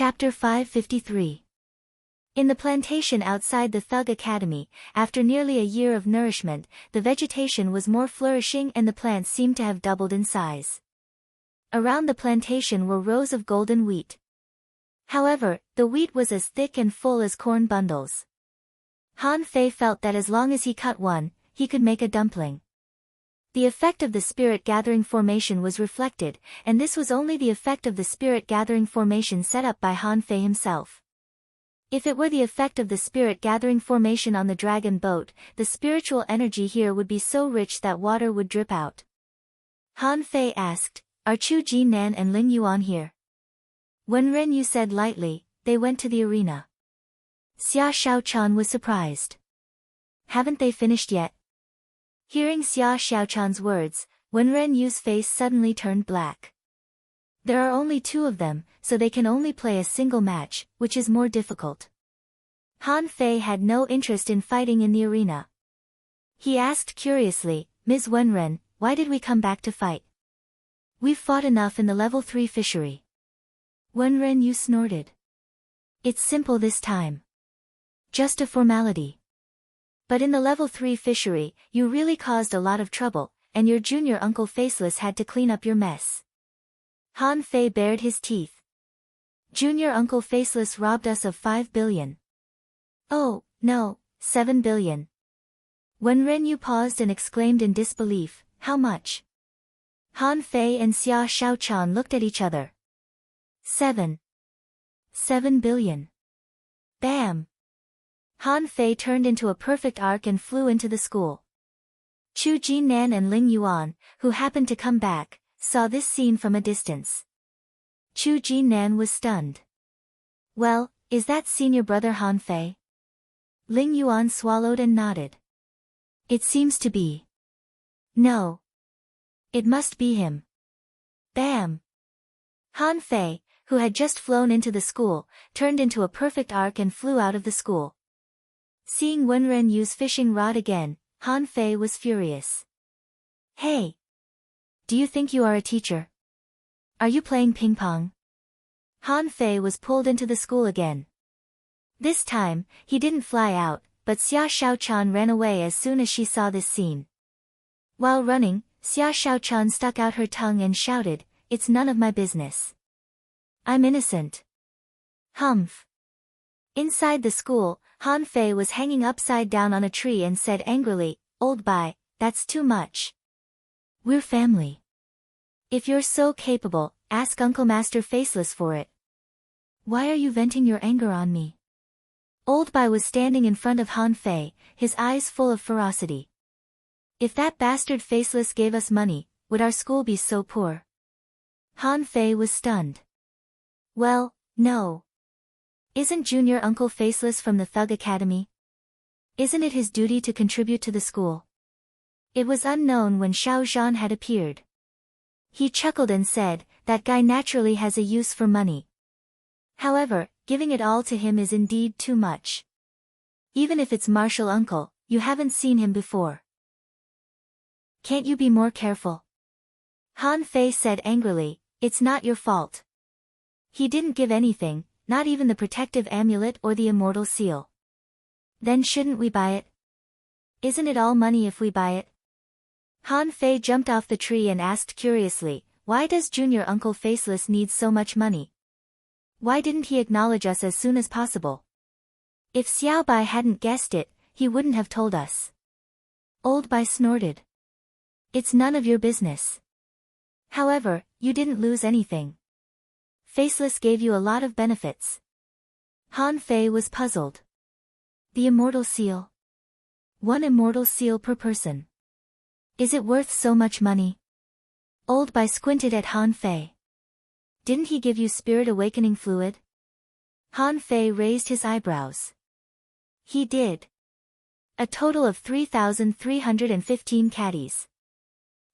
Chapter 553. In the plantation outside the Thug Academy, after nearly a year of nourishment, the vegetation was more flourishing and the plants seemed to have doubled in size. Around the plantation were rows of golden wheat. However, the wheat was as thick and full as corn bundles. Han Fei felt that as long as he cut one, he could make a dumpling. The effect of the spirit-gathering formation was reflected, and this was only the effect of the spirit-gathering formation set up by Han Fei himself. If it were the effect of the spirit-gathering formation on the dragon boat, the spiritual energy here would be so rich that water would drip out. Han Fei asked, "Are Chu Jinan and Ling Yuan here?" When Ren Yu said lightly, they went to the arena. Xia Xiaochan was surprised. "Haven't they finished yet?" Hearing Xia Xiaochan's words, Wen Ren Yu's face suddenly turned black. There are only two of them, so they can only play a single match, which is more difficult. Han Fei had no interest in fighting in the arena. He asked curiously, "Ms. Wenren, why did we come back to fight? We've fought enough in the level 3 fishery." Wenren Yu snorted. "It's simple this time. Just a formality. But in the level 3 fishery, you really caused a lot of trouble, and your junior uncle Faceless had to clean up your mess." Han Fei bared his teeth. "Junior uncle Faceless robbed us of 5 billion. Oh, no, 7 billion. When Ren Yu paused and exclaimed in disbelief, "How much?" Han Fei and Xia Xiaochan looked at each other. 7 billion. Bam! Han Fei turned into a perfect arc and flew into the school. Chu Jinan and Ling Yuan, who happened to come back, saw this scene from a distance. Chu Jinan was stunned. "Well, is that senior brother Han Fei?" Ling Yuan swallowed and nodded. "It seems to be. No. It must be him." Bam! Han Fei, who had just flown into the school, turned into a perfect arc and flew out of the school. Seeing Wenren use fishing rod again, Han Fei was furious. "Hey! Do you think you are a teacher? Are you playing ping pong?" Han Fei was pulled into the school again. This time, he didn't fly out, but Xia Xiaochan ran away as soon as she saw this scene. While running, Xia Xiaochan stuck out her tongue and shouted, "It's none of my business. I'm innocent." Humph! Inside the school, Han Fei was hanging upside down on a tree and said angrily, "Old Bai, that's too much. We're family. If you're so capable, ask Uncle Master Faceless for it. Why are you venting your anger on me?" Old Bai was standing in front of Han Fei, his eyes full of ferocity. "If that bastard Faceless gave us money, would our school be so poor?" Han Fei was stunned. "Well, no. Isn't Junior Uncle Faceless from the Thug Academy? Isn't it his duty to contribute to the school?" It was unknown when Xiao Zhan had appeared. He chuckled and said, "That guy naturally has a use for money. However, giving it all to him is indeed too much. Even if it's Martial Uncle, you haven't seen him before. Can't you be more careful?" Han Fei said angrily, "It's not your fault. He didn't give anything, not even the protective amulet or the immortal seal. Then shouldn't we buy it? Isn't it all money if we buy it?" Han Fei jumped off the tree and asked curiously, "Why does Junior Uncle Faceless need so much money? Why didn't he acknowledge us as soon as possible? If Xiao Bai hadn't guessed it, he wouldn't have told us." Old Bai snorted. "It's none of your business. However, you didn't lose anything. Faceless gave you a lot of benefits." Han Fei was puzzled. "The immortal seal? 1 immortal seal per person. Is it worth so much money?" Old Bai squinted at Han Fei. "Didn't he give you spirit awakening fluid?" Han Fei raised his eyebrows. "He did. A total of 3,315 caddies.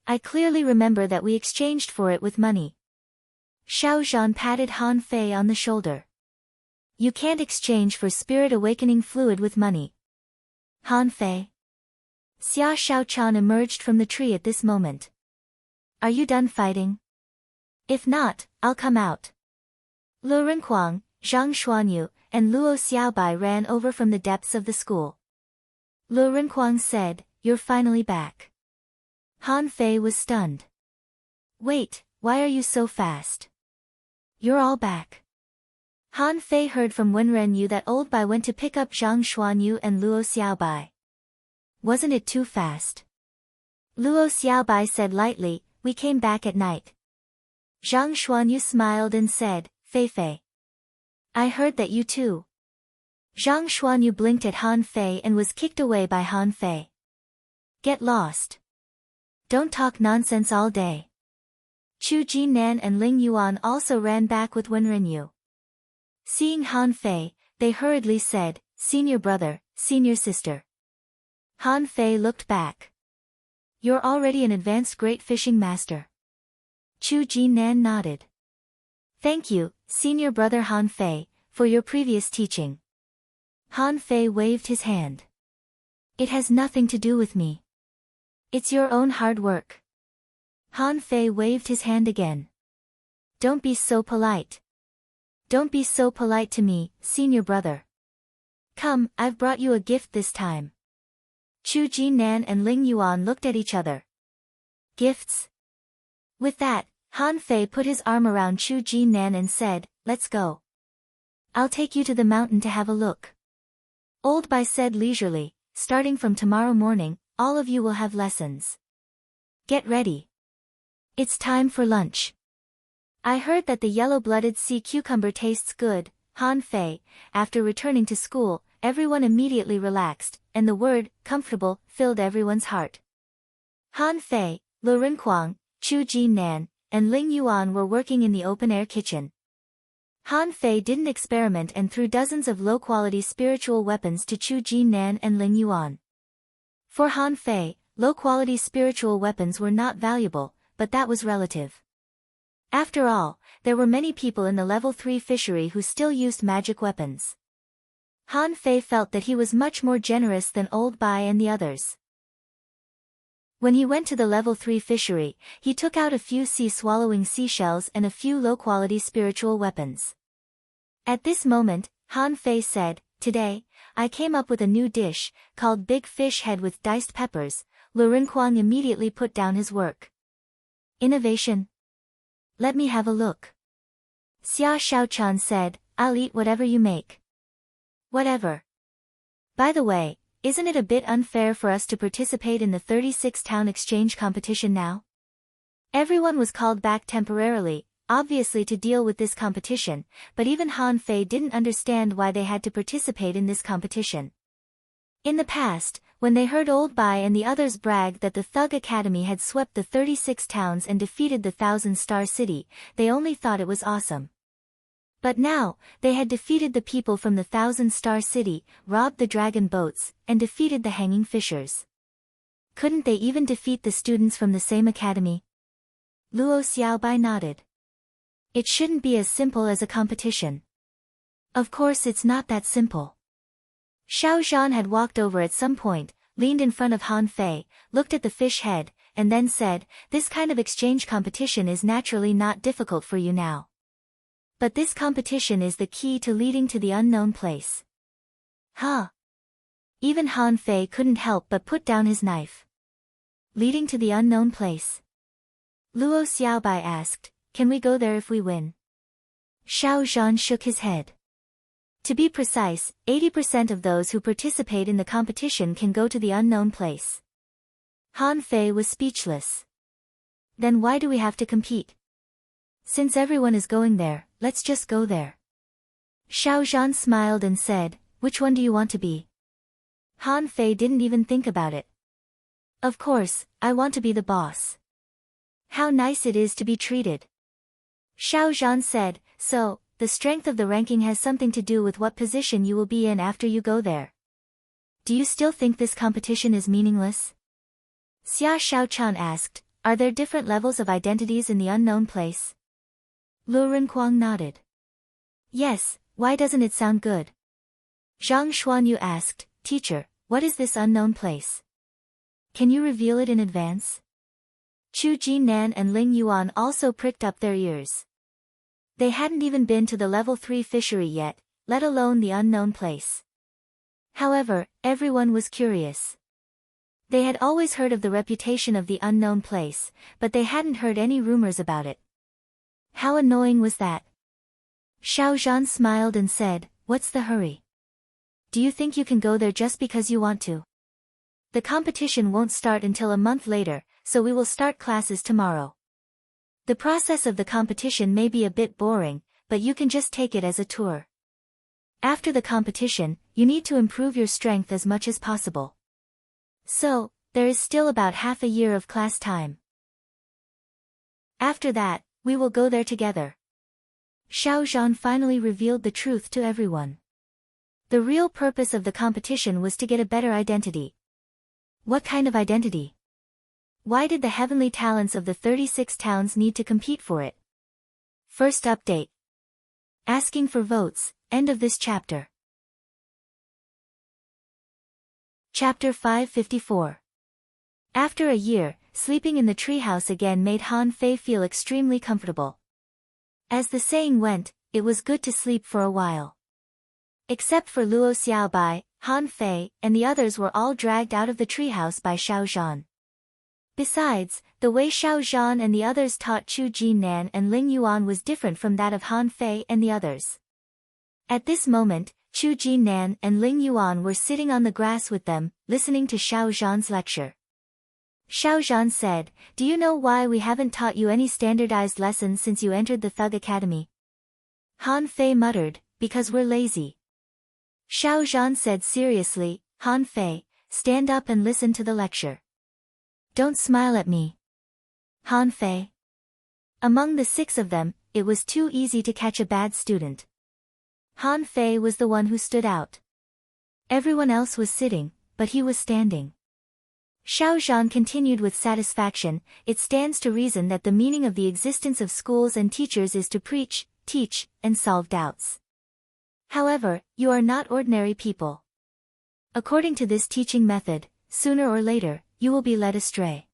I clearly remember that we exchanged for it with money." Xiao Zhan patted Han Fei on the shoulder. "You can't exchange for spirit awakening fluid with money. Han Fei." Xia Xiaochan emerged from the tree at this moment. "Are you done fighting? If not, I'll come out." Le Renquang, Zhang Xuanyu, and Luo Xiaobai ran over from the depths of the school. Lu Renkuang said, "You're finally back." Han Fei was stunned. "Wait, why are you so fast? You're all back." Han Fei heard from Wenren Yu that Old Bai went to pick up Zhang Xuanyu and Luo Xiaobai. "Wasn't it too fast?" Luo Xiaobai said lightly, "We came back at night." Zhang Xuanyu smiled and said, "Fei Fei, I heard that you too." Zhang Xuanyu blinked at Han Fei and was kicked away by Han Fei. "Get lost. Don't talk nonsense all day." Chu Jinan and Ling Yuan also ran back with Wenren Yu. Seeing Han Fei, they hurriedly said, "Senior brother, senior sister." Han Fei looked back. "You're already an advanced great fishing master." Chu Jinan nodded. "Thank you, senior brother Han Fei, for your previous teaching." Han Fei waved his hand. "It has nothing to do with me. It's your own hard work." Han Fei waved his hand again. "Don't be so polite. Don't be so polite to me, senior brother. Come, I've brought you a gift this time." Chu Jinan and Ling Yuan looked at each other. "Gifts?" With that, Han Fei put his arm around Chu Jinan and said, "Let's go. I'll take you to the mountain to have a look." Old Bai said leisurely, "Starting from tomorrow morning, all of you will have lessons. Get ready. It's time for lunch." "I heard that the yellow-blooded sea cucumber tastes good." Han Fei, after returning to school, everyone immediately relaxed, and the word, comfortable, filled everyone's heart. Han Fei, Lu Renkuang, Chu Jinan, and Ling Yuan were working in the open-air kitchen. Han Fei didn't experiment and threw dozens of low-quality spiritual weapons to Chu Jinan and Ling Yuan. For Han Fei, low-quality spiritual weapons were not valuable, but that was relative. After all, there were many people in the level 3 fishery who still used magic weapons. Han Fei felt that he was much more generous than Old Bai and the others. When he went to the level 3 fishery, he took out a few sea-swallowing seashells and a few low-quality spiritual weapons. At this moment, Han Fei said, "Today, I came up with a new dish, called Big Fish Head with Diced Peppers." Lu Renkuang immediately put down his work. "Innovation? Let me have a look." Xia Shaochan said, "I'll eat whatever you make." "Whatever. By the way, isn't it a bit unfair for us to participate in the 36-town exchange competition now?" Everyone was called back temporarily, obviously to deal with this competition, but even Han Fei didn't understand why they had to participate in this competition. In the past, when they heard Old Bai and the others brag that the Thug Academy had swept the 36 towns and defeated the 1,000-star city, they only thought it was awesome. But now, they had defeated the people from the 1,000-star city, robbed the dragon boats, and defeated the hanging fishers. Couldn't they even defeat the students from the same academy? Luo Xiaobai nodded. "It shouldn't be as simple as a competition." "Of course it's not that simple." Xiao Zhan had walked over at some point, leaned in front of Han Fei, looked at the fish head, and then said, "This kind of exchange competition is naturally not difficult for you now. But this competition is the key to leading to the unknown place." Huh? Even Han Fei couldn't help but put down his knife. "Leading to the unknown place?" Luo Xiaobai asked, "Can we go there if we win?" Xiao Zhan shook his head. "To be precise, 80% of those who participate in the competition can go to the unknown place." Han Fei was speechless. "Then why do we have to compete? Since everyone is going there, let's just go there." Xiao Zhan smiled and said, "Which one do you want to be?" Han Fei didn't even think about it. "Of course, I want to be the boss. How nice it is to be treated." Xiao Zhan said, "So, the strength of the ranking has something to do with what position you will be in after you go there. Do you still think this competition is meaningless?" Xia Shaochan asked, "Are there different levels of identities in the unknown place?" Lu Renkuang nodded. "Yes, why doesn't it sound good?" Zhang Xuanyu asked, "Teacher, what is this unknown place? Can you reveal it in advance?" Chu Jinan and Ling Yuan also pricked up their ears. They hadn't even been to the level 3 fishery yet, let alone the unknown place. However, everyone was curious. They had always heard of the reputation of the unknown place, but they hadn't heard any rumors about it. How annoying was that? Xiao Zhan smiled and said, "What's the hurry? Do you think you can go there just because you want to? The competition won't start until a month later, so we will start classes tomorrow. The process of the competition may be a bit boring, but you can just take it as a tour. After the competition, you need to improve your strength as much as possible. So, there is still about half a year of class time. After that, we will go there together." Xiao Zhan finally revealed the truth to everyone. The real purpose of the competition was to get a better identity. What kind of identity? Why did the heavenly talents of the 36 towns need to compete for it? First update. Asking for votes, end of this chapter. Chapter 554. After a year, sleeping in the treehouse again made Han Fei feel extremely comfortable. As the saying went, it was good to sleep for a while. Except for Luo Xiaobai, Han Fei, and the others were all dragged out of the treehouse by Xiao Zhan. Besides, the way Xiao Zhan and the others taught Chu Jinnan and Ling Yuan was different from that of Han Fei and the others. At this moment, Chu Jinnan and Ling Yuan were sitting on the grass with them, listening to Xiao Zhan's lecture. Xiao Zhan said, "Do you know why we haven't taught you any standardized lessons since you entered the Thug Academy?" Han Fei muttered, "Because we're lazy." Xiao Zhan said seriously, "Han Fei, stand up and listen to the lecture. Don't smile at me." Han Fei. Among the 6 of them, it was too easy to catch a bad student. Han Fei was the one who stood out. Everyone else was sitting, but he was standing. Xiao Zhan continued with satisfaction, "It stands to reason that the meaning of the existence of schools and teachers is to preach, teach, and solve doubts. However, you are not ordinary people. According to this teaching method, sooner or later, you will be led astray.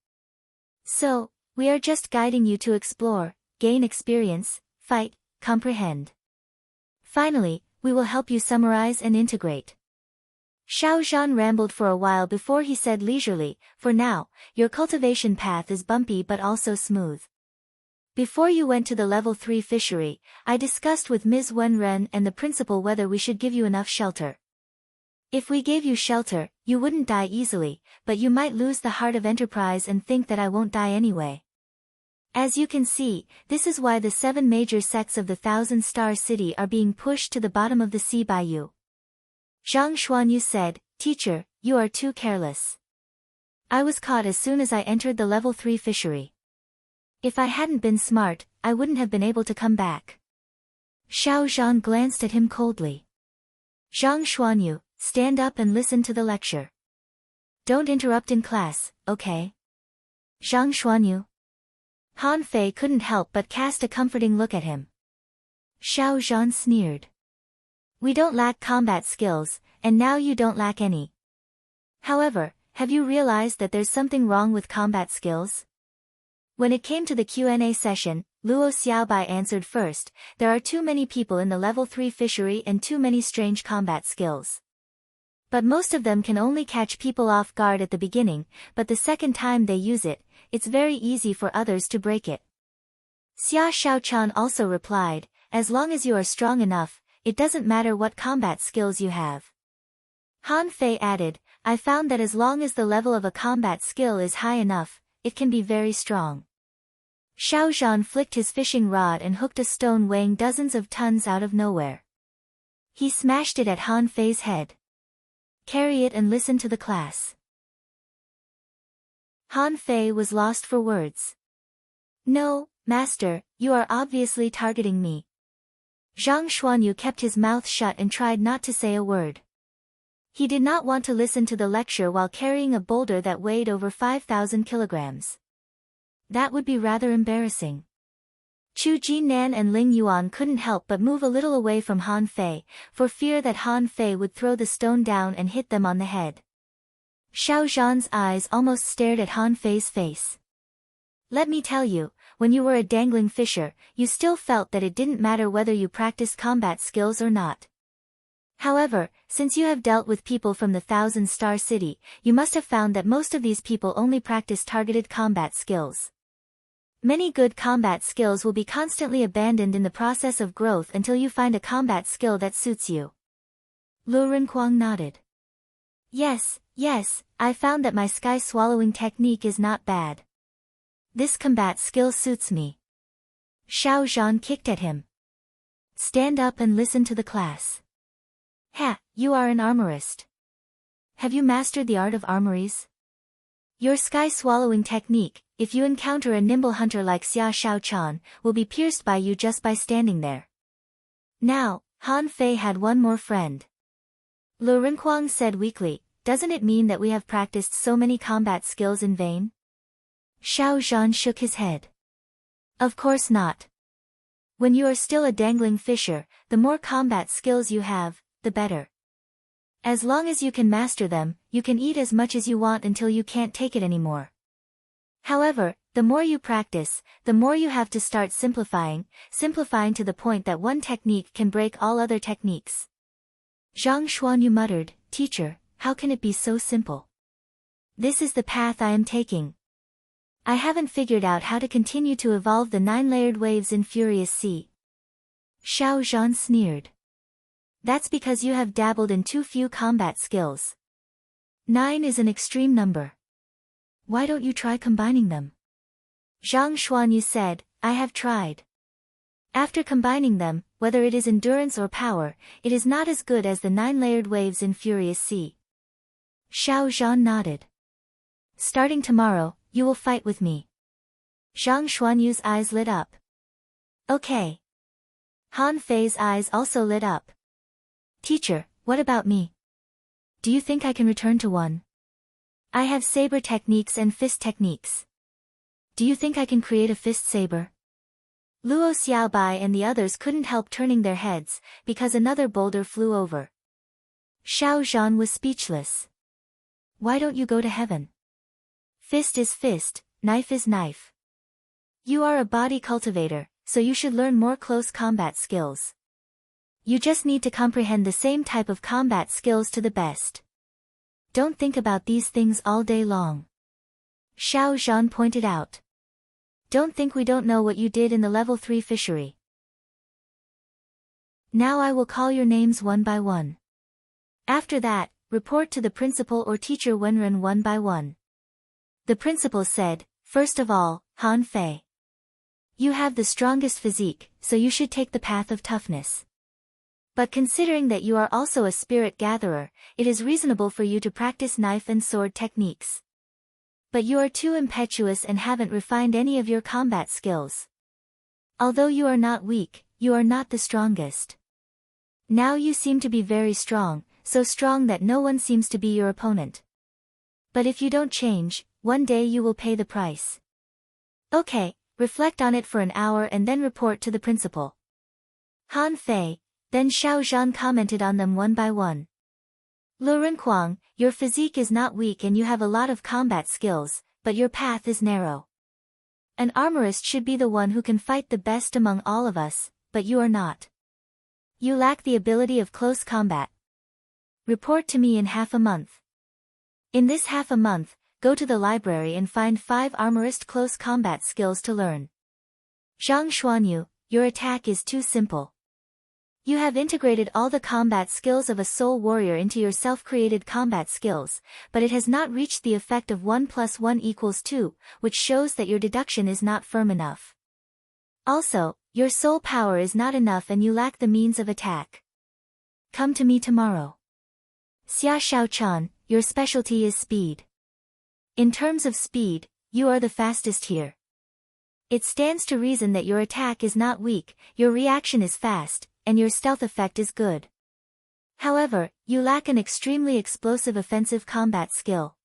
So, we are just guiding you to explore, gain experience, fight, comprehend. Finally, we will help you summarize and integrate." Xiao Zhan rambled for a while before he said leisurely, "For now, your cultivation path is bumpy but also smooth. Before you went to the level 3 fishery, I discussed with Ms. Wenren and the principal whether we should give you enough shelter. If we gave you shelter, you wouldn't die easily, but you might lose the heart of enterprise and think that I won't die anyway. As you can see, this is why the 7 major sects of the 1,000-star city are being pushed to the bottom of the sea by you." Zhang Xuanyu said, "Teacher, you are too careless. I was caught as soon as I entered the level 3 fishery. If I hadn't been smart, I wouldn't have been able to come back." Xiao Zhan glanced at him coldly. "Zhang Xuanyu, stand up and listen to the lecture. Don't interrupt in class, okay? Zhang Xuanyu." Han Fei couldn't help but cast a comforting look at him. Xiao Zhan sneered. "We don't lack combat skills, and now you don't lack any. However, have you realized that there's something wrong with combat skills?" When it came to the Q&A session, Luo Xiaobai answered first, "There are too many people in the level 3 fishery and too many strange combat skills. But most of them can only catch people off guard at the beginning, but the second time they use it, it's very easy for others to break it." Xia Xiaochan also replied, "As long as you are strong enough, it doesn't matter what combat skills you have." Han Fei added, "I found that as long as the level of a combat skill is high enough, it can be very strong." Xiao Zhan flicked his fishing rod and hooked a stone weighing dozens of tons out of nowhere. He smashed it at Han Fei's head. "Carry it and listen to the class." Han Fei was lost for words. "No, Master, you are obviously targeting me." Zhang Xuanyu kept his mouth shut and tried not to say a word. He did not want to listen to the lecture while carrying a boulder that weighed over 5,000 kilograms. That would be rather embarrassing. Chu Jinnan and Ling Yuan couldn't help but move a little away from Han Fei, for fear that Han Fei would throw the stone down and hit them on the head. Xiao Zhan's eyes almost stared at Han Fei's face. "Let me tell you, when you were a dangling fisher, you still felt that it didn't matter whether you practiced combat skills or not. However, since you have dealt with people from the Thousand-Star City, you must have found that most of these people only practice targeted combat skills. Many good combat skills will be constantly abandoned in the process of growth until you find a combat skill that suits you. Lu Renkuang nodded. Yes, I found that my sky-swallowing technique is not bad. This combat skill suits me. Xiao Zhan kicked at him. Stand up and listen to the class. Ha, you are an armorist. Have you mastered the art of armories? Your sky-swallowing technique, if you encounter a nimble hunter like Xia Shaochan, will be pierced by you just by standing there. Now, Han Fei had one more friend. Lu Renkuang said weakly, doesn't it mean that we have practiced so many combat skills in vain? Xiao Zhan shook his head. Of course not. When you are still a dangling fisher, the more combat skills you have, the better. As long as you can master them, you can eat as much as you want until you can't take it anymore. However, the more you practice, the more you have to start simplifying to the point that one technique can break all other techniques. Zhang Xuanyu muttered, Teacher, how can it be so simple? This is the path I am taking. I haven't figured out how to continue to evolve the 9-layered waves in Furious Sea. Xiao Zhan sneered. That's because you have dabbled in too few combat skills. 9 is an extreme number. Why don't you try combining them? Zhang Xuanyu said, I have tried. After combining them, whether it is endurance or power, it is not as good as the 9-layered waves in Furious Sea. Xiao Zhan nodded. Starting tomorrow, you will fight with me. Zhang Xuanyu's eyes lit up. Okay. Han Fei's eyes also lit up. Teacher, what about me? Do you think I can return to one? I have saber techniques and fist techniques. Do you think I can create a fist saber? Luo Xiaobai and the others couldn't help turning their heads, because another boulder flew over. Xiao Zhan was speechless. Why don't you go to heaven? Fist is fist, knife is knife. You are a body cultivator, so you should learn more close combat skills. You just need to comprehend the same type of combat skills to the best. Don't think about these things all day long. Xiao Zhan pointed out. Don't think we don't know what you did in the level 3 fishery. Now I will call your names one by one. After that, report to the principal or teacher Wenren one by one. The principal said, first of all, Han Fei. You have the strongest physique, so you should take the path of toughness. But considering that you are also a spirit gatherer, it is reasonable for you to practice knife and sword techniques. But you are too impetuous and haven't refined any of your combat skills. Although you are not weak, you are not the strongest. Now you seem to be very strong, so strong that no one seems to be your opponent. But if you don't change, one day you will pay the price. Okay, reflect on it for an hour and then report to the principal. Han Fei, then Xiao Zhan commented on them one by one. Lu Renkuang, your physique is not weak and you have a lot of combat skills, but your path is narrow. An armorist should be the one who can fight the best among all of us, but you are not. You lack the ability of close combat. Report to me in half a month. In this half a month, go to the library and find 5 armorist close combat skills to learn. Zhang Xuanyu, your attack is too simple. You have integrated all the combat skills of a soul warrior into your self-created combat skills, but it has not reached the effect of 1 + 1 = 2, which shows that your deduction is not firm enough. Also, your soul power is not enough and you lack the means of attack. Come to me tomorrow. Xia Shaochan, your specialty is speed. In terms of speed, you are the fastest here. It stands to reason that your attack is not weak, your reaction is fast, and your stealth effect is good. However, you lack an extremely explosive offensive combat skill.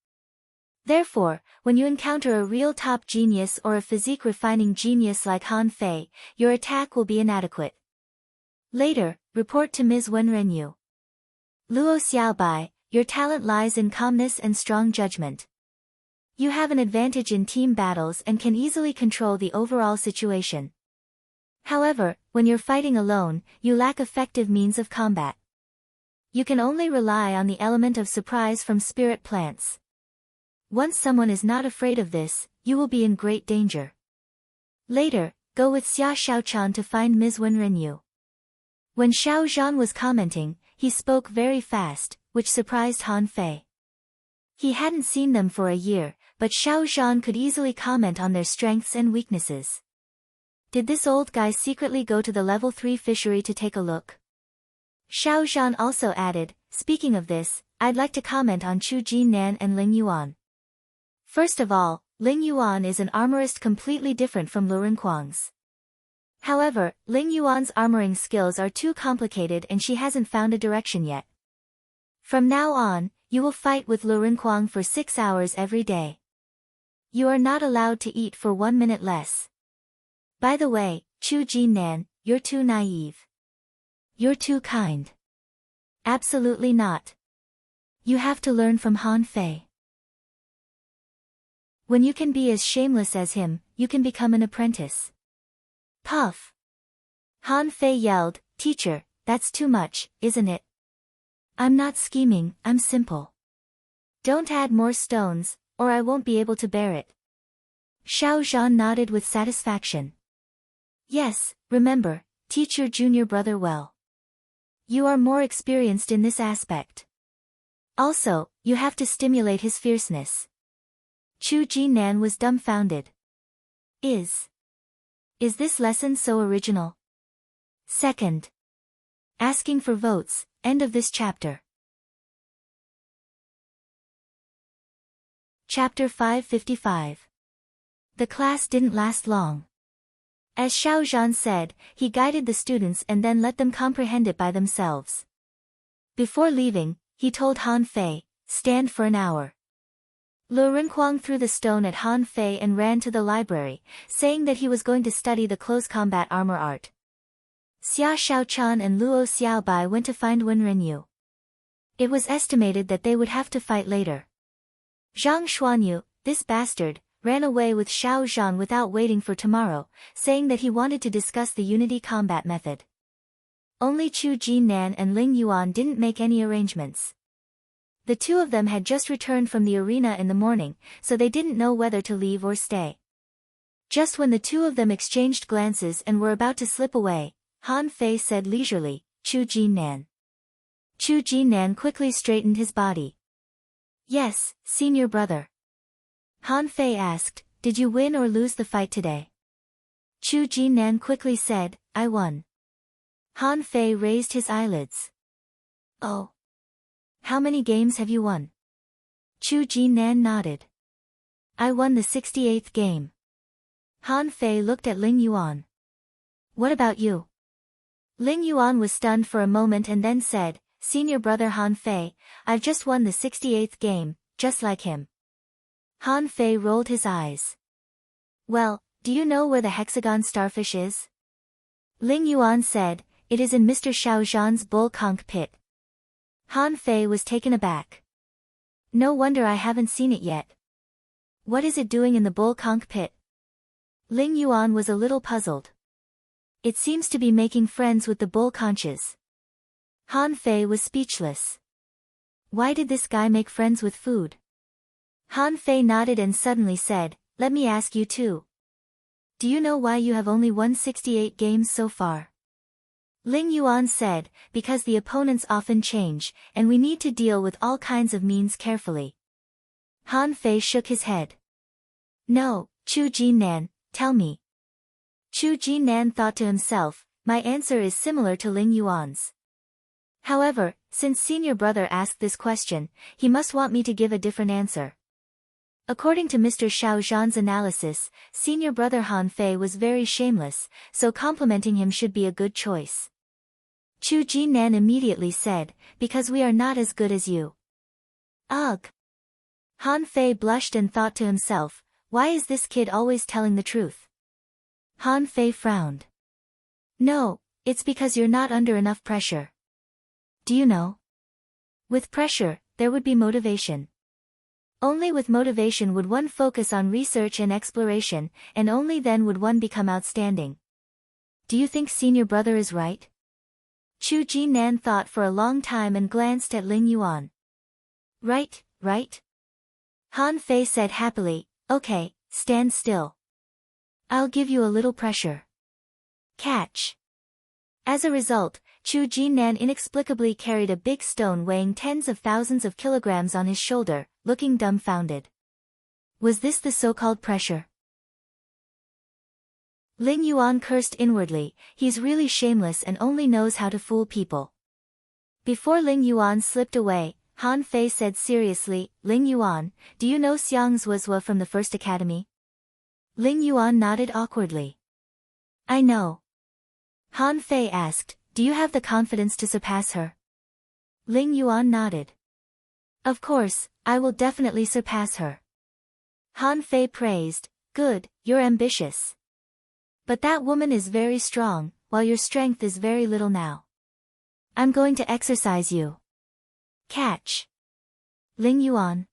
Therefore, when you encounter a real top genius or a physique-refining genius like Han Fei, your attack will be inadequate. Later, report to Ms. Wenrenyu. Luo Xiaobai, your talent lies in calmness and strong judgment. You have an advantage in team battles and can easily control the overall situation. However, when you're fighting alone, you lack effective means of combat. You can only rely on the element of surprise from spirit plants. Once someone is not afraid of this, you will be in great danger. Later, go with Xia Xiaochan to find Ms. Wenrenyu. When Xiao Zhan was commenting, he spoke very fast, which surprised Han Fei. He hadn't seen them for a year, but Xiao Zhan could easily comment on their strengths and weaknesses. Did this old guy secretly go to the level 3 fishery to take a look? Xiao Zhan also added, speaking of this, I'd like to comment on Chu Jinnan and Ling Yuan. First of all, Ling Yuan is an armorist completely different from Lu Renkuang's. However, Ling Yuan's armoring skills are too complicated and she hasn't found a direction yet. From now on, you will fight with Lu Renkuang for 6 hours every day. You are not allowed to eat for 1 minute less. By the way, Chu Jinnan, you're too naive. You're too kind. Absolutely not. You have to learn from Han Fei. When you can be as shameless as him, you can become an apprentice. Puff! Han Fei yelled, Teacher, that's too much, isn't it? I'm not scheming, I'm simple. Don't add more stones, or I won't be able to bear it. Xiao Zhan nodded with satisfaction. Yes, remember, teach your junior brother well. You are more experienced in this aspect. Also, you have to stimulate his fierceness. Chu Jinnan was dumbfounded. Is this lesson so original? Second. Asking for votes, end of this chapter. Chapter 555. The class didn't last long. As Xiao Zhan said, he guided the students and then let them comprehend it by themselves. Before leaving, he told Han Fei, stand for an hour. Lu Renkuang threw the stone at Han Fei and ran to the library, saying that he was going to study the close combat armor art. Xia Xiaochan and Luo Xiaobai went to find Wenrenyu. It was estimated that they would have to fight later. Zhang Xuanyu, this bastard, ran away with Xiao Zhan without waiting for tomorrow, saying that he wanted to discuss the unity combat method. Only Chu Jinnan and Ling Yuan didn't make any arrangements. The two of them had just returned from the arena in the morning, so they didn't know whether to leave or stay. Just when the two of them exchanged glances and were about to slip away, Han Fei said leisurely, Chu Jinnan. Chu Jinnan quickly straightened his body. Yes, senior brother. Han Fei asked, did you win or lose the fight today? Chu Jinnan quickly said, I won. Han Fei raised his eyelids. Oh. How many games have you won? Chu Jinnan nodded. I won the 68th game. Han Fei looked at Ling Yuan. What about you? Ling Yuan was stunned for a moment and then said, Senior brother Han Fei, I've just won the 68th game, just like him. Han Fei rolled his eyes. Well, do you know where the hexagon starfish is? Ling Yuan said, it is in Mr. Xiao Zhan's bull conch pit. Han Fei was taken aback. No wonder I haven't seen it yet. What is it doing in the bull conch pit? Ling Yuan was a little puzzled. It seems to be making friends with the bull conches. Han Fei was speechless. Why did this guy make friends with food? Han Fei nodded and suddenly said, let me ask you too. Do you know why you have only won 68 games so far? Ling Yuan said, because the opponents often change, and we need to deal with all kinds of means carefully. Han Fei shook his head. No, Chu Jinnan, tell me. Chu Jinnan thought to himself, my answer is similar to Ling Yuan's. However, since senior brother asked this question, he must want me to give a different answer. According to Mr. Xiao Zhan's analysis, senior brother Han Fei was very shameless, so complimenting him should be a good choice. Chu Jinnan immediately said, because we are not as good as you. Ugh! Han Fei blushed and thought to himself, why is this kid always telling the truth? Han Fei frowned. No, it's because you're not under enough pressure. Do you know? With pressure, there would be motivation. Only with motivation would one focus on research and exploration, and only then would one become outstanding. Do you think senior brother is right? Chu Jinan thought for a long time and glanced at Ling Yuan. Right, right? Han Fei said happily, okay, stand still. I'll give you a little pressure. Catch. As a result, Chu Jinan inexplicably carried a big stone weighing tens of thousands of kilograms on his shoulder, looking dumbfounded. Was this the so-called pressure? Ling Yuan cursed inwardly, he's really shameless and only knows how to fool people. Before Ling Yuan slipped away, Han Fei said seriously, Ling Yuan, do you know Xiang Zuozhua from the first academy? Ling Yuan nodded awkwardly. I know. Han Fei asked, do you have the confidence to surpass her? Ling Yuan nodded. Of course, I will definitely surpass her. Han Fei praised, good, you're ambitious. But that woman is very strong, while your strength is very little now. I'm going to exercise you. Catch. Ling Yuan.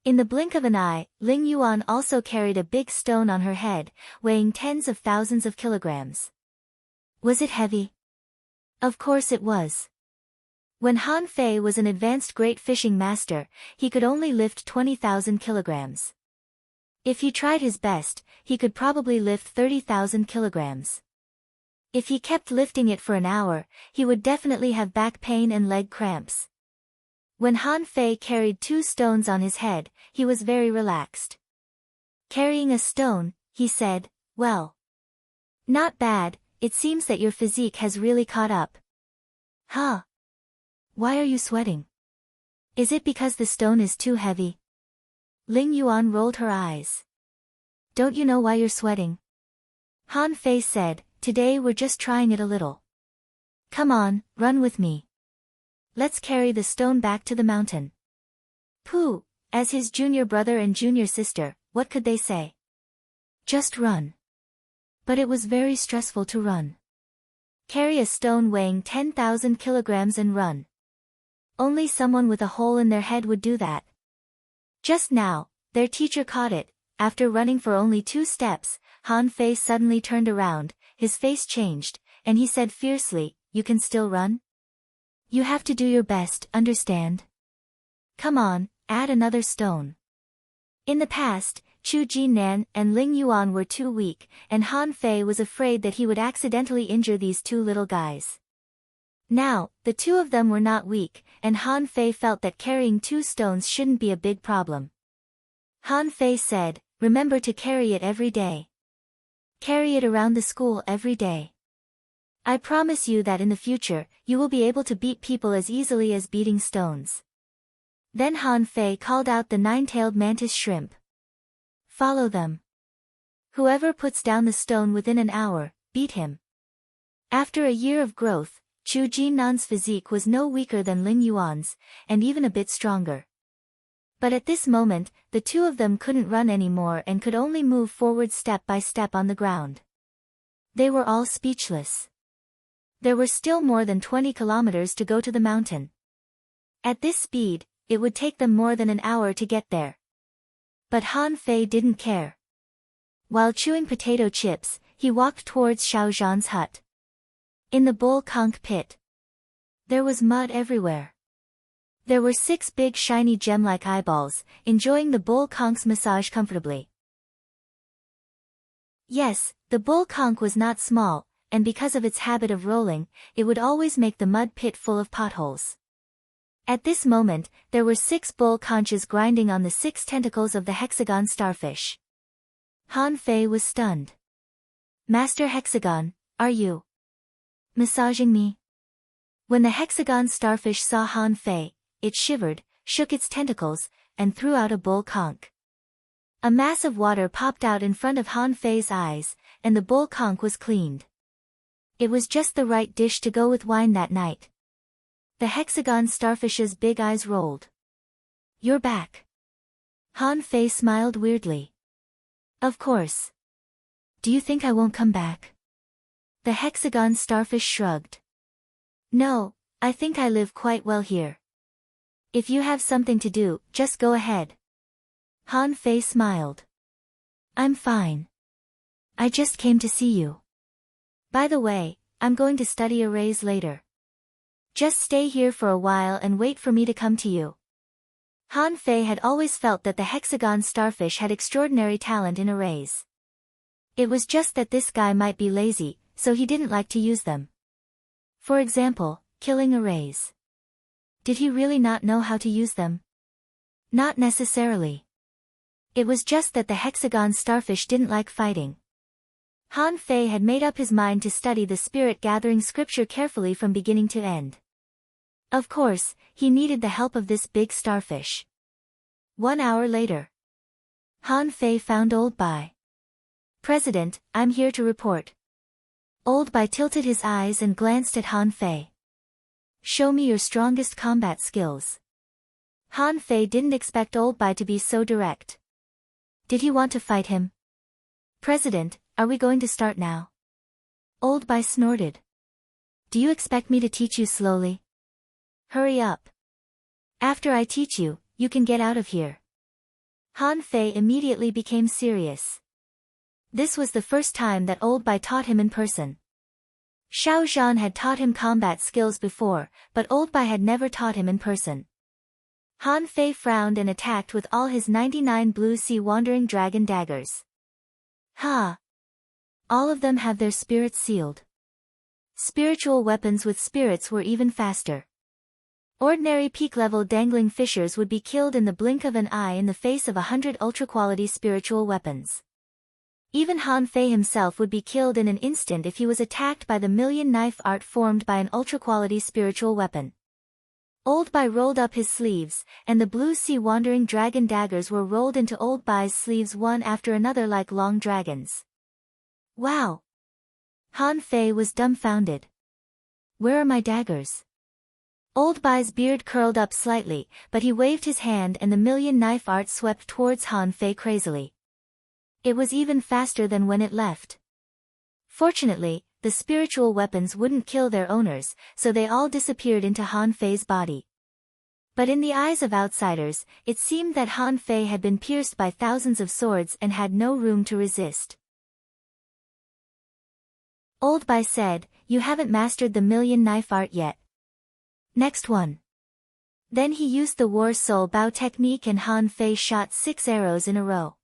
In the blink of an eye, Ling Yuan also carried a big stone on her head, weighing tens of thousands of kilograms. Was it heavy? Of course it was. When Han Fei was an advanced great fishing master, he could only lift 20,000 kilograms. If he tried his best, he could probably lift 30,000 kilograms. If he kept lifting it for an hour, he would definitely have back pain and leg cramps. When Han Fei carried 2 stones on his head, he was very relaxed. Carrying a stone, he said, well. Not bad, it seems that your physique has really caught up. Huh? Why are you sweating? Is it because the stone is too heavy? Ling Yuan rolled her eyes. Don't you know why you're sweating? Han Fei said, today we're just trying it a little. Come on, run with me. Let's carry the stone back to the mountain. Pooh, as his junior brother and junior sister, what could they say? Just run. But it was very stressful to run. Carry a stone weighing 10,000 kilograms and run. Only someone with a hole in their head would do that. Just now, their teacher caught it. After running for only 2 steps, Han Fei suddenly turned around, his face changed, and he said fiercely, you can still run? You have to do your best, understand? Come on, add another stone. In the past, Chu Jinan and Ling Yuan were too weak, and Han Fei was afraid that he would accidentally injure these 2 little guys. Now, the 2 of them were not weak, and Han Fei felt that carrying 2 stones shouldn't be a big problem. Han Fei said, remember to carry it every day. Carry it around the school every day. I promise you that in the future, you will be able to beat people as easily as beating stones. Then Han Fei called out the 9-tailed mantis shrimp. Follow them. Whoever puts down the stone within an hour, beat him. After a year of growth, Chu Jinnan's physique was no weaker than Ling Yuan's, and even a bit stronger. But at this moment, the 2 of them couldn't run anymore and could only move forward step by step on the ground. They were all speechless. There were still more than 20 kilometers to go to the mountain. At this speed, it would take them more than an hour to get there. But Han Fei didn't care. While chewing potato chips, he walked towards Xiao Zhan's hut. In the bull conch pit, there was mud everywhere. There were 6 big shiny gem-like eyeballs, enjoying the bull conch's massage comfortably. Yes, the bull conch was not small, and because of its habit of rolling, it would always make the mud pit full of potholes. At this moment, there were 6 bull conches grinding on the 6 tentacles of the hexagon starfish. Han Fei was stunned. Master Hexagon, are you massaging me? When the hexagon starfish saw Han Fei, it shivered, shook its tentacles, and threw out a bull conch. A mass of water popped out in front of Han Fei's eyes, and the bull conch was cleaned. It was just the right dish to go with wine that night. The hexagon starfish's big eyes rolled. You're back. Han Fei smiled weirdly. Of course. Do you think I won't come back? The hexagon starfish shrugged. No, I think I live quite well here. If you have something to do, just go ahead. Han Fei smiled. I'm fine. I just came to see you. By the way, I'm going to study arrays later. Just stay here for a while and wait for me to come to you. Han Fei had always felt that the hexagon starfish had extraordinary talent in arrays. It was just that this guy might be lazy, so he didn't like to use them. For example, killing arrays. Did he really not know how to use them? Not necessarily. It was just that the hexagon starfish didn't like fighting. Han Fei had made up his mind to study the spirit-gathering scripture carefully from beginning to end. Of course, he needed the help of this big starfish. 1 hour later. Han Fei found Old Bai. President, I'm here to report. Old Bai tilted his eyes and glanced at Han Fei. Show me your strongest combat skills. Han Fei didn't expect Old Bai to be so direct. Did he want to fight him? President, are we going to start now? Old Bai snorted. Do you expect me to teach you slowly? Hurry up. After I teach you, you can get out of here. Han Fei immediately became serious. This was the first time that Old Bai taught him in person. Xiao Zhan had taught him combat skills before, but Old Bai had never taught him in person. Han Fei frowned and attacked with all his 99 blue sea wandering dragon daggers. Ha! All of them have their spirits sealed. Spiritual weapons with spirits were even faster. Ordinary peak-level dangling fishers would be killed in the blink of an eye in the face of 100 ultra-quality spiritual weapons. Even Han Fei himself would be killed in an instant if he was attacked by the million knife art formed by an ultra-quality spiritual weapon. Old Bai rolled up his sleeves, and the blue sea wandering dragon daggers were rolled into Old Bai's sleeves one after another like long dragons. Wow! Han Fei was dumbfounded. Where are my daggers? Old Bai's beard curled up slightly, but he waved his hand and the million knife art swept towards Han Fei crazily. It was even faster than when it left. Fortunately, the spiritual weapons wouldn't kill their owners, so they all disappeared into Han Fei's body. But in the eyes of outsiders, it seemed that Han Fei had been pierced by thousands of swords and had no room to resist. Old Bai said, "You haven't mastered the million knife art yet. Next one." Then he used the War Soul Bow technique and Han Fei shot 6 arrows in a row.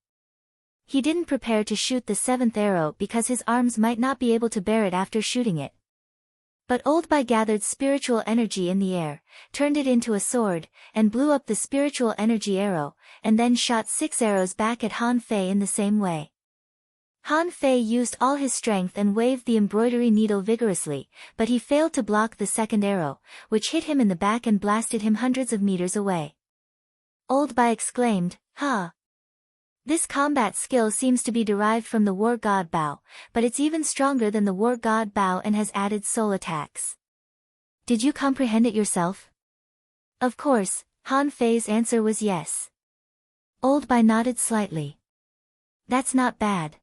He didn't prepare to shoot the 7th arrow because his arms might not be able to bear it after shooting it. But Old Bai gathered spiritual energy in the air, turned it into a sword, and blew up the spiritual energy arrow, and then shot 6 arrows back at Han Fei in the same way. Han Fei used all his strength and waved the embroidery needle vigorously, but he failed to block the 2nd arrow, which hit him in the back and blasted him hundreds of meters away. Old Bai exclaimed, "Ha! This combat skill seems to be derived from the War God Bow, but it's even stronger than the War God Bow and has added soul attacks. Did you comprehend it yourself?" Of course, Han Fei's answer was yes. Old Bai nodded slightly. That's not bad.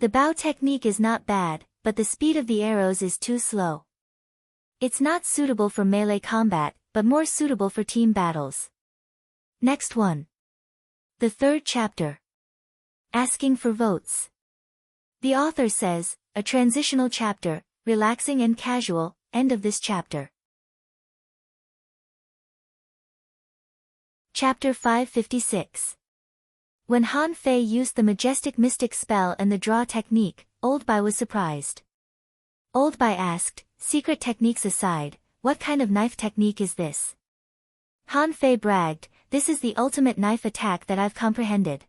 The bow technique is not bad, but the speed of the arrows is too slow. It's not suitable for melee combat, but more suitable for team battles. Next one. The 3rd chapter. Asking for votes. The author says, a transitional chapter, relaxing and casual, end of this chapter. Chapter 556. When Han Fei used the majestic mystic spell and the draw technique, Old Bai was surprised. Old Bai asked, "Secret techniques aside, what kind of knife technique is this?" Han Fei bragged, "This is the ultimate knife attack that I've comprehended.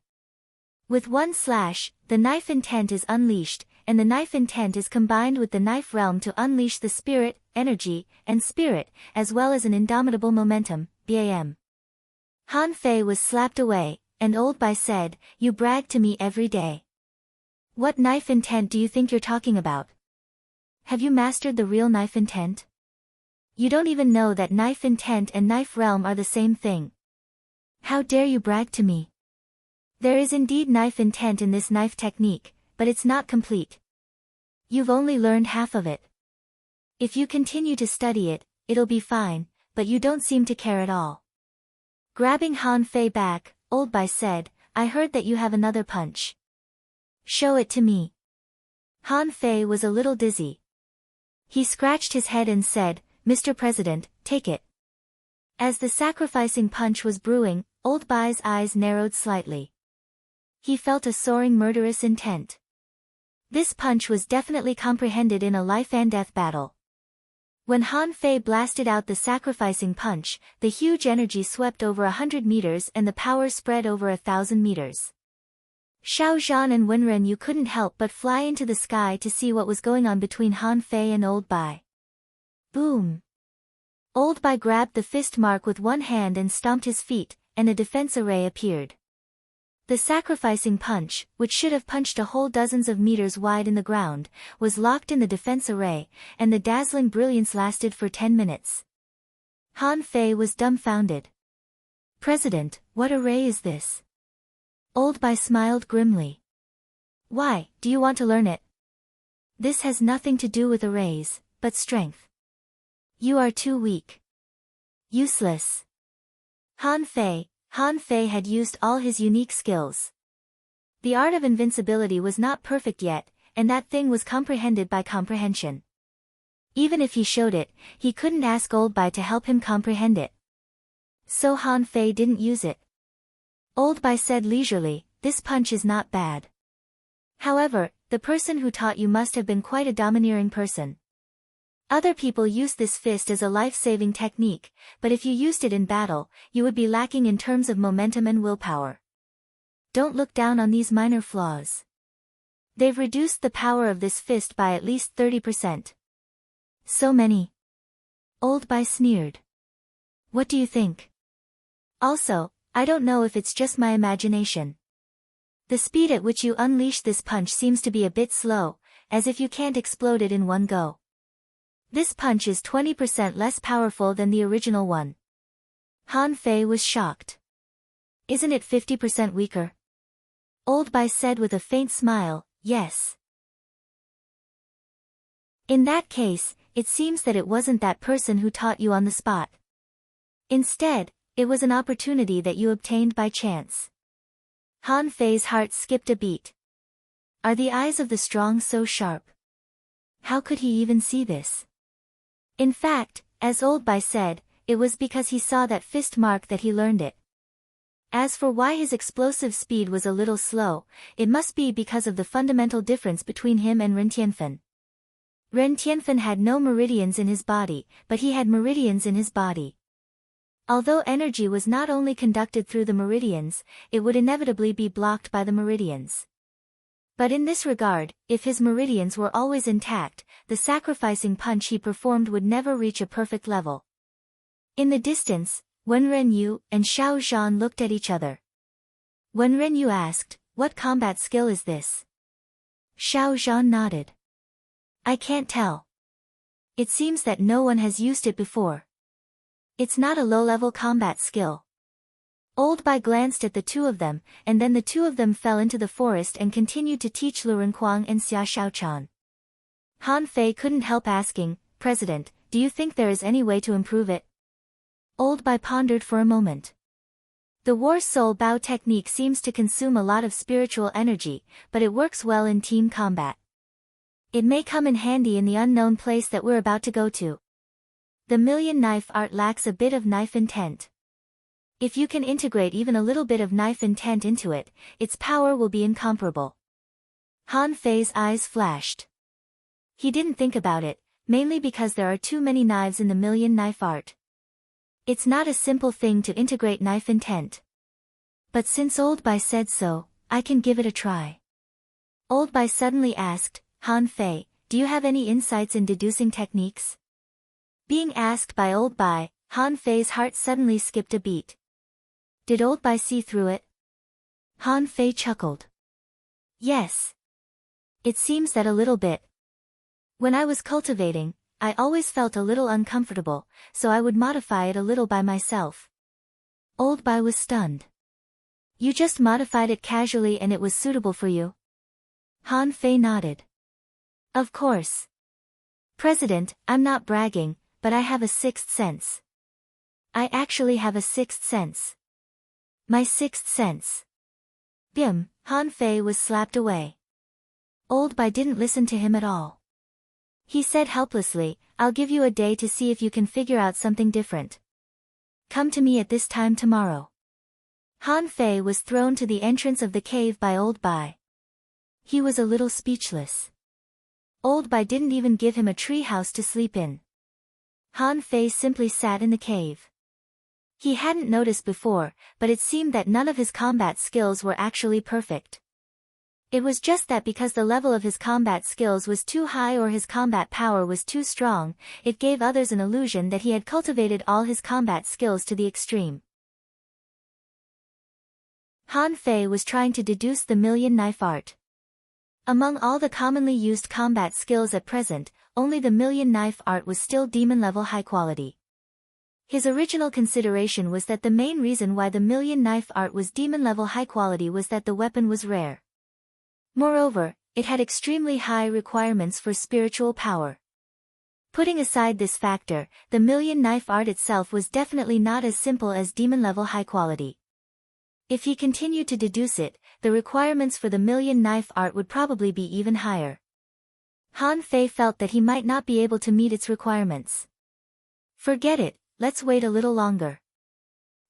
With one slash, the knife intent is unleashed, and the knife intent is combined with the knife realm to unleash the spirit, energy, and spirit, as well as an indomitable momentum, BAM." Han Fei was slapped away, and Old Bai said, "You brag to me every day. What knife intent do you think you're talking about? Have you mastered the real knife intent? You don't even know that knife intent and knife realm are the same thing. How dare you brag to me? There is indeed knife intent in this knife technique, but it's not complete. You've only learned half of it. If you continue to study it, it'll be fine, but you don't seem to care at all." Grabbing Han Fei back, Old Bai said, I heard that you have another punch. Show it to me. Han Fei was a little dizzy. He scratched his head and said, Mr. President, take it. As the sacrificing punch was brewing, Old Bai's eyes narrowed slightly. He felt a soaring murderous intent. This punch was definitely comprehended in a life-and-death battle. When Han Fei blasted out the sacrificing punch, the huge energy swept over 100 meters and the power spread over 1,000 meters. Xiao Zhan and Wenren Yu couldn't help but fly into the sky to see what was going on between Han Fei and Old Bai. Boom! Old Bai grabbed the fist mark with one hand and stomped his feet, and a defense array appeared. The sacrificing punch, which should have punched a whole dozens of meters wide in the ground, was locked in the defense array, and the dazzling brilliance lasted for 10 minutes. Han Fei was dumbfounded. President, what array is this? Old Bai smiled grimly. Why, do you want to learn it? This has nothing to do with arrays, but strength. You are too weak. Useless. Han Fei had used all his unique skills. The art of invincibility was not perfect yet, and that thing was comprehended by comprehension. Even if he showed it, he couldn't ask Old Bai to help him comprehend it. So Han Fei didn't use it. Old Bai said leisurely, this punch is not bad. However, the person who taught you must have been quite a domineering person. Other people use this fist as a life-saving technique, but if you used it in battle, you would be lacking in terms of momentum and willpower. Don't look down on these minor flaws. They've reduced the power of this fist by at least 30%. So many. Old Bai sneered. What do you think? Also, I don't know if it's just my imagination. The speed at which you unleash this punch seems to be a bit slow, as if you can't explode it in one go. This punch is 20% less powerful than the original one. Han Fei was shocked. Isn't it 50% weaker? Old Bai said with a faint smile, yes. In that case, it seems that it wasn't that person who taught you on the spot. Instead, it was an opportunity that you obtained by chance. Han Fei's heart skipped a beat. Are the eyes of the strong so sharp? How could he even see this? In fact, as Old Bai said, it was because he saw that fist mark that he learned it. As for why his explosive speed was a little slow, it must be because of the fundamental difference between him and Ren Tianfen. Ren Tianfen had no meridians in his body, but he had meridians in his body. Although energy was not only conducted through the meridians, it would inevitably be blocked by the meridians. But in this regard, if his meridians were always intact, the sacrificing punch he performed would never reach a perfect level. In the distance, Wenren Yu and Xiao Zhan looked at each other. Wenren Yu asked, what combat skill is this? Xiao Zhan nodded. I can't tell. It seems that no one has used it before. It's not a low-level combat skill. Old Bai glanced at the two of them, and then the two of them fell into the forest and continued to teach Lu Renkuang and Xia Shaochan. Han Fei couldn't help asking, President, do you think there is any way to improve it? Old Bai pondered for a moment. The War Soul Bao technique seems to consume a lot of spiritual energy, but it works well in team combat. It may come in handy in the unknown place that we're about to go to. The Million Knife art lacks a bit of knife intent. If you can integrate even a little bit of knife intent into it, its power will be incomparable. Han Fei's eyes flashed. He didn't think about it, mainly because there are too many knives in the Million Knife art. It's not a simple thing to integrate knife intent. But since Old Bai said so, I can give it a try. Old Bai suddenly asked, Han Fei, do you have any insights in deducing techniques? Being asked by Old Bai, Han Fei's heart suddenly skipped a beat. Did Old Bai see through it? Han Fei chuckled. Yes. It seems that a little bit. When I was cultivating, I always felt a little uncomfortable, so I would modify it a little by myself. Old Bai was stunned. You just modified it casually and it was suitable for you? Han Fei nodded. Of course. President, I'm not bragging, but I have a sixth sense. I actually have a sixth sense. My sixth sense. Bim, Han Fei was slapped away. Old Bai didn't listen to him at all. He said helplessly, I'll give you a day to see if you can figure out something different. Come to me at this time tomorrow. Han Fei was thrown to the entrance of the cave by Old Bai. He was a little speechless. Old Bai didn't even give him a tree house to sleep in. Han Fei simply sat in the cave. He hadn't noticed before, but it seemed that none of his combat skills were actually perfect. It was just that because the level of his combat skills was too high or his combat power was too strong, it gave others an illusion that he had cultivated all his combat skills to the extreme. Han Fei was trying to deduce the million knife art. Among all the commonly used combat skills at present, only the million knife art was still demon level high quality. His original consideration was that the main reason why the million knife art was demon level high quality was that the weapon was rare. Moreover, it had extremely high requirements for spiritual power. Putting aside this factor, the million knife art itself was definitely not as simple as demon level high quality. If he continued to deduce it, the requirements for the million knife art would probably be even higher. Han Fei felt that he might not be able to meet its requirements. Forget it, let's wait a little longer.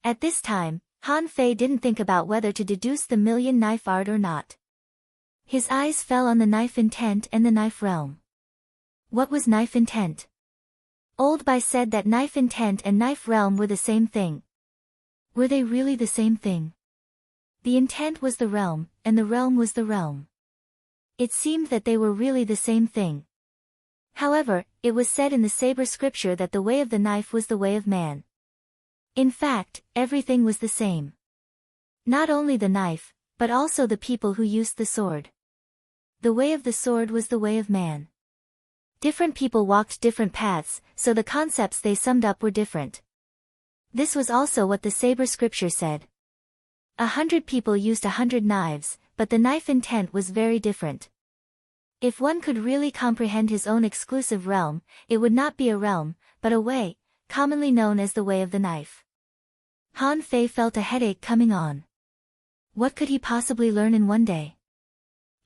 At this time, Han Fei didn't think about whether to deduce the million knife art or not. His eyes fell on the knife intent and the knife realm. What was knife intent? Old Bai said that knife intent and knife realm were the same thing. Were they really the same thing? The intent was the realm, and the realm was the realm. It seemed that they were really the same thing. However, it was said in the Saber scripture that the way of the knife was the way of man. In fact, everything was the same. Not only the knife, but also the people who used the sword. The way of the sword was the way of man. Different people walked different paths, so the concepts they summed up were different. This was also what the Saber scripture said. 100 people used 100 knives, but the knife intent was very different. If one could really comprehend his own exclusive realm, it would not be a realm, but a way, commonly known as the way of the knife. Han Fei felt a headache coming on. What could he possibly learn in one day?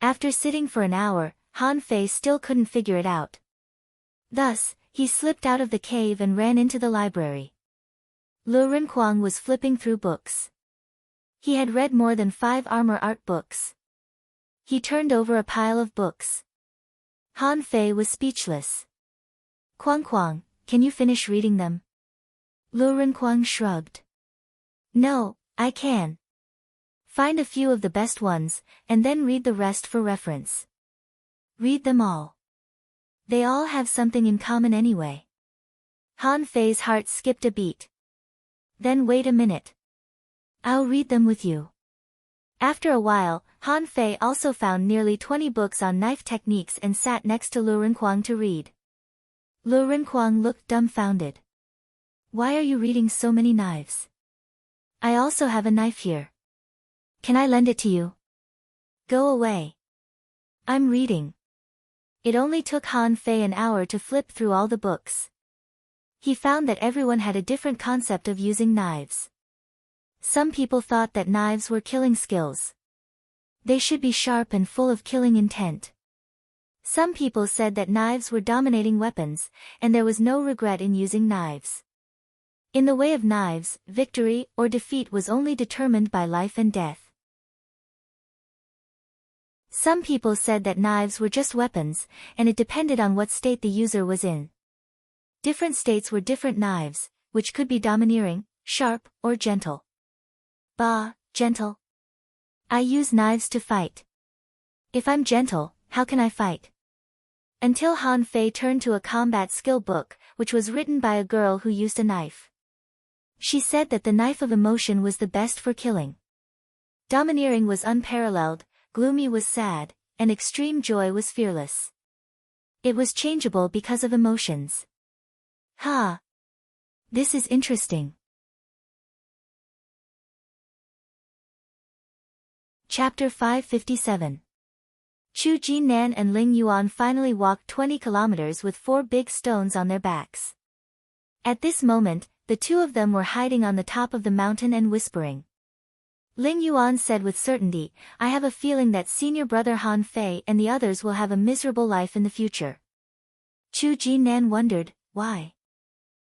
After sitting for an hour, Han Fei still couldn't figure it out. Thus, he slipped out of the cave and ran into the library. Lu Renkuang was flipping through books. He had read more than 5 armor art books. He turned over a pile of books. Han Fei was speechless. Kuang, can you finish reading them? Lu Renkuang shrugged. No, I can. Find a few of the best ones, and then read the rest for reference. Read them all. They all have something in common anyway. Han Fei's heart skipped a beat. Then wait a minute. I'll read them with you. After a while, Han Fei also found nearly 20 books on knife techniques and sat next to Lu Renkuang to read. Lu Renkuang looked dumbfounded. Why are you reading so many knives? I also have a knife here. Can I lend it to you? Go away. I'm reading. It only took Han Fei an hour to flip through all the books. He found that everyone had a different concept of using knives. Some people thought that knives were killing skills. They should be sharp and full of killing intent. Some people said that knives were dominating weapons, and there was no regret in using knives. In the way of knives, victory or defeat was only determined by life and death. Some people said that knives were just weapons, and it depended on what state the user was in. Different states were different knives, which could be domineering, sharp, or gentle. Bah, gentle. I use knives to fight. If I'm gentle, how can I fight? Until Han Fei turned to a combat skill book, which was written by a girl who used a knife. She said that the knife of emotion was the best for killing. Domineering was unparalleled, gloomy was sad, and extreme joy was fearless. It was changeable because of emotions. Ha! This is interesting. Chapter 557. Chu Jinan and Ling Yuan finally walked 20 kilometers with 4 big stones on their backs. At this moment, the two of them were hiding on the top of the mountain and whispering. Ling Yuan said with certainty, I have a feeling that senior brother Han Fei and the others will have a miserable life in the future. Chu Jinan wondered, why?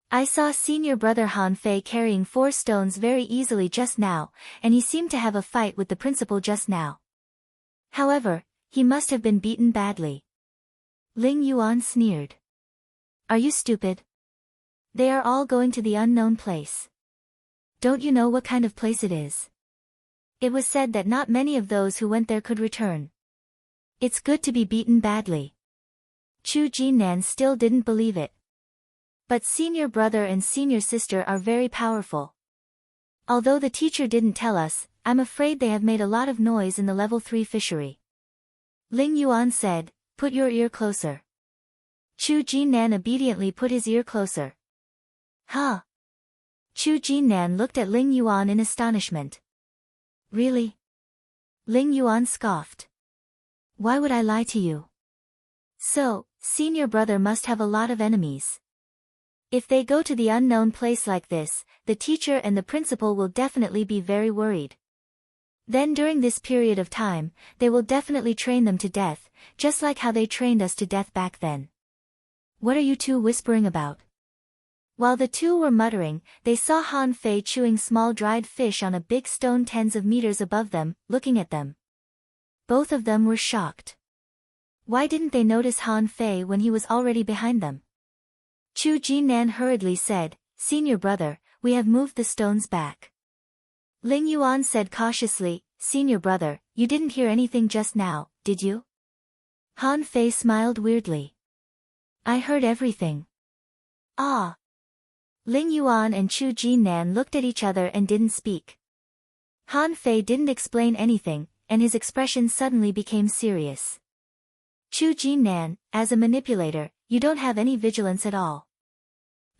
I saw senior brother Han Fei carrying 4 stones very easily just now, and he seemed to have a fight with the principal just now. However, he must have been beaten badly. Ling Yuan sneered. Are you stupid? They are all going to the unknown place. Don't you know what kind of place it is? It was said that not many of those who went there could return. It's good to be beaten badly. Chu Jinan still didn't believe it. But senior brother and senior sister are very powerful. Although the teacher didn't tell us, I'm afraid they have made a lot of noise in the level 3 fishery. Ling Yuan said, put your ear closer. Chu Jinan obediently put his ear closer. Huh? Chu Jinan looked at Ling Yuan in astonishment. Really? Ling Yuan scoffed. Why would I lie to you? So, senior brother must have a lot of enemies. If they go to the unknown place like this, the teacher and the principal will definitely be very worried. Then during this period of time, they will definitely train them to death, just like how they trained us to death back then. What are you two whispering about? While the two were muttering, they saw Han Fei chewing small dried fish on a big stone tens of meters above them, looking at them. Both of them were shocked. Why didn't they notice Han Fei when he was already behind them? Chu Jinan hurriedly said, Senior brother, we have moved the stones back. Ling Yuan said cautiously, Senior brother, you didn't hear anything just now, did you? Han Fei smiled weirdly. I heard everything. Ah. Ling Yuan and Chu Jinan looked at each other and didn't speak. Han Fei didn't explain anything, and his expression suddenly became serious. Chu Jinan, as a manipulator, you don't have any vigilance at all.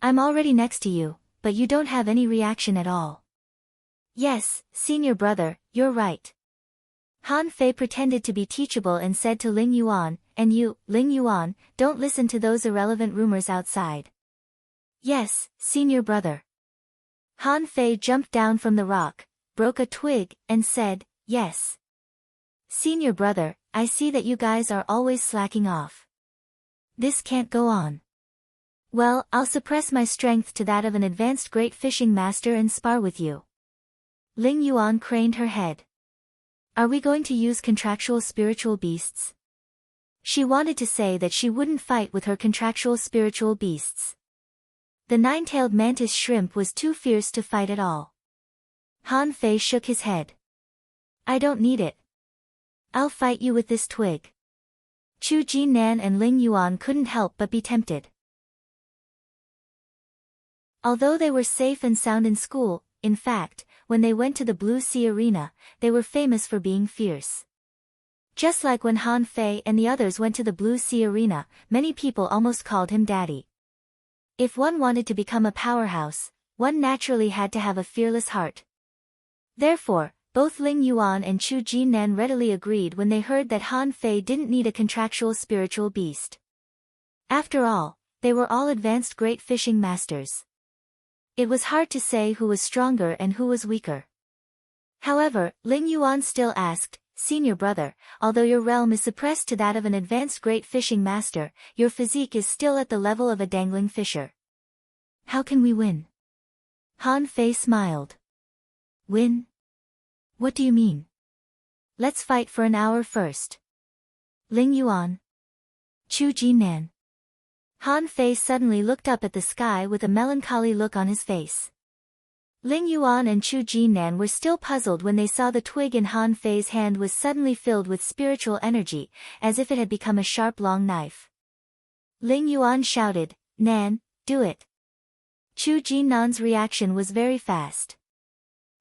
I'm already next to you, but you don't have any reaction at all. Yes, senior brother, you're right. Han Fei pretended to be teachable and said to Ling Yuan, and you, Ling Yuan, don't listen to those irrelevant rumors outside. Yes, senior brother. Han Fei jumped down from the rock, broke a twig, and said, yes. Senior brother, I see that you guys are always slacking off. This can't go on. Well, I'll suppress my strength to that of an advanced great fishing master and spar with you. Ling Yuan craned her head. Are we going to use contractual spiritual beasts? She wanted to say that she wouldn't fight with her contractual spiritual beasts. The nine-tailed mantis shrimp was too fierce to fight at all. Han Fei shook his head. I don't need it. I'll fight you with this twig. Chu Jinan and Ling Yuan couldn't help but be tempted. Although they were safe and sound in school, in fact, when they went to the Blue Sea Arena, they were famous for being fierce. Just like when Han Fei and the others went to the Blue Sea Arena, many people almost called him Daddy. If one wanted to become a powerhouse, one naturally had to have a fearless heart. Therefore, both Ling Yuan and Chu Jinan readily agreed when they heard that Han Fei didn't need a contractual spiritual beast. After all, they were all advanced great fishing masters. It was hard to say who was stronger and who was weaker. However, Ling Yuan still asked, Senior brother, although your realm is suppressed to that of an advanced great fishing master, your physique is still at the level of a dangling fisher. How can we win? Han Fei smiled. Win? What do you mean? Let's fight for an hour first. Ling Yuan. Chu Jinan. Han Fei suddenly looked up at the sky with a melancholy look on his face. Ling Yuan and Chu Jinan were still puzzled when they saw the twig in Han Fei's hand was suddenly filled with spiritual energy, as if it had become a sharp long knife. Ling Yuan shouted, Nan, do it. Chu Jinan's reaction was very fast.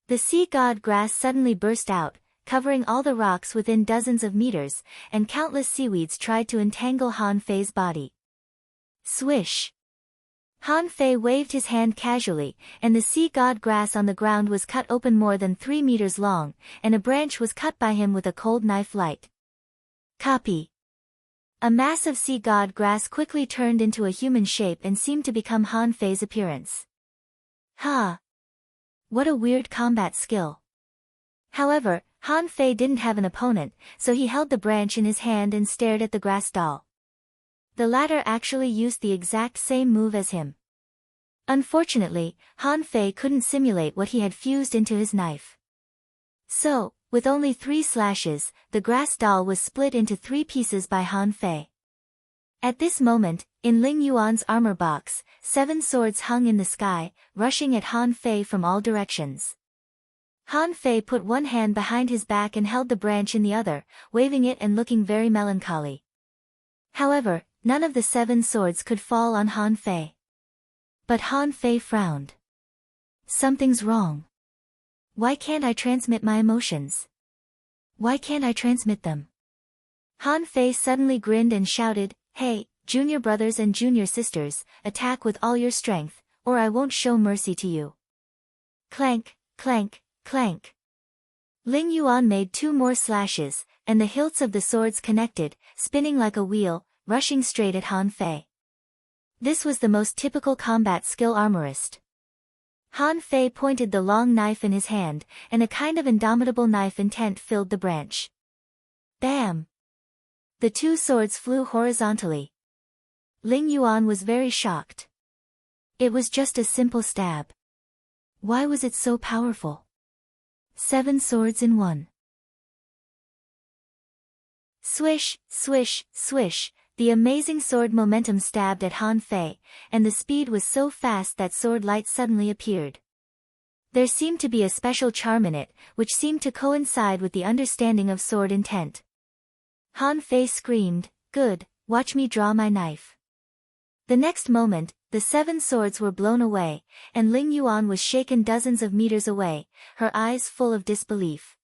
The sea god grass suddenly burst out, covering all the rocks within dozens of meters, and countless seaweeds tried to entangle Han Fei's body. Swish! Han Fei waved his hand casually, and the sea god grass on the ground was cut open more than 3 meters long, and a branch was cut by him with a cold knife light. Copy. A mass of sea god grass quickly turned into a human shape and seemed to become Han Fei's appearance. Ha! What a weird combat skill. However, Han Fei didn't have an opponent, so he held the branch in his hand and stared at the grass doll. The latter actually used the exact same move as him. Unfortunately, Han Fei couldn't simulate what he had fused into his knife. So, with only 3 slashes, the grass doll was split into 3 pieces by Han Fei. At this moment, in Ling Yuan's armor box, 7 swords hung in the sky, rushing at Han Fei from all directions. Han Fei put one hand behind his back and held the branch in the other, waving it and looking very melancholy. However, none of the 7 swords could fall on Han Fei. But Han Fei frowned. Something's wrong. Why can't I transmit my emotions? Why can't I transmit them? Han Fei suddenly grinned and shouted, "Hey, junior brothers and junior sisters, attack with all your strength, or I won't show mercy to you." Clank, clank, clank. Ling Yuan made 2 more slashes, and the hilts of the swords connected, spinning like a wheel, rushing straight at Han Fei. This was the most typical combat skill armorist. Han Fei pointed the long knife in his hand, and a kind of indomitable knife intent filled the branch. Bam! The 2 swords flew horizontally. Ling Yuan was very shocked. It was just a simple stab. Why was it so powerful? 7 swords in one. Swish, swish, swish, the amazing sword momentum stabbed at Han Fei, and the speed was so fast that sword light suddenly appeared. There seemed to be a special charm in it, which seemed to coincide with the understanding of sword intent. Han Fei screamed, "Good, watch me draw my knife." The next moment, the 7 swords were blown away, and Ling Yuan was shaken dozens of meters away, her eyes full of disbelief.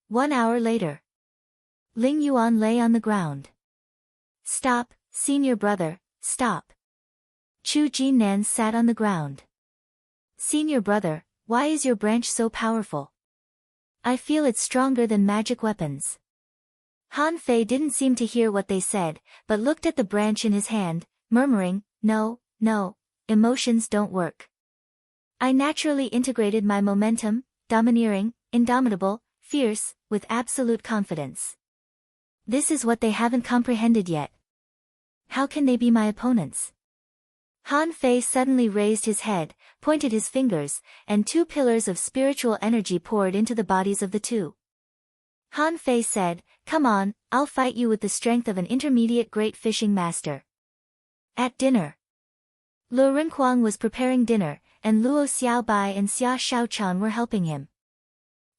1 hour later. Ling Yuan lay on the ground. "Stop, senior brother, stop." Chu Jinnan sat on the ground. "Senior brother, why is your branch so powerful? I feel it's stronger than magic weapons." Han Fei didn't seem to hear what they said, but looked at the branch in his hand, murmuring, "No, no, emotions don't work. I naturally integrated my momentum, domineering, indomitable, fierce, with absolute confidence. This is what they haven't comprehended yet. How can they be my opponents?" Han Fei suddenly raised his head, pointed his fingers, and 2 pillars of spiritual energy poured into the bodies of the 2. Han Fei said, "Come on, I'll fight you with the strength of an intermediate great fishing master." At dinner. Lu Renkuang was preparing dinner, and Luo Xiaobai and Xia Shaochan were helping him.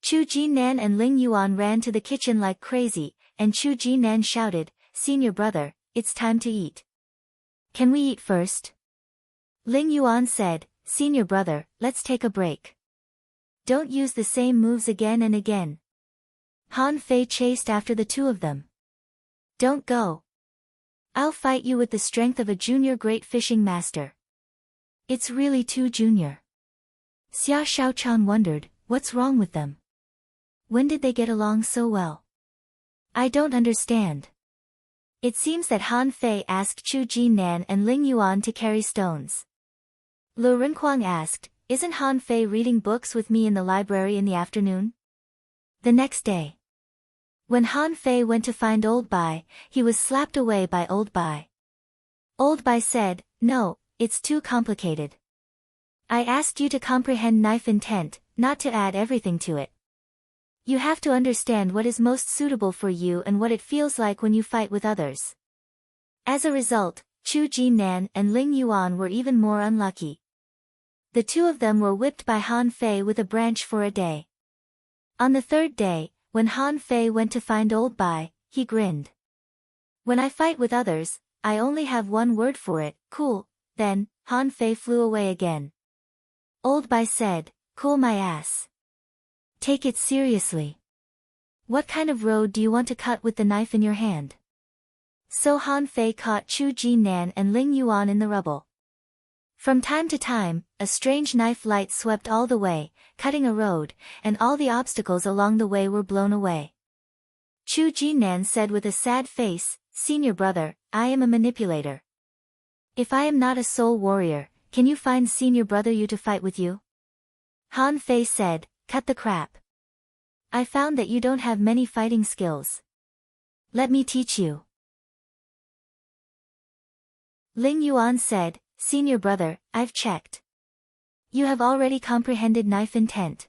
Chu Jinan and Ling Yuan ran to the kitchen like crazy, and Chu Jinan shouted, "Senior brother, it's time to eat. Can we eat first?" Ling Yuan said, "Senior brother, let's take a break. Don't use the same moves again and again." Han Fei chased after the 2 of them. "Don't go. I'll fight you with the strength of a junior great fishing master." "It's really too junior." Xia Shaochan wondered, what's wrong with them? When did they get along so well? "I don't understand." It seems that Han Fei asked Chu Jinan and Ling Yuan to carry stones. Lu Renkuang asked, "Isn't Han Fei reading books with me in the library in the afternoon?" The next day. When Han Fei went to find Old Bai, he was slapped away by Old Bai. Old Bai said, "No, it's too complicated. I asked you to comprehend knife intent, not to add everything to it. You have to understand what is most suitable for you and what it feels like when you fight with others." As a result, Chu Jinan and Ling Yuan were even more unlucky. The 2 of them were whipped by Han Fei with a branch for a day. On the 3rd day, when Han Fei went to find Old Bai, he grinned. "When I fight with others, I only have one word for it, cool." Then, Han Fei flew away again. Old Bai said, "Cool my ass. Take it seriously. What kind of road do you want to cut with the knife in your hand?" So Han Fei caught Chu Jinan and Ling Yuan in the rubble. From time to time, a strange knife light swept all the way, cutting a road, and all the obstacles along the way were blown away. Chu Jinan said with a sad face, "Senior brother, I am a manipulator. If I am not a soul warrior, can you find senior brother you to fight with you?" Han Fei said, "Cut the crap. I found that you don't have many fighting skills. Let me teach you. Ling Yuan said, Senior brother, I've checked. You have already comprehended knife intent.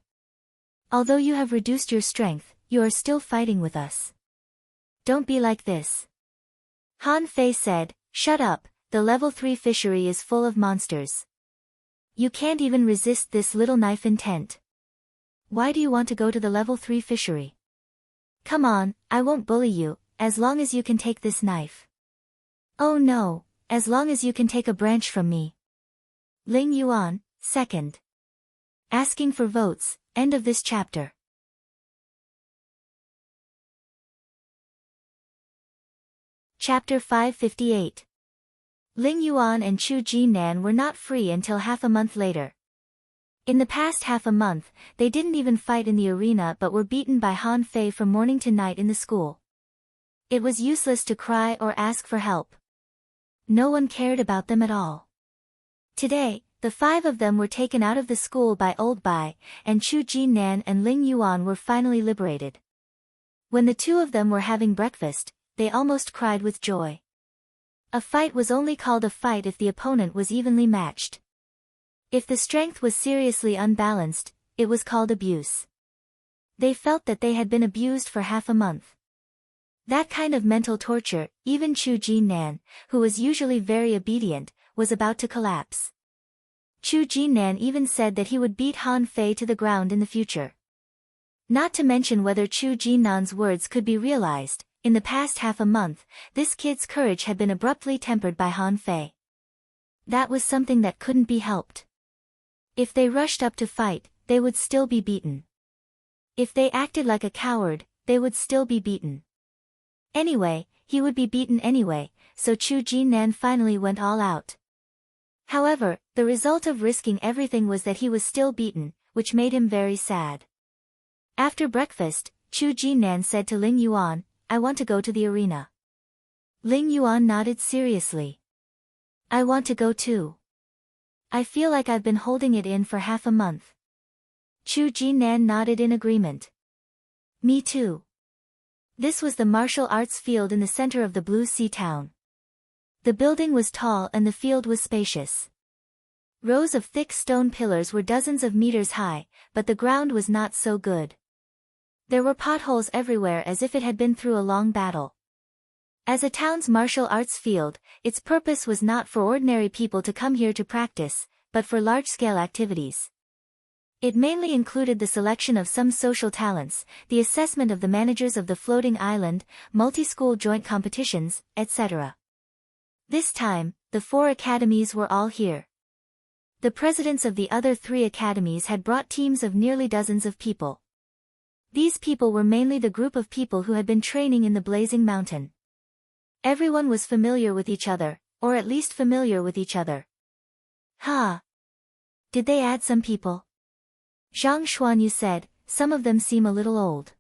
Although you have reduced your strength, you are still fighting with us. Don't be like this. Han Fei said, shut up, the level 3 fishery is full of monsters. You can't even resist this little knife intent. Why do you want to go to the level 3 fishery? Come on, I won't bully you, as long as you can take this knife. Oh no, as long as you can take a branch from me. Ling Yuan, second. Asking for votes, end of this chapter. Chapter 558. Ling Yuan and Chu Jinan were not free until half a month later. In the past half a month, they didn't even fight in the arena but were beaten by Han Fei from morning to night in the school. It was useless to cry or ask for help. No one cared about them at all. Today, the 5 of them were taken out of the school by Old Bai, and Chu Jinan and Ling Yuan were finally liberated. When the 2 of them were having breakfast, they almost cried with joy. A fight was only called a fight if the opponent was evenly matched. If the strength was seriously unbalanced, it was called abuse. They felt that they had been abused for half a month. That kind of mental torture, even Chu Jinan, who was usually very obedient, was about to collapse. Chu Jinan even said that he would beat Han Fei to the ground in the future. Not to mention whether Chu Jinan's words could be realized, in the past half a month, this kid's courage had been abruptly tempered by Han Fei. That was something that couldn't be helped. If they rushed up to fight, they would still be beaten. If they acted like a coward, they would still be beaten. Anyway, he would be beaten anyway, so Chu Jinan finally went all out. However, the result of risking everything was that he was still beaten, which made him very sad. After breakfast, Chu Jinan said to Ling Yuan, I want to go to the arena. Ling Yuan nodded seriously. I want to go too. I feel like I've been holding it in for half a month. Chu Jinan nodded in agreement. Me too. This was the martial arts field in the center of the Blue Sea town. The building was tall and the field was spacious. Rows of thick stone pillars were dozens of meters high, but the ground was not so good. There were potholes everywhere as if it had been through a long battle. As a town's martial arts field, its purpose was not for ordinary people to come here to practice, but for large-scale activities. It mainly included the selection of some social talents, the assessment of the managers of the floating island, multi-school joint competitions, etc. This time, the 4 academies were all here. The presidents of the other 3 academies had brought teams of nearly dozens of people. These people were mainly the group of people who had been training in the Blazing Mountain. Everyone was familiar with each other, or at least familiar with each other. Did they add some people? Zhang Xuanyu said, some of them seem a little old.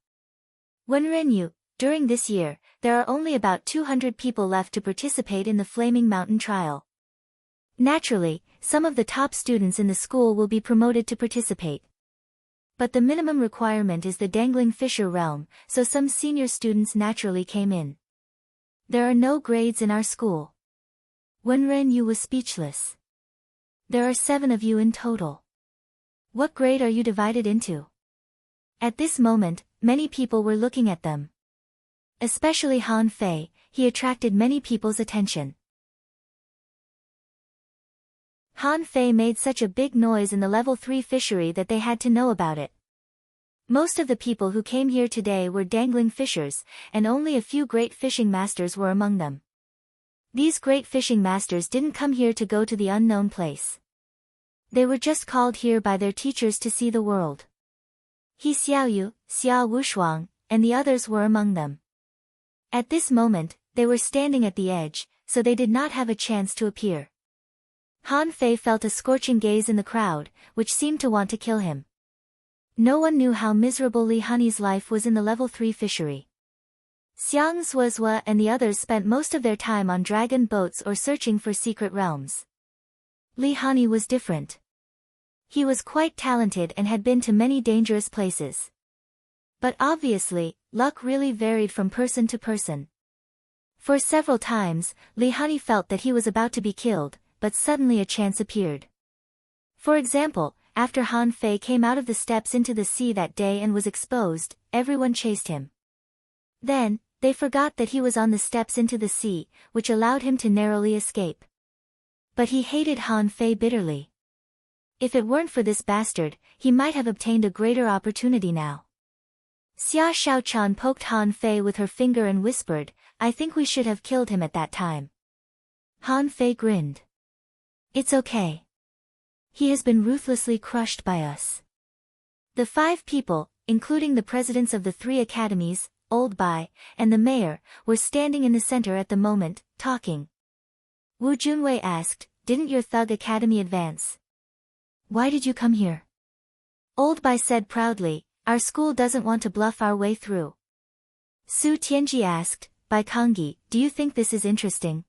Wen Renyu, during this year, there are only about 200 people left to participate in the Flaming Mountain trial. Naturally, some of the top students in the school will be promoted to participate. But the minimum requirement is the Dangling Fisher realm, so some senior students naturally came in. There are no grades in our school. Wen Renyu was speechless. There are 7 of you in total. What grade are you divided into? At this moment, many people were looking at them. Especially Han Fei, he attracted many people's attention. Han Fei made such a big noise in the level 3 fishery that they had to know about it. Most of the people who came here today were dangling fishers, and only a few great fishing masters were among them. These great fishing masters didn't come here to go to the unknown place. They were just called here by their teachers to see the world. He Xiaoyu, Xia Wushuang, and the others were among them. At this moment, they were standing at the edge, so they did not have a chance to appear. Han Fei felt a scorching gaze in the crowd, which seemed to want to kill him. No one knew how miserable Li Hani's life was in the level 3 fishery. Xiang Zuozua and the others spent most of their time on dragon boats or searching for secret realms. Li Hani was different. He was quite talented and had been to many dangerous places. But obviously, luck really varied from person to person. For several times, Li Honey felt that he was about to be killed, but suddenly a chance appeared. For example, after Han Fei came out of the steps into the sea that day and was exposed, everyone chased him. Then, they forgot that he was on the steps into the sea, which allowed him to narrowly escape. But he hated Han Fei bitterly. If it weren't for this bastard, he might have obtained a greater opportunity now. Xia Shaochan poked Han Fei with her finger and whispered, "I think we should have killed him at that time." Han Fei grinned. "It's okay. He has been ruthlessly crushed by us." The 5 people, including the presidents of the 3 academies, Old Bai, and the mayor, were standing in the center at the moment, talking. Wu Junwei asked, "Didn't your thug academy advance? Why did you come here?" Old Bai said proudly, "Our school doesn't want to bluff our way through." Su Tianji asked, "Bai Kongyi, do you think this is interesting?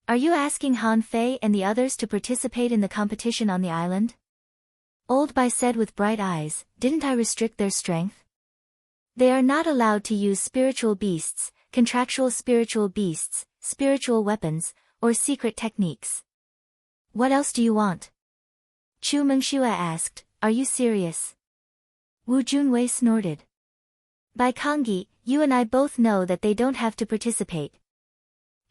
Are you asking Han Fei and the others to participate in the competition on the island?" Old Bai said with bright eyes, "Didn't I restrict their strength? They are not allowed to use spiritual beasts, contractual spiritual beasts, spiritual weapons, or secret techniques. What else do you want?" Chu Mengshua asked, "Are you serious?" Wu Junwei snorted. "Bai Kongyi, you and I both know that they don't have to participate.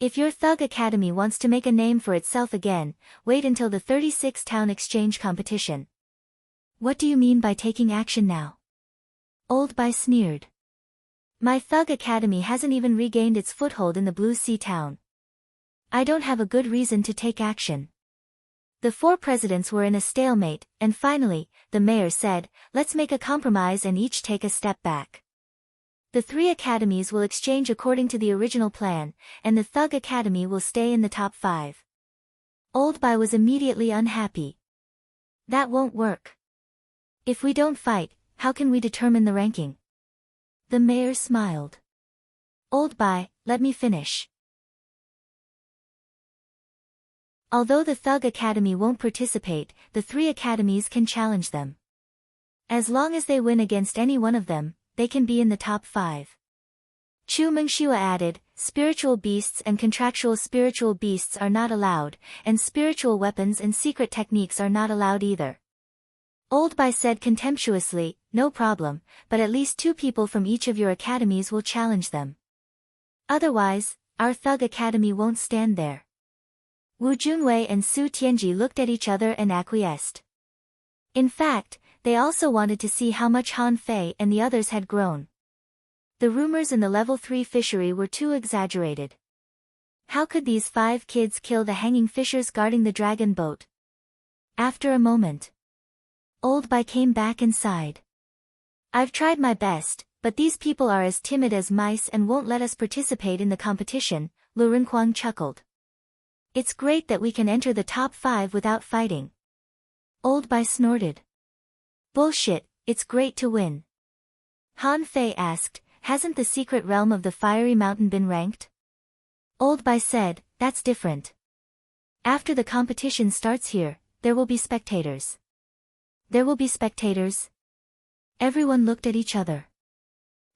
If your thug academy wants to make a name for itself again, wait until the 36 town exchange competition." "What do you mean by taking action now?" Old Bai sneered. "My thug academy hasn't even regained its foothold in the Blue Sea town. I don't have a good reason to take action." The 4 presidents were in a stalemate, and finally, the mayor said, "Let's make a compromise and each take a step back. The 3 academies will exchange according to the original plan, and the Thug Academy will stay in the top 5. Old Bai was immediately unhappy. "That won't work. If we don't fight, how can we determine the ranking?" The mayor smiled. "Old Bai, let me finish. Although the Thug Academy won't participate, the 3 academies can challenge them. As long as they win against any one of them, they can be in the top 5. Chu Mengshua added, "Spiritual beasts and contractual spiritual beasts are not allowed, and spiritual weapons and secret techniques are not allowed either." Old Bai said contemptuously, "No problem, but at least 2 people from each of your academies will challenge them. Otherwise, our Thug Academy won't stand there." Wu Junwei and Su Tianji looked at each other and acquiesced. In fact, they also wanted to see how much Han Fei and the others had grown. The rumors in the level 3 fishery were too exaggerated. How could these 5 kids kill the hanging fishers guarding the dragon boat? After a moment, Old Bai came back and sighed. "I've tried my best, but these people are as timid as mice and won't let us participate in the competition," Lu Renquang chuckled. "It's great that we can enter the top 5 without fighting." Old Bai snorted. "Bullshit, it's great to win." Han Fei asked, "Hasn't the secret realm of the Fiery Mountain been ranked?" Old Bai said, "That's different. After the competition starts here, there will be spectators." "There will be spectators?" Everyone looked at each other.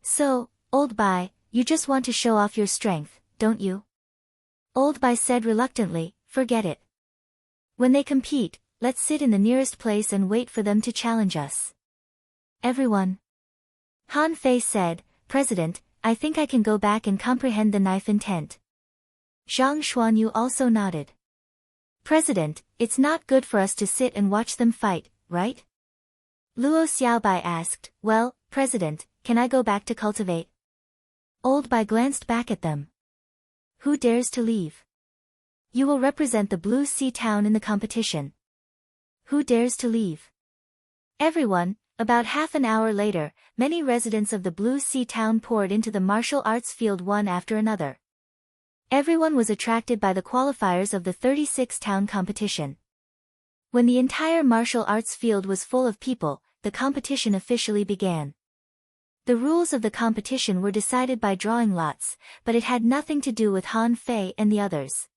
"So, Old Bai, you just want to show off your strength, don't you?" Old Bai said reluctantly, "Forget it. When they compete, let's sit in the nearest place and wait for them to challenge us." Everyone. Han Fei said, "President, I think I can go back and comprehend the knife intent." Zhang Xuanyu also nodded. "President, it's not good for us to sit and watch them fight, right?" Luo Xiaobai asked, "Well, President, can I go back to cultivate?" Old Bai glanced back at them. "Who dares to leave? You will represent the Blue Sea town in the competition. Who dares to leave?" Everyone. About half an hour later, many residents of the Blue Sea town poured into the martial arts field one after another. Everyone was attracted by the qualifiers of the 36 town competition. When the entire martial arts field was full of people, the competition officially began. The rules of the competition were decided by drawing lots, but it had nothing to do with Han Fei and the others.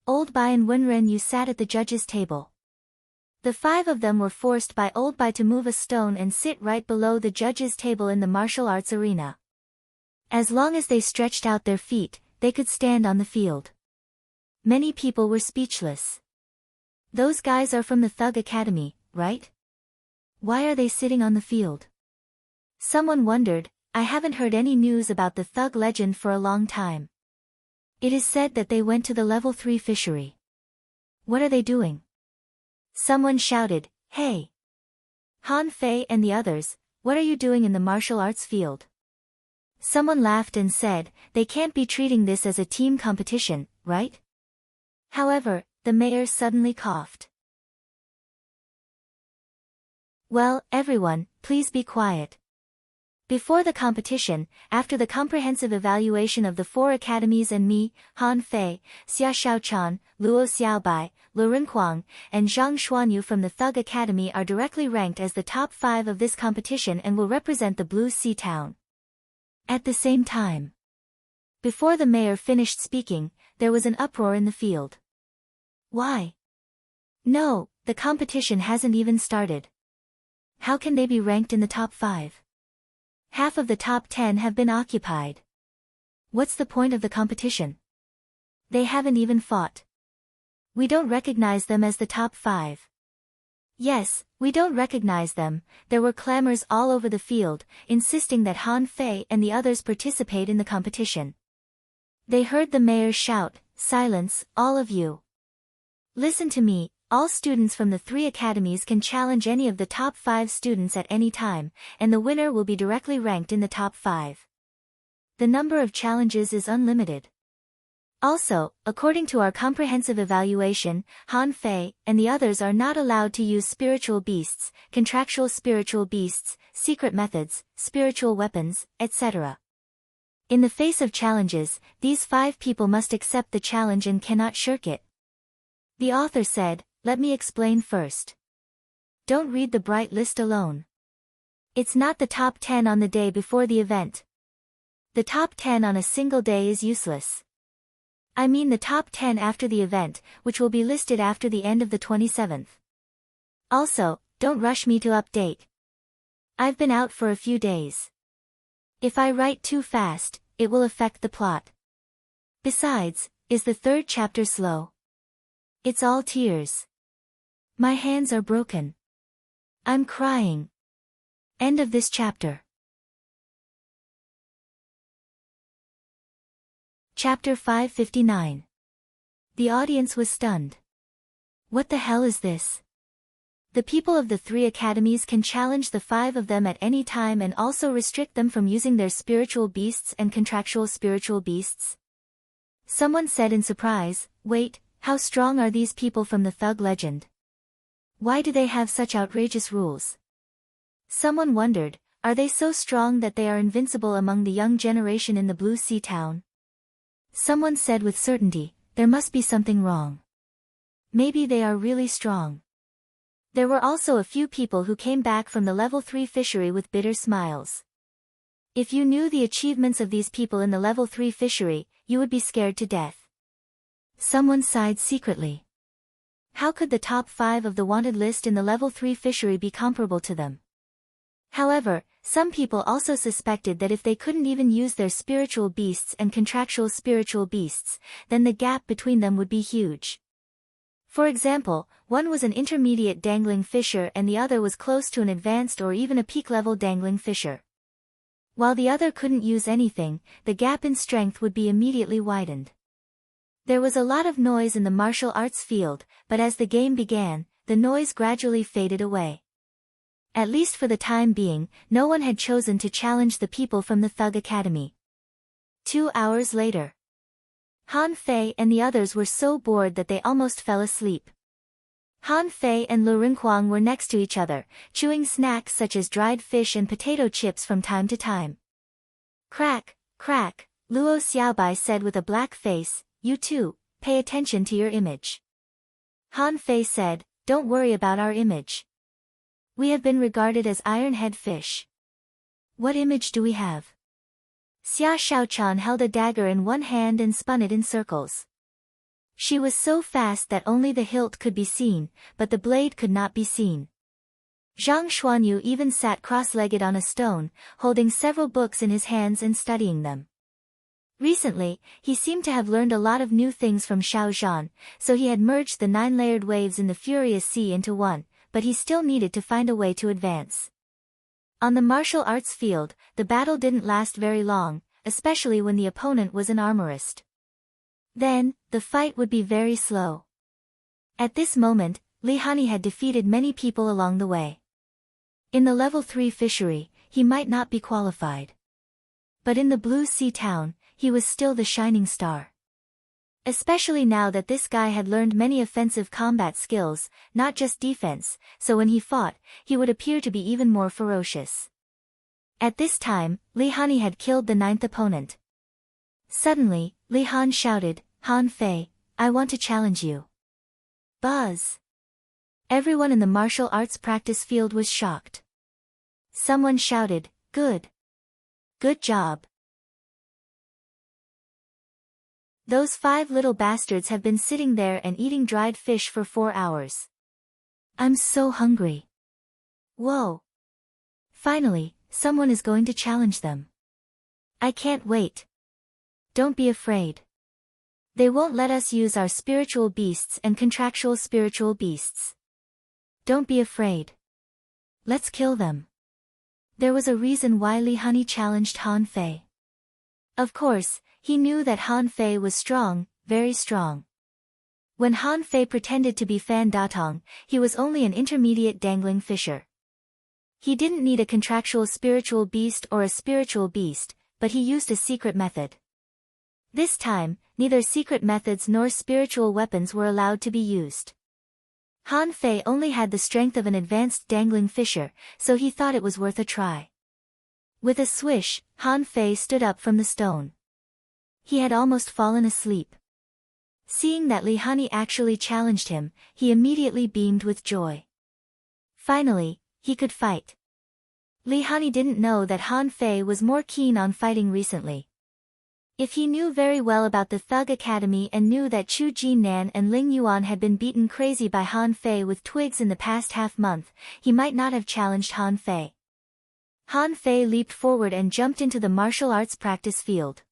Old Bai and Wenren Yu sat at the judges' table. The 5 of them were forced by Old Bai to move a stone and sit right below the judge's table in the martial arts arena. As long as they stretched out their feet, they could stand on the field. Many people were speechless. Those guys are from the Thug Academy, right? Why are they sitting on the field? Someone wondered. I haven't heard any news about the Thug legend for a long time. It is said that they went to the level 3 fishery. What are they doing? Someone shouted, "Hey! Han Fei and the others, what are you doing in the martial arts field?" Someone laughed and said, "They can't be treating this as a team competition, right?" However, the mayor suddenly coughed. "Well, everyone, please be quiet." Before the competition, after the comprehensive evaluation of the 4 academies and me, Han Fei, Xia Shaochan, Luo Xiaobai, Lu Renquang, and Zhang Xuanyu from the Thug Academy are directly ranked as the top 5 of this competition and will represent the Blue Sea Town. At the same time, before the mayor finished speaking, there was an uproar in the field. Why? No, the competition hasn't even started. How can they be ranked in the top 5? Half of the top 10 have been occupied. What's the point of the competition? They haven't even fought. We don't recognize them as the top 5. Yes, we don't recognize them. There were clamors all over the field, insisting that Han Fei and the others participate in the competition. They heard the mayor shout, "Silence, all of you. Listen to me. All students from the 3 academies can challenge any of the top 5 students at any time, and the winner will be directly ranked in the top 5. The number of challenges is unlimited. Also, according to our comprehensive evaluation, Han Fei and the others are not allowed to use spiritual beasts, contractual spiritual beasts, secret methods, spiritual weapons, etc. In the face of challenges, these 5 people must accept the challenge and cannot shirk it." The author said, "Let me explain first. Don't read the bright list alone. It's not the top 10 on the day before the event. The top 10 on a single day is useless. I mean the top 10 after the event, which will be listed after the end of the 27th. Also, don't rush me to update. I've been out for a few days. If I write too fast, it will affect the plot. Besides, is the 3rd chapter slow? It's all tears. My hands are broken. I'm crying. End of this chapter." Chapter 559. The audience was stunned. What the hell is this? The people of the 3 academies can challenge the 5 of them at any time and also restrict them from using their spiritual beasts and contractual spiritual beasts? Someone said in surprise, "Wait, how strong are these people from the Thug legend? Why do they have such outrageous rules?" Someone wondered, are they so strong that they are invincible among the young generation in the Blue Sea Town? Someone said with certainty, there must be something wrong. Maybe they are really strong. There were also a few people who came back from the level 3 fishery with bitter smiles. If you knew the achievements of these people in the level 3 fishery, you would be scared to death. Someone sighed secretly. How could the top 5 of the wanted list in the level 3 fishery be comparable to them? However, some people also suspected that if they couldn't even use their spiritual beasts and contractual spiritual beasts, then the gap between them would be huge. For example, one was an intermediate dangling fisher and the other was close to an advanced or even a peak-level dangling fisher. While the other couldn't use anything, the gap in strength would be immediately widened. There was a lot of noise in the martial arts field, but as the game began, the noise gradually faded away. At least for the time being, no one had chosen to challenge the people from the Thug Academy. 2 hours later, Han Fei and the others were so bored that they almost fell asleep. Han Fei and Lu Renquang were next to each other, chewing snacks such as dried fish and potato chips from time to time. "Crack, crack," Luo Xiaobai said with a black face, "You too, pay attention to your image." Han Fei said, "Don't worry about our image. We have been regarded as iron-head fish." "What image do we have?" Xia Shaochan held a dagger in one hand and spun it in circles. She was so fast that only the hilt could be seen, but the blade could not be seen. Zhang Xuanyu even sat cross-legged on a stone, holding several books in his hands and studying them. Recently, he seemed to have learned a lot of new things from Xiao Zhan, so he had merged the 9-layered waves in the furious sea into one, but he still needed to find a way to advance. On the martial arts field, the battle didn't last very long, especially when the opponent was an armorist. Then, the fight would be very slow. At this moment, Li Hani had defeated many people along the way. In the level 3 fishery, he might not be qualified. But in the Blue Sea town, he was still the shining star. Especially now that this guy had learned many offensive combat skills, not just defense, so when he fought, he would appear to be even more ferocious. At this time, Li Hani had killed the 9th opponent. Suddenly, Li Han shouted, "Han Fei, I want to challenge you." Buzz! Everyone in the martial arts practice field was shocked. Someone shouted, "Good. Good job. Those 5 little bastards have been sitting there and eating dried fish for 4 hours. I'm so hungry. Whoa. Finally, someone is going to challenge them. I can't wait. Don't be afraid. They won't let us use our spiritual beasts and contractual spiritual beasts. Don't be afraid. Let's kill them." There was a reason why Li Hani challenged Han Fei. Of course, he knew that Han Fei was strong, very strong. When Han Fei pretended to be Fan Datong, he was only an intermediate dangling fisher. He didn't need a contractual spiritual beast or a spiritual beast, but he used a secret method. This time, neither secret methods nor spiritual weapons were allowed to be used. Han Fei only had the strength of an advanced dangling fisher, so he thought it was worth a try. With a swish, Han Fei stood up from the stone. He had almost fallen asleep. Seeing that Li Hani actually challenged him, he immediately beamed with joy. Finally, he could fight. Li Hani didn't know that Han Fei was more keen on fighting recently. If he knew very well about the Thug Academy and knew that Chu Jinan and Ling Yuan had been beaten crazy by Han Fei with twigs in the past half-month, he might not have challenged Han Fei. Han Fei leaped forward and jumped into the martial arts practice field.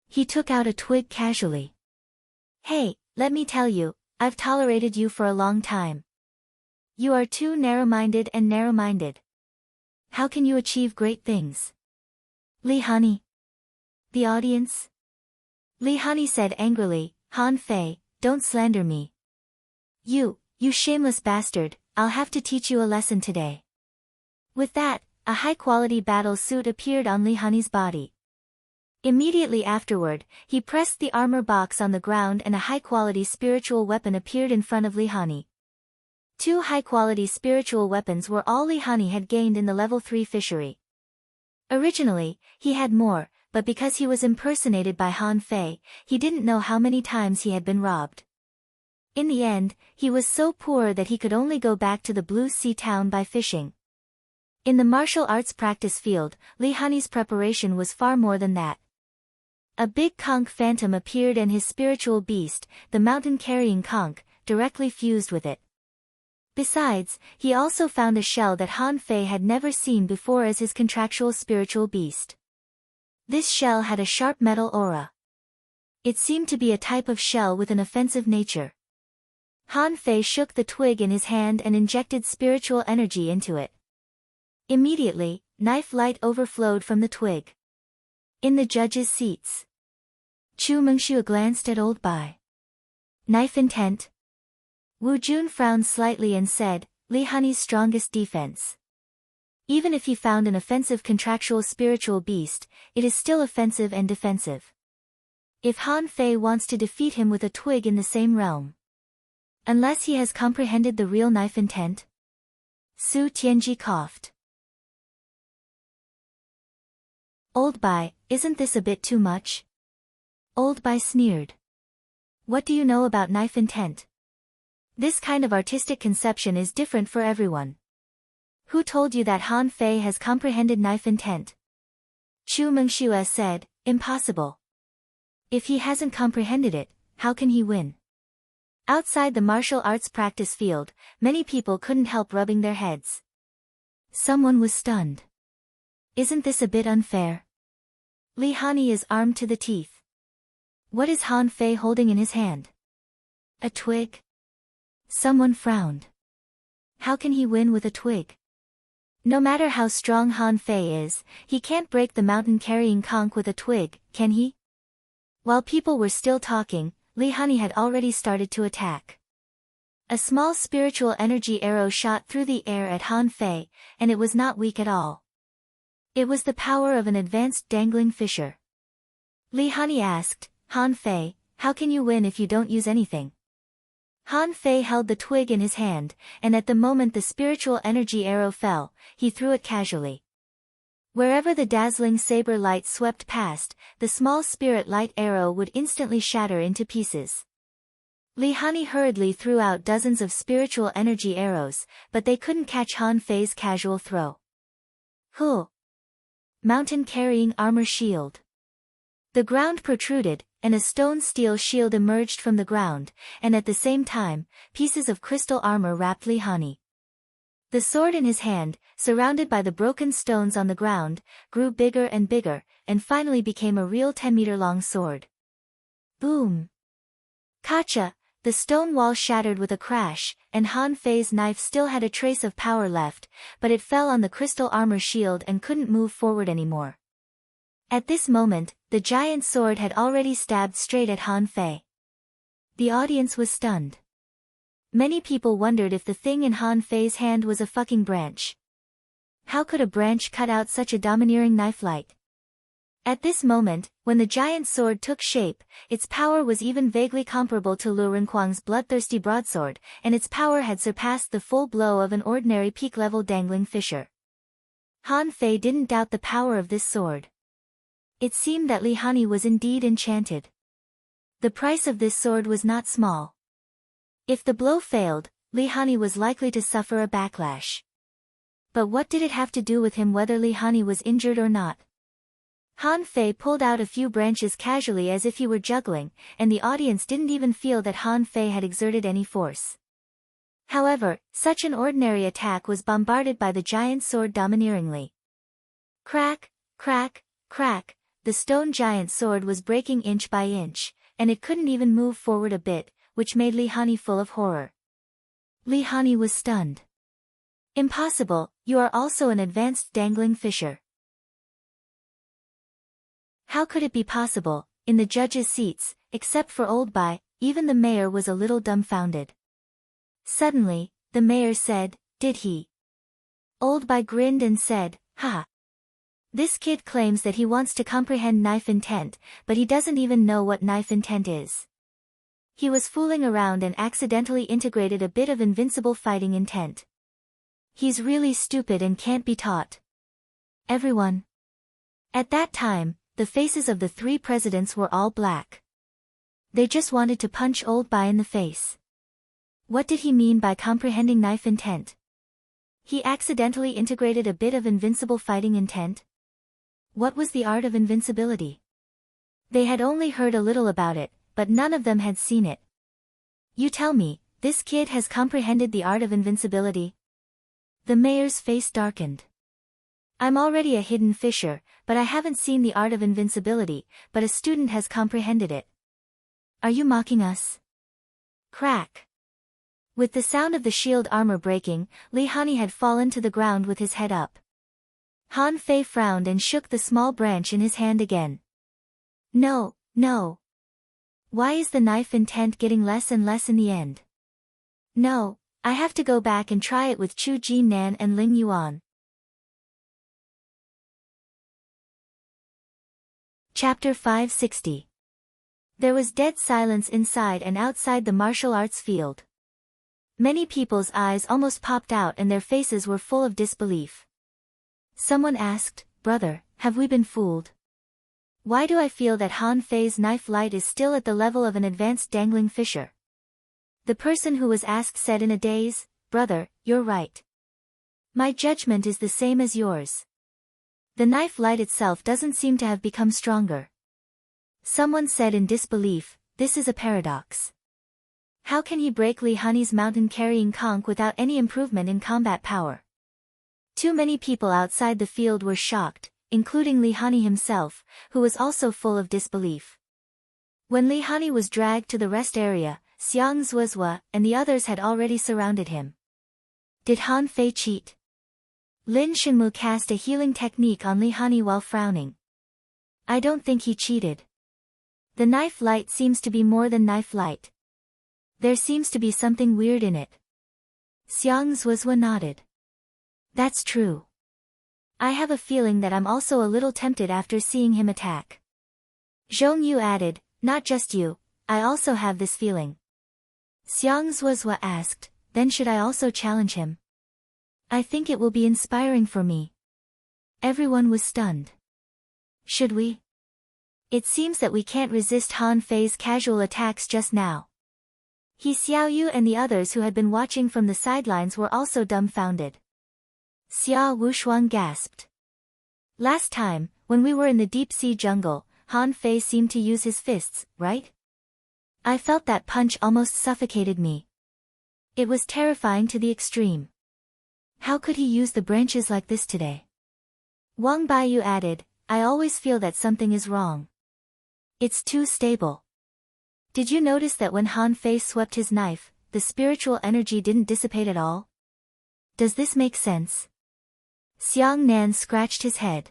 He took out a twig casually. "Hey, let me tell you, I've tolerated you for a long time. You are too narrow-minded and narrow-minded. How can you achieve great things?" Li Hani. The audience? Li Hani said angrily, "Han Fei, don't slander me. You shameless bastard, I'll have to teach you a lesson today." With that, a high-quality battle suit appeared on Li Hani's body. Immediately afterward, he pressed the armor box on the ground and a high-quality spiritual weapon appeared in front of Li Hani. 2 high-quality spiritual weapons were all Li Hani had gained in the level 3 fishery. Originally, he had more, but because he was impersonated by Han Fei, he didn't know how many times he had been robbed. In the end, he was so poor that he could only go back to the Blue Sea town by fishing. In the martial arts practice field, Li Hani's preparation was far more than that. A big conch phantom appeared and his spiritual beast, the mountain-carrying conch, directly fused with it. Besides, he also found a shell that Han Fei had never seen before as his contractual spiritual beast. This shell had a sharp metal aura. It seemed to be a type of shell with an offensive nature. Han Fei shook the twig in his hand and injected spiritual energy into it. Immediately, knife light overflowed from the twig. In the judges' seats, Chu Mengxue glanced at Old Bai. "Knife intent?" Wu Jun frowned slightly and said, "Li Hani's strongest defense. Even if he found an offensive contractual spiritual beast, it is still offensive and defensive. If Han Fei wants to defeat him with a twig in the same realm. Unless he has comprehended the real knife intent." Su Tianji coughed. "Old Bai, isn't this a bit too much?" Old Bai sneered. "What do you know about knife intent? This kind of artistic conception is different for everyone. Who told you that Han Fei has comprehended knife intent?" Chu Mengxue said, "Impossible. If he hasn't comprehended it, how can he win?" Outside the martial arts practice field, many people couldn't help rubbing their heads. Someone was stunned. Isn't this a bit unfair? Li Hani is armed to the teeth. What is Han Fei holding in his hand? A twig? Someone frowned. How can he win with a twig? No matter how strong Han Fei is, he can't break the mountain-carrying conch with a twig, can he? While people were still talking, Li Hani had already started to attack. A small spiritual energy arrow shot through the air at Han Fei, and it was not weak at all. It was the power of an advanced dangling fisher. Li Hani asked, Han Fei, how can you win if you don't use anything? Han Fei held the twig in his hand, and at the moment the spiritual energy arrow fell, he threw it casually. Wherever the dazzling saber light swept past, the small spirit light arrow would instantly shatter into pieces. Li Hani hurriedly threw out dozens of spiritual energy arrows, but they couldn't catch Han Fei's casual throw. Huh! Mountain-carrying armor shield. The ground protruded, and a stone-steel shield emerged from the ground, and at the same time, pieces of crystal armor wrapped Li Hani. The sword in his hand, surrounded by the broken stones on the ground, grew bigger and bigger, and finally became a real 10-meter-long sword. Boom! Kacha! The stone wall shattered with a crash, and Han Fei's knife still had a trace of power left, but it fell on the crystal armor shield and couldn't move forward anymore. At this moment, the giant sword had already stabbed straight at Han Fei. The audience was stunned. Many people wondered if the thing in Han Fei's hand was a fucking branch. How could a branch cut out such a domineering knife light? At this moment, when the giant sword took shape, its power was even vaguely comparable to Lu Renkuang's bloodthirsty broadsword, and its power had surpassed the full blow of an ordinary peak-level dangling fisher. Han Fei didn't doubt the power of this sword. It seemed that Li Hani was indeed enchanted. The price of this sword was not small. If the blow failed, Li Hani was likely to suffer a backlash. But what did it have to do with him whether Li Hani was injured or not? Han Fei pulled out a few branches casually as if he were juggling, and the audience didn't even feel that Han Fei had exerted any force. However, such an ordinary attack was bombarded by the giant sword domineeringly. Crack, crack, crack, the stone giant sword was breaking inch by inch, and it couldn't even move forward a bit, which made Li Hani full of horror. Li Hani was stunned. Impossible, you are also an advanced dangling fisher. How could it be possible? In the judges' seats, except for Old Bai, even the mayor was a little dumbfounded. Suddenly, the mayor said, "Did he?" Old Bai grinned and said, "Ha! This kid claims that he wants to comprehend knife intent, but he doesn't even know what knife intent is. He was fooling around and accidentally integrated a bit of invincible fighting intent. He's really stupid and can't be taught." Everyone. At that time, the faces of the three presidents were all black. They just wanted to punch Old Bai in the face. What did he mean by comprehending knife intent? He accidentally integrated a bit of invincible fighting intent? What was the art of invincibility? They had only heard a little about it, but none of them had seen it. You tell me, this kid has comprehended the art of invincibility? The mayor's face darkened. I'm already a hidden fisher, but I haven't seen the art of invincibility, but a student has comprehended it. Are you mocking us? Crack. With the sound of the shield armor breaking, Li Hani had fallen to the ground with his head up. Han Fei frowned and shook the small branch in his hand again. No, no. Why is the knife intent getting less and less in the end? No, I have to go back and try it with Chu Jin Nan and Ling Yuan. Chapter 560. There was dead silence inside and outside the martial arts field. Many people's eyes almost popped out and their faces were full of disbelief. Someone asked, "Brother, have we been fooled? Why do I feel that Han Fei's knife light is still at the level of an advanced dangling fisher?" The person who was asked said in a daze, "Brother, you're right. My judgment is the same as yours. The knife light itself doesn't seem to have become stronger." Someone said in disbelief, "This is a paradox. How can he break Li Hani's mountain-carrying conch without any improvement in combat power? Too many people outside the field were shocked, including Li Hani himself, who was also full of disbelief. When Li Hani was dragged to the rest area, Xiang Zuozua and the others had already surrounded him. Did Han Fei cheat? Lin Shenmu cast a healing technique on Li Hani while frowning. I don't think he cheated. The knife light seems to be more than knife light. There seems to be something weird in it. Xiang Zuozua nodded. That's true. I have a feeling that I'm also a little tempted after seeing him attack. Zhong Yu added, not just you, I also have this feeling. Xiang Zuozua asked, then should I also challenge him? I think it will be inspiring for me. Everyone was stunned. Should we? It seems that we can't resist Han Fei's casual attacks just now. He Xiaoyu and the others who had been watching from the sidelines were also dumbfounded. Xia Wushuang gasped. Last time, when we were in the deep-sea jungle, Han Fei seemed to use his fists, right? I felt that punch almost suffocated me. It was terrifying to the extreme. How could he use the branches like this today? Wang Baiyu added, I always feel that something is wrong. It's too stable. Did you notice that when Han Fei swept his knife, the spiritual energy didn't dissipate at all? Does this make sense? Xiang Nan scratched his head.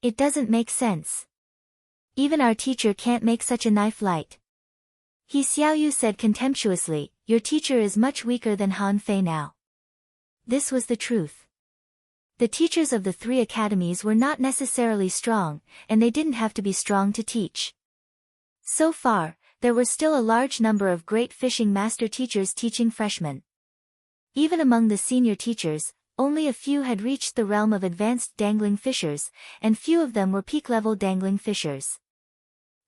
It doesn't make sense. Even our teacher can't make such a knife light. He Xiaoyu said contemptuously, your teacher is much weaker than Han Fei now. This was the truth. The teachers of the three academies were not necessarily strong, and they didn't have to be strong to teach. So far, there were still a large number of great fishing master teachers teaching freshmen. Even among the senior teachers, only a few had reached the realm of advanced dangling fishers, and few of them were peak-level dangling fishers.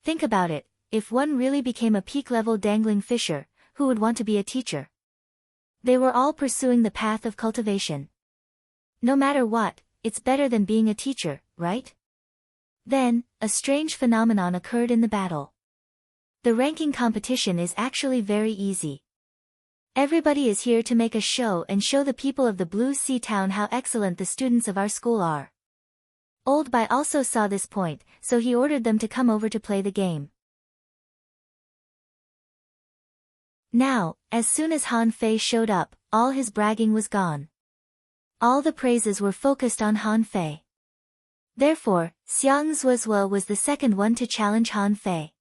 Think about it, if one really became a peak-level dangling fisher, who would want to be a teacher? They were all pursuing the path of cultivation. No matter what, it's better than being a teacher, right? Then, a strange phenomenon occurred in the battle. The ranking competition is actually very easy. Everybody is here to make a show and show the people of the Blue Sea Town how excellent the students of our school are. Old Bai also saw this point, so he ordered them to come over to play the game. Now, as soon as Han Fei showed up, all his bragging was gone. All the praises were focused on Han Fei. Therefore, Xiang Zuozua was the second one to challenge Han Fei.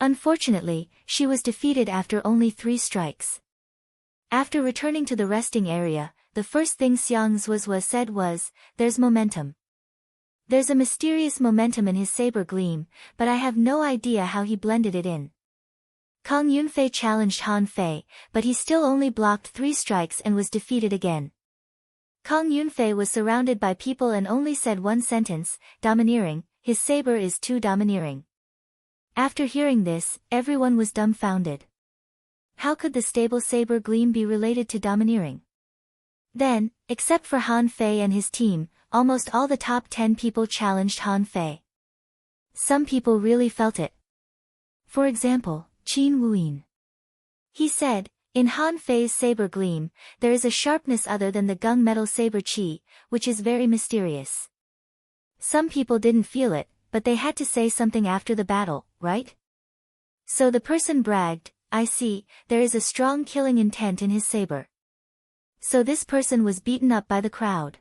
Unfortunately, she was defeated after only 3 strikes. After returning to the resting area, the first thing Xiang Zuozua said was, there's momentum. There's a mysterious momentum in his saber gleam, but I have no idea how he blended it in. Kang Yunfei challenged Han Fei, but he still only blocked 3 strikes and was defeated again. Kang Yunfei was surrounded by people and only said one sentence, domineering, his saber is too domineering. After hearing this, everyone was dumbfounded. How could the stable saber gleam be related to domineering? Then, except for Han Fei and his team, almost all the top 10 people challenged Han Fei. Some people really felt it. For example, Qin Wuyin. He said, in Han Fei's saber gleam, there is a sharpness other than the gung metal saber qi, which is very mysterious. Some people didn't feel it, but they had to say something after the battle, right? So the person bragged, I see, there is a strong killing intent in his saber. So this person was beaten up by the crowd.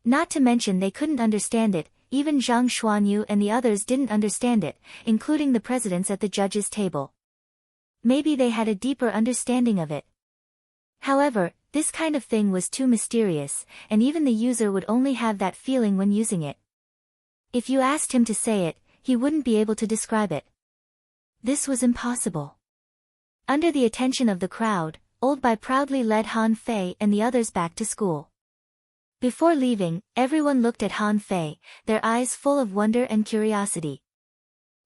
Not to mention they couldn't understand it, even Zhang Xuanyu and the others didn't understand it, including the presidents at the judges' table. Maybe they had a deeper understanding of it. However, this kind of thing was too mysterious, and even the user would only have that feeling when using it. If you asked him to say it, he wouldn't be able to describe it. This was impossible. Under the attention of the crowd, Old Bai proudly led Han Fei and the others back to school. Before leaving, everyone looked at Han Fei, their eyes full of wonder and curiosity.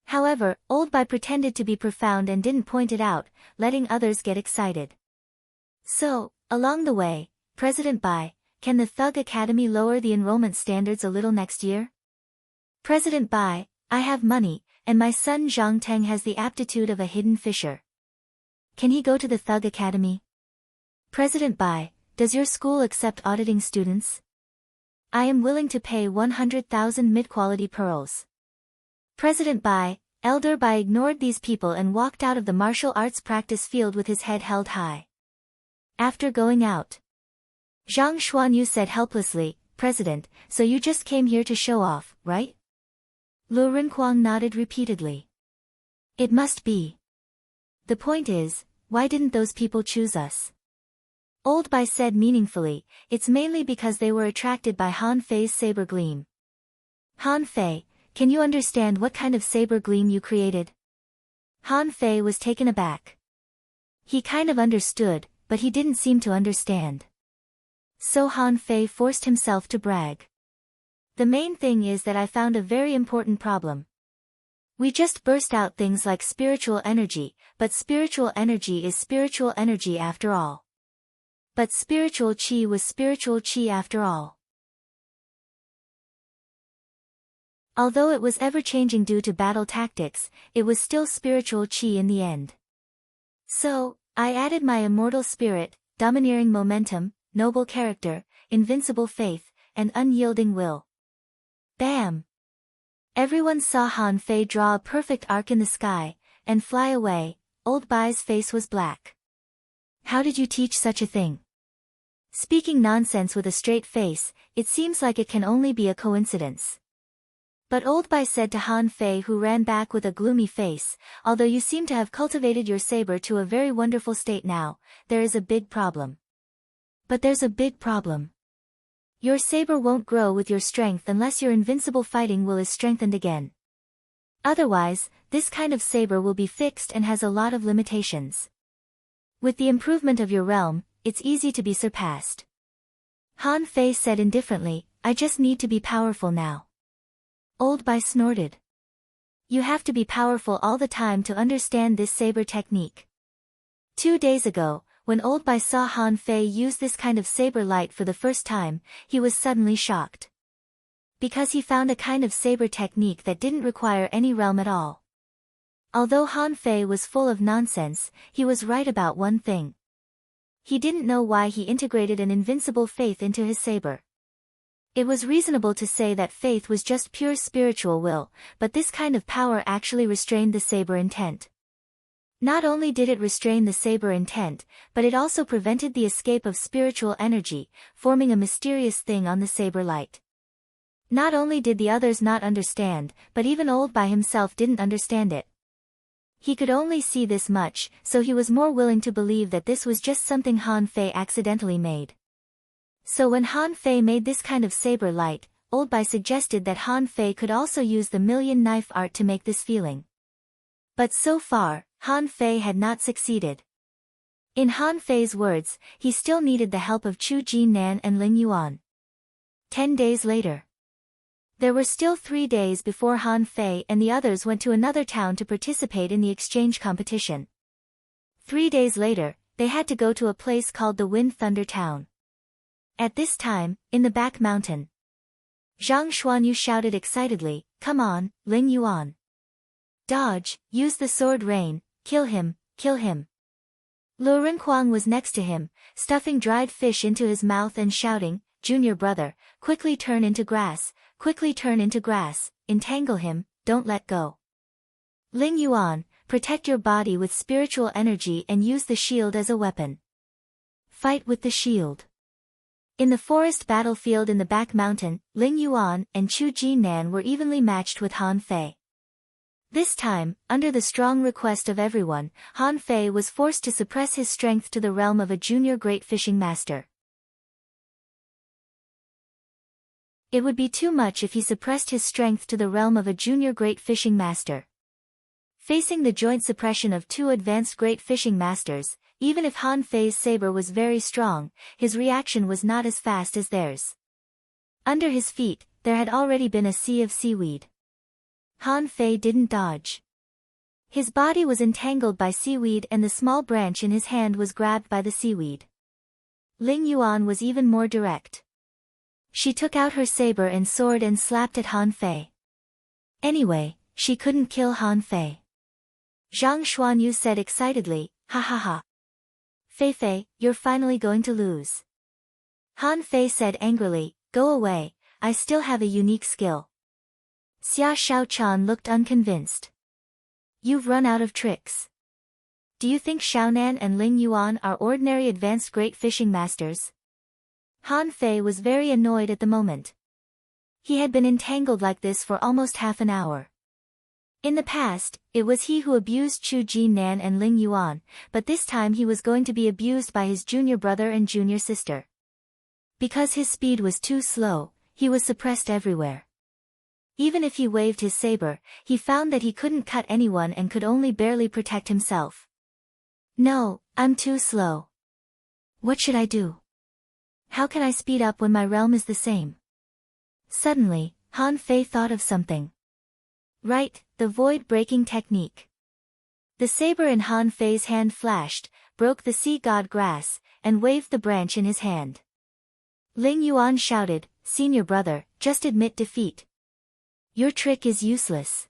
However, Old Bai pretended to be profound and didn't point it out, letting others get excited. So, along the way, President Bai, can the Thug Academy lower the enrollment standards a little next year? President Bai, I have money, and my son Zhang Teng has the aptitude of a hidden fisher. Can he go to the Thug Academy? President Bai, does your school accept auditing students? I am willing to pay 100,000 mid-quality pearls. President Bai, Elder Bai ignored these people and walked out of the martial arts practice field with his head held high. After going out, Zhang Xuanyu said helplessly, President, so you just came here to show off, right? Lu Rinquang nodded repeatedly. It must be. The point is, why didn't those people choose us? Old Bai said meaningfully, it's mainly because they were attracted by Han Fei's saber gleam. Han Fei, can you understand what kind of saber gleam you created? Han Fei was taken aback. He kind of understood, but he didn't seem to understand. So Han Fei forced himself to brag. The main thing is that I found a very important problem. We just burst out things like spiritual energy, but spiritual energy is spiritual energy after all. But spiritual chi was spiritual chi after all. Although it was ever-changing due to battle tactics, it was still spiritual chi in the end. So, I added my immortal spirit, domineering momentum, noble character, invincible faith, and unyielding will. Bam! Everyone saw Han Fei draw a perfect arc in the sky, and fly away. Old Bai's face was black. How did you teach such a thing? Speaking nonsense with a straight face, it seems like it can only be a coincidence. But Old Bai said to Han Fei, who ran back with a gloomy face, although you seem to have cultivated your saber to a very wonderful state now, there is a big problem. But there's a big problem. Your saber won't grow with your strength unless your invincible fighting will is strengthened again. Otherwise, this kind of saber will be fixed and has a lot of limitations. With the improvement of your realm, it's easy to be surpassed. Han Fei said indifferently, I just need to be powerful now. Old Bai snorted. You have to be powerful all the time to understand this saber technique. 2 days ago, when Old Bai saw Han Fei use this kind of saber light for the first time, he was suddenly shocked. Because he found a kind of saber technique that didn't require any realm at all. Although Han Fei was full of nonsense, he was right about one thing. He didn't know why he integrated an invincible faith into his saber. It was reasonable to say that faith was just pure spiritual will, but this kind of power actually restrained the saber intent. Not only did it restrain the saber intent, but it also prevented the escape of spiritual energy, forming a mysterious thing on the saber light. Not only did the others not understand, but even Old Bai himself didn't understand it. He could only see this much, so he was more willing to believe that this was just something Han Fei accidentally made. So when Han Fei made this kind of saber light, Old Bai suggested that Han Fei could also use the million knife art to make this feeling. But so far, Han Fei had not succeeded. In Han Fei's words, he still needed the help of Chu Jinan and Ling Yuan. 10 days later. There were still 3 days before Han Fei and the others went to another town to participate in the exchange competition. 3 days later, they had to go to a place called the Wind Thunder Town. At this time, in the back mountain, Zhang Xuanyu shouted excitedly, Come on, Ling Yuan. Dodge, use the sword rain, kill him, kill him. Lu Rinquang was next to him, stuffing dried fish into his mouth and shouting, Junior brother, quickly turn into grass, entangle him, don't let go. Ling Yuan, protect your body with spiritual energy and use the shield as a weapon. Fight with the shield. In the forest battlefield in the back mountain, Ling Yuan and Chu Jinan were evenly matched with Han Fei. This time, under the strong request of everyone, Han Fei was forced to suppress his strength to the realm of a junior great fishing master. It would be too much if he suppressed his strength to the realm of a junior great fishing master. Facing the joint suppression of 2 advanced great fishing masters, even if Han Fei's saber was very strong, his reaction was not as fast as theirs. Under his feet, there had already been a sea of seaweed. Han Fei didn't dodge. His body was entangled by seaweed and the small branch in his hand was grabbed by the seaweed. Ling Yuan was even more direct. She took out her saber and sword and slapped at Han Fei. Anyway, she couldn't kill Han Fei. Zhang Xuanyu said excitedly, Ha ha ha. Fei Fei, you're finally going to lose. Han Fei said angrily, go away, I still have a unique skill. Xia Shaochan looked unconvinced. You've run out of tricks. Do you think Xiaonan and Ling Yuan are ordinary advanced great fishing masters? Han Fei was very annoyed at the moment. He had been entangled like this for almost half an hour. In the past, it was he who abused Chu Jinan and Ling Yuan, but this time he was going to be abused by his junior brother and junior sister. Because his speed was too slow, he was suppressed everywhere. Even if he waved his saber, he found that he couldn't cut anyone and could only barely protect himself. No, I'm too slow. What should I do? How can I speed up when my realm is the same? Suddenly, Han Fei thought of something. Right, the void-breaking technique. The saber in Han Fei's hand flashed, broke the sea god grass, and waved the branch in his hand. Ling Yuan shouted, Senior brother, just admit defeat. Your trick is useless.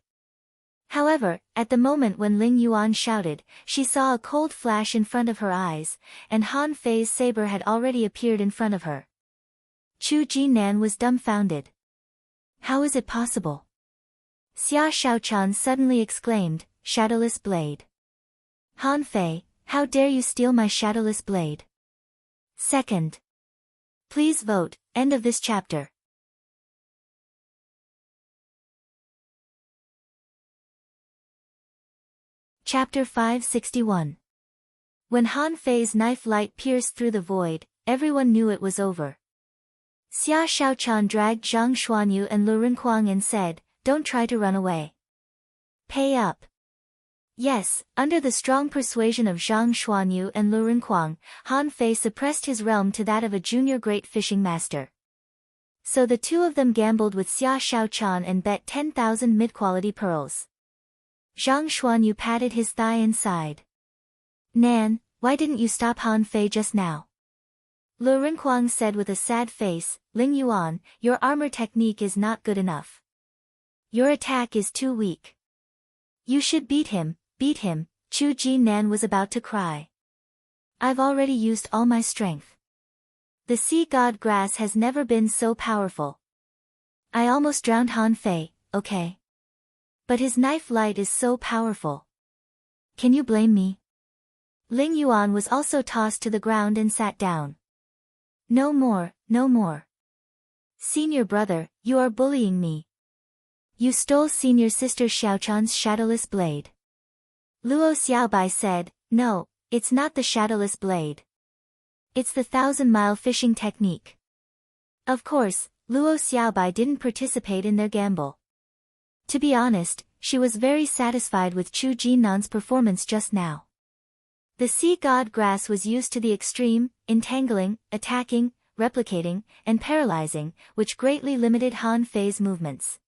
However, at the moment when Ling Yuan shouted, she saw a cold flash in front of her eyes, and Han Fei's saber had already appeared in front of her. Chu Jinan was dumbfounded. How is it possible? Xia Shaochan suddenly exclaimed, Shadowless blade. Han Fei, how dare you steal my shadowless blade? Second. Please vote, end of this chapter. Chapter 561. When Han Fei's knife light pierced through the void, everyone knew it was over. Xia Shaochan dragged Zhang Xuanyu and Lu Renkuang and said, don't try to run away. Pay up. Yes, under the strong persuasion of Zhang Xuanyu and Lu Renkuang, Han Fei suppressed his realm to that of a junior great fishing master. So the two of them gambled with Xia Shaochan and bet 10,000 mid-quality pearls. Zhang Xuanyu patted his thigh and sighed. Nan, why didn't you stop Han Fei just now? Lu Renkuang said with a sad face, Ling Yuan, your armor technique is not good enough. Your attack is too weak. You should beat him, Chu Jinan was about to cry. I've already used all my strength. The sea god grass has never been so powerful. I almost drowned Han Fei, okay? But his knife light is so powerful. Can you blame me? Ling Yuan was also tossed to the ground and sat down. No more, no more. Senior brother, you are bullying me. You stole senior sister Xiaochan's shadowless blade. Luo Xiaobai said, no, it's not the shadowless blade. It's the 1,000-mile fishing technique. Of course, Luo Xiaobai didn't participate in their gamble. To be honest, she was very satisfied with Chu Jinan's performance just now. The sea god grass was used to the extreme, entangling, attacking, replicating, and paralyzing, which greatly limited Han Fei's movements.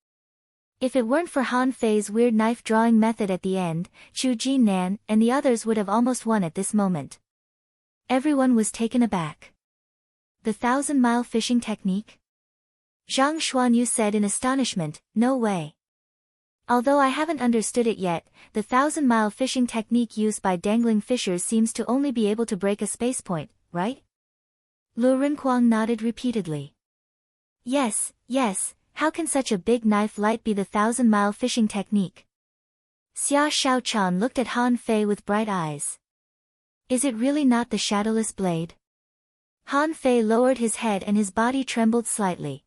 If it weren't for Han Fei's weird knife-drawing method at the end, Chu Jinan and the others would have almost won at this moment. Everyone was taken aback. The 1,000-mile fishing technique? Zhang Xuanyu said in astonishment, no way. Although I haven't understood it yet, the 1,000-mile fishing technique used by dangling fishers seems to only be able to break a space point, right? Lu Renkuang nodded repeatedly. Yes, yes. How can such a big knife light be the 1,000-mile fishing technique? Xia Shaochan looked at Han Fei with bright eyes. Is it really not the shadowless blade? Han Fei lowered his head and his body trembled slightly.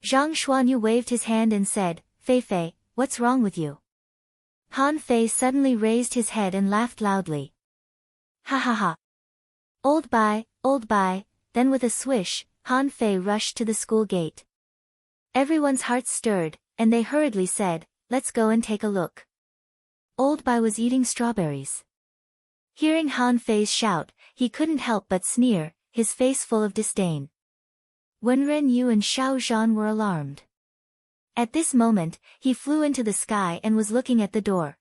Zhang Xuanyu waved his hand and said, Fei Fei, what's wrong with you? Han Fei suddenly raised his head and laughed loudly. Ha ha ha. Old bye, then with a swish, Han Fei rushed to the school gate. Everyone's hearts stirred, and they hurriedly said, let's go and take a look. Old Bai was eating strawberries. Hearing Han Fei's shout, he couldn't help but sneer, his face full of disdain. Wen Ren Yu and Xiao Zhan were alarmed. At this moment, he flew into the sky and was looking at the door.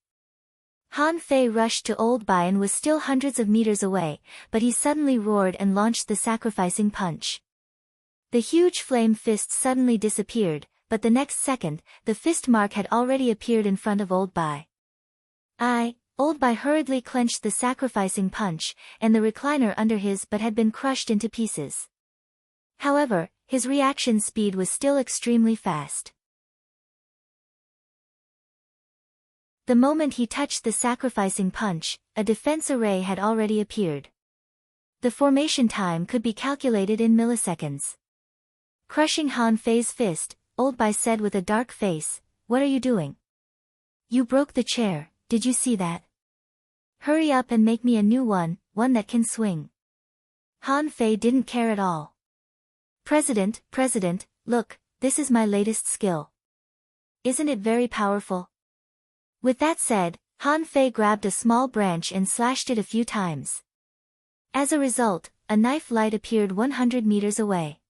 Han Fei rushed to Old Bai and was still hundreds of meters away, but he suddenly roared and launched the sacrificing punch. The huge flame fist suddenly disappeared, but the next second, the fist mark had already appeared in front of Old Bai. Old Bai hurriedly clenched the sacrificing punch, and the recliner under his butt had been crushed into pieces. However, his reaction speed was still extremely fast. The moment he touched the sacrificing punch, a defense array had already appeared. The formation time could be calculated in milliseconds. Crushing Han Fei's fist, Old Bai said with a dark face, "What are you doing? You broke the chair, did you see that? Hurry up and make me a new one that can swing." Han Fei didn't care at all. President, look, this is my latest skill. Isn't it very powerful?" With that said, Han Fei grabbed a small branch and slashed it a few times. As a result, a knife light appeared 100 meters away.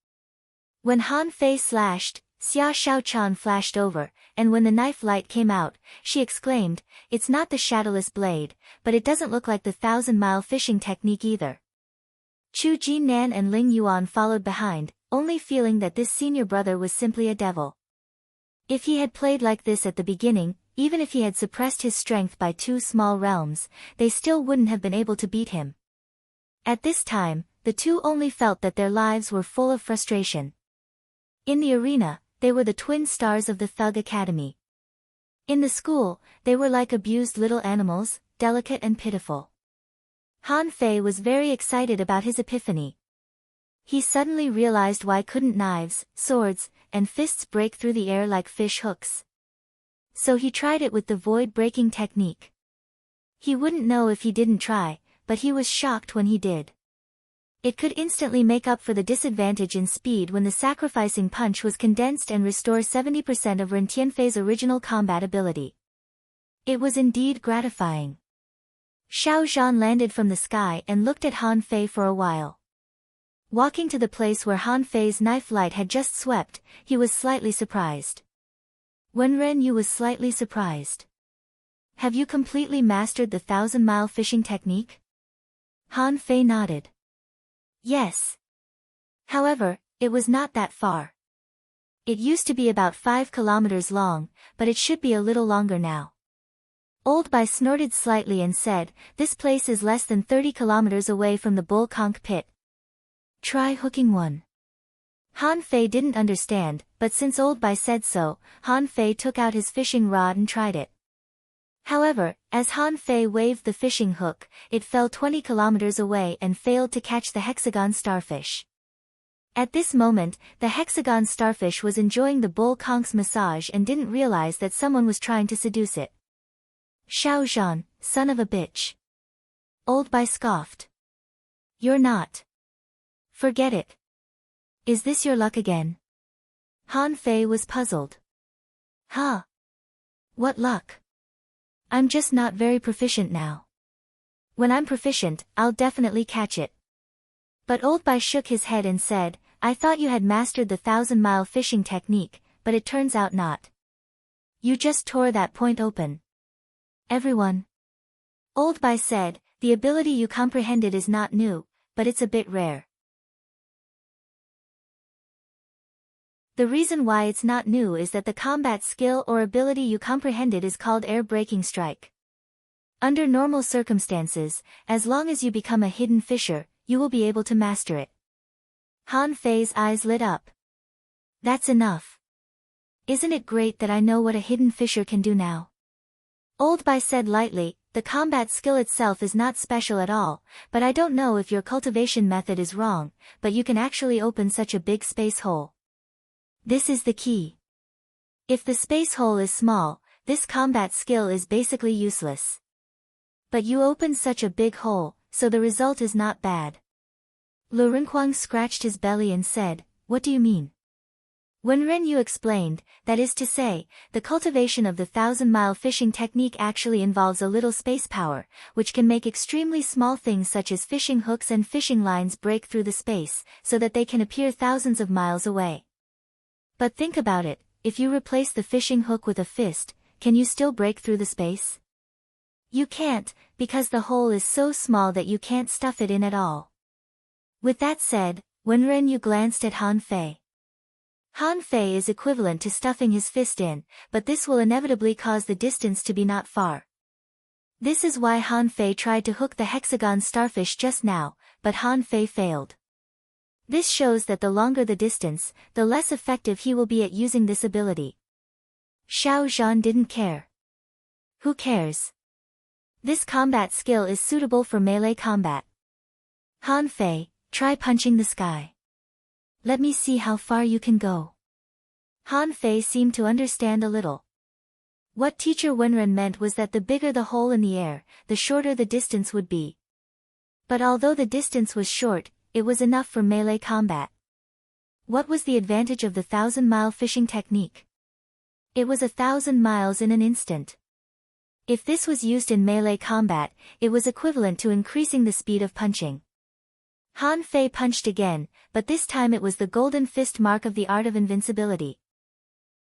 When Han Fei slashed, Xia Shaochan flashed over, and when the knife light came out, she exclaimed, "It's not the shadowless blade, but it doesn't look like the 1,000-mile fishing technique either." Chu Jinan and Ling Yuan followed behind, only feeling that this senior brother was simply a devil. If he had played like this at the beginning, even if he had suppressed his strength by 2 small realms, they still wouldn't have been able to beat him. At this time, the two only felt that their lives were full of frustration. In the arena, they were the twin stars of the Thug Academy. In the school, they were like abused little animals, delicate and pitiful. Han Fei was very excited about his epiphany. He suddenly realized why couldn't knives, swords, and fists break through the air like fish hooks. So he tried it with the void-breaking technique. He wouldn't know if he didn't try, but he was shocked when he did. It could instantly make up for the disadvantage in speed when the sacrificing punch was condensed and restore 70% of Ren Tianfei's original combat ability. It was indeed gratifying. Xiao Zhan landed from the sky and looked at Han Fei for a while. Walking to the place where Han Fei's knife light had just swept, he was slightly surprised. Wenren Yu was slightly surprised. "Have you completely mastered the 1,000-mile fishing technique?" Han Fei nodded. "Yes. However, it was not that far. It used to be about 5 kilometers long, but it should be a little longer now." Old Bai snorted slightly and said, "This place is less than 30 kilometers away from the Bull Conch pit. Try hooking one." Han Fei didn't understand, but since Old Bai said so, Han Fei took out his fishing rod and tried it. However, as Han Fei waved the fishing hook, it fell 20 kilometers away and failed to catch the hexagon starfish. At this moment, the hexagon starfish was enjoying the Bull Conch's massage and didn't realize that someone was trying to seduce it. "Xiao Zhan, son of a bitch." Old Bai scoffed. "You're not. Forget it. Is this your luck again?" Han Fei was puzzled. "Huh? What luck? I'm just not very proficient now. When I'm proficient, I'll definitely catch it." But Old Bai shook his head and said, "I thought you had mastered the 1,000-mile fishing technique, but it turns out not. You just tore that point open." "Everyone," Old Bai said, "the ability you comprehended is not new, but it's a bit rare. The reason why it's not new is that the combat skill or ability you comprehended is called Air Breaking Strike. Under normal circumstances, as long as you become a hidden fisher, you will be able to master it." Han Fei's eyes lit up. "That's enough. Isn't it great that I know what a hidden fisher can do now?" Old Bai said lightly, "The combat skill itself is not special at all, but I don't know if your cultivation method is wrong, but you can actually open such a big space hole. This is the key. If the space hole is small, this combat skill is basically useless. But you open such a big hole, so the result is not bad." Lu Renquang scratched his belly and said, "What do you mean?" When Ren Yu explained, "That is to say, the cultivation of the 1,000-mile fishing technique actually involves a little space power, which can make extremely small things such as fishing hooks and fishing lines break through the space, so that they can appear thousands of miles away. But think about it, if you replace the fishing hook with a fist, can you still break through the space? You can't, because the hole is so small that you can't stuff it in at all." With that said, Wenren Yu glanced at Han Fei. Han Fei is equivalent to stuffing his fist in, but this will inevitably cause the distance to be not far. This is why Han Fei tried to hook the hexagon starfish just now, but Han Fei failed. This shows that the longer the distance, the less effective he will be at using this ability. Xiao Zhan didn't care. Who cares? This combat skill is suitable for melee combat. Han Fei, try punching the sky. Let me see how far you can go. Han Fei seemed to understand a little. What Teacher Wenren meant was that the bigger the hole in the air, the shorter the distance would be. But although the distance was short, it was enough for melee combat. What was the advantage of the 1,000-mile fishing technique? It was 1,000 miles in an instant. If this was used in melee combat, it was equivalent to increasing the speed of punching. Han Fei punched again, but this time it was the golden fist mark of the art of invincibility.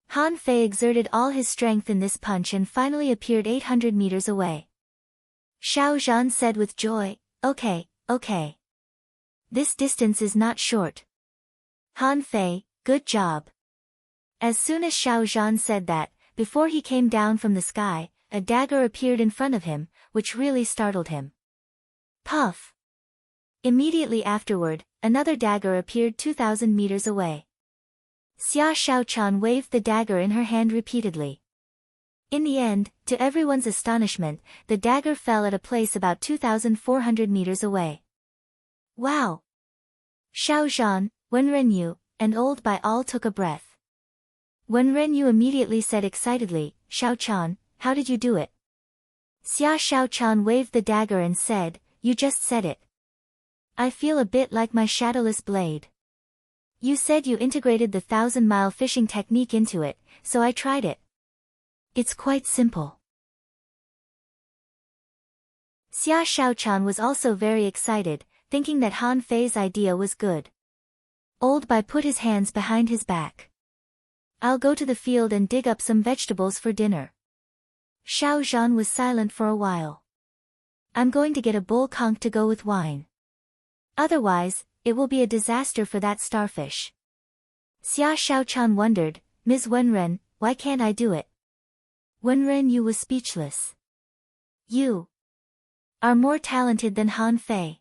Han Fei exerted all his strength in this punch and finally appeared 800 meters away. Xiao Zhan said with joy, "Okay, okay. This distance is not short. Han Fei, good job." As soon as Xiao Zhan said that, before he came down from the sky, a dagger appeared in front of him, which really startled him. Puff! Immediately afterward, another dagger appeared 2,000 meters away. Xia Shaochan waved the dagger in her hand repeatedly. In the end, to everyone's astonishment, the dagger fell at a place about 2,400 meters away. Wow! Xiao Zhan, Wenrenyu, and Old Bai all took a breath. Wenrenyu immediately said excitedly, "Shaochan, how did you do it?" Xia Shaochan waved the dagger and said, "You just said it. I feel a bit like my shadowless blade. You said you integrated the 1,000-mile fishing technique into it, so I tried it. It's quite simple." Xia Shaochan was also very excited, thinking that Han Fei's idea was good. Old Bai put his hands behind his back. "I'll go to the field and dig up some vegetables for dinner." Xiao Zhan was silent for a while. "I'm going to get a bull conch to go with wine. Otherwise, it will be a disaster for that starfish." Xia Shaochan wondered, "Ms. Wenren, why can't I do it?" Wenrenyu was speechless. "You are more talented than Han Fei.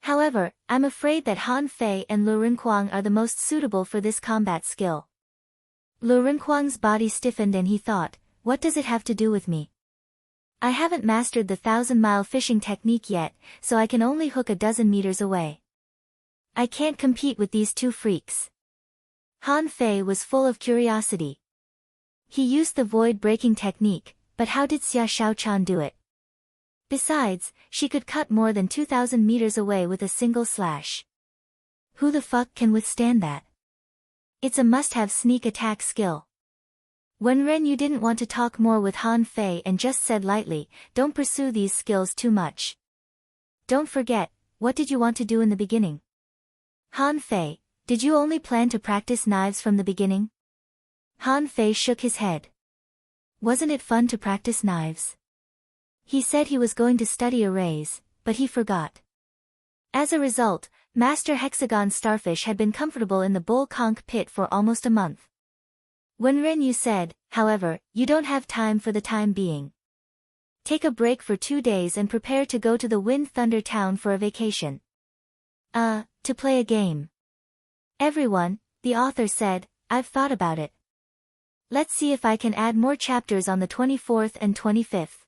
However, I'm afraid that Han Fei and Lu Rinquang are the most suitable for this combat skill." Lu Rinquang's body stiffened and he thought, what does it have to do with me? I haven't mastered the 1,000-mile fishing technique yet, so I can only hook a dozen meters away. I can't compete with these two freaks. Han Fei was full of curiosity. He used the void-breaking technique, but how did Xia Shaochan do it? Besides, she could cut more than 2,000 meters away with a single slash. Who the fuck can withstand that? It's a must-have sneak attack skill. Wenrenyu didn't want to talk more with Han Fei and just said lightly, "Don't pursue these skills too much. Don't forget, what did you want to do in the beginning?" Han Fei, did you only plan to practice knives from the beginning? Han Fei shook his head. Wasn't it fun to practice knives? He said he was going to study arrays, but he forgot. As a result, Master Hexagon Starfish had been comfortable in the bull conch pit for almost a month. Wenrenyu said, however, you don't have time for the time being. Take a break for 2 days and prepare to go to the Wind Thunder Town for a vacation. To play a game. Everyone, the author said, I've thought about it. Let's see if I can add more chapters on the 24th and 25th.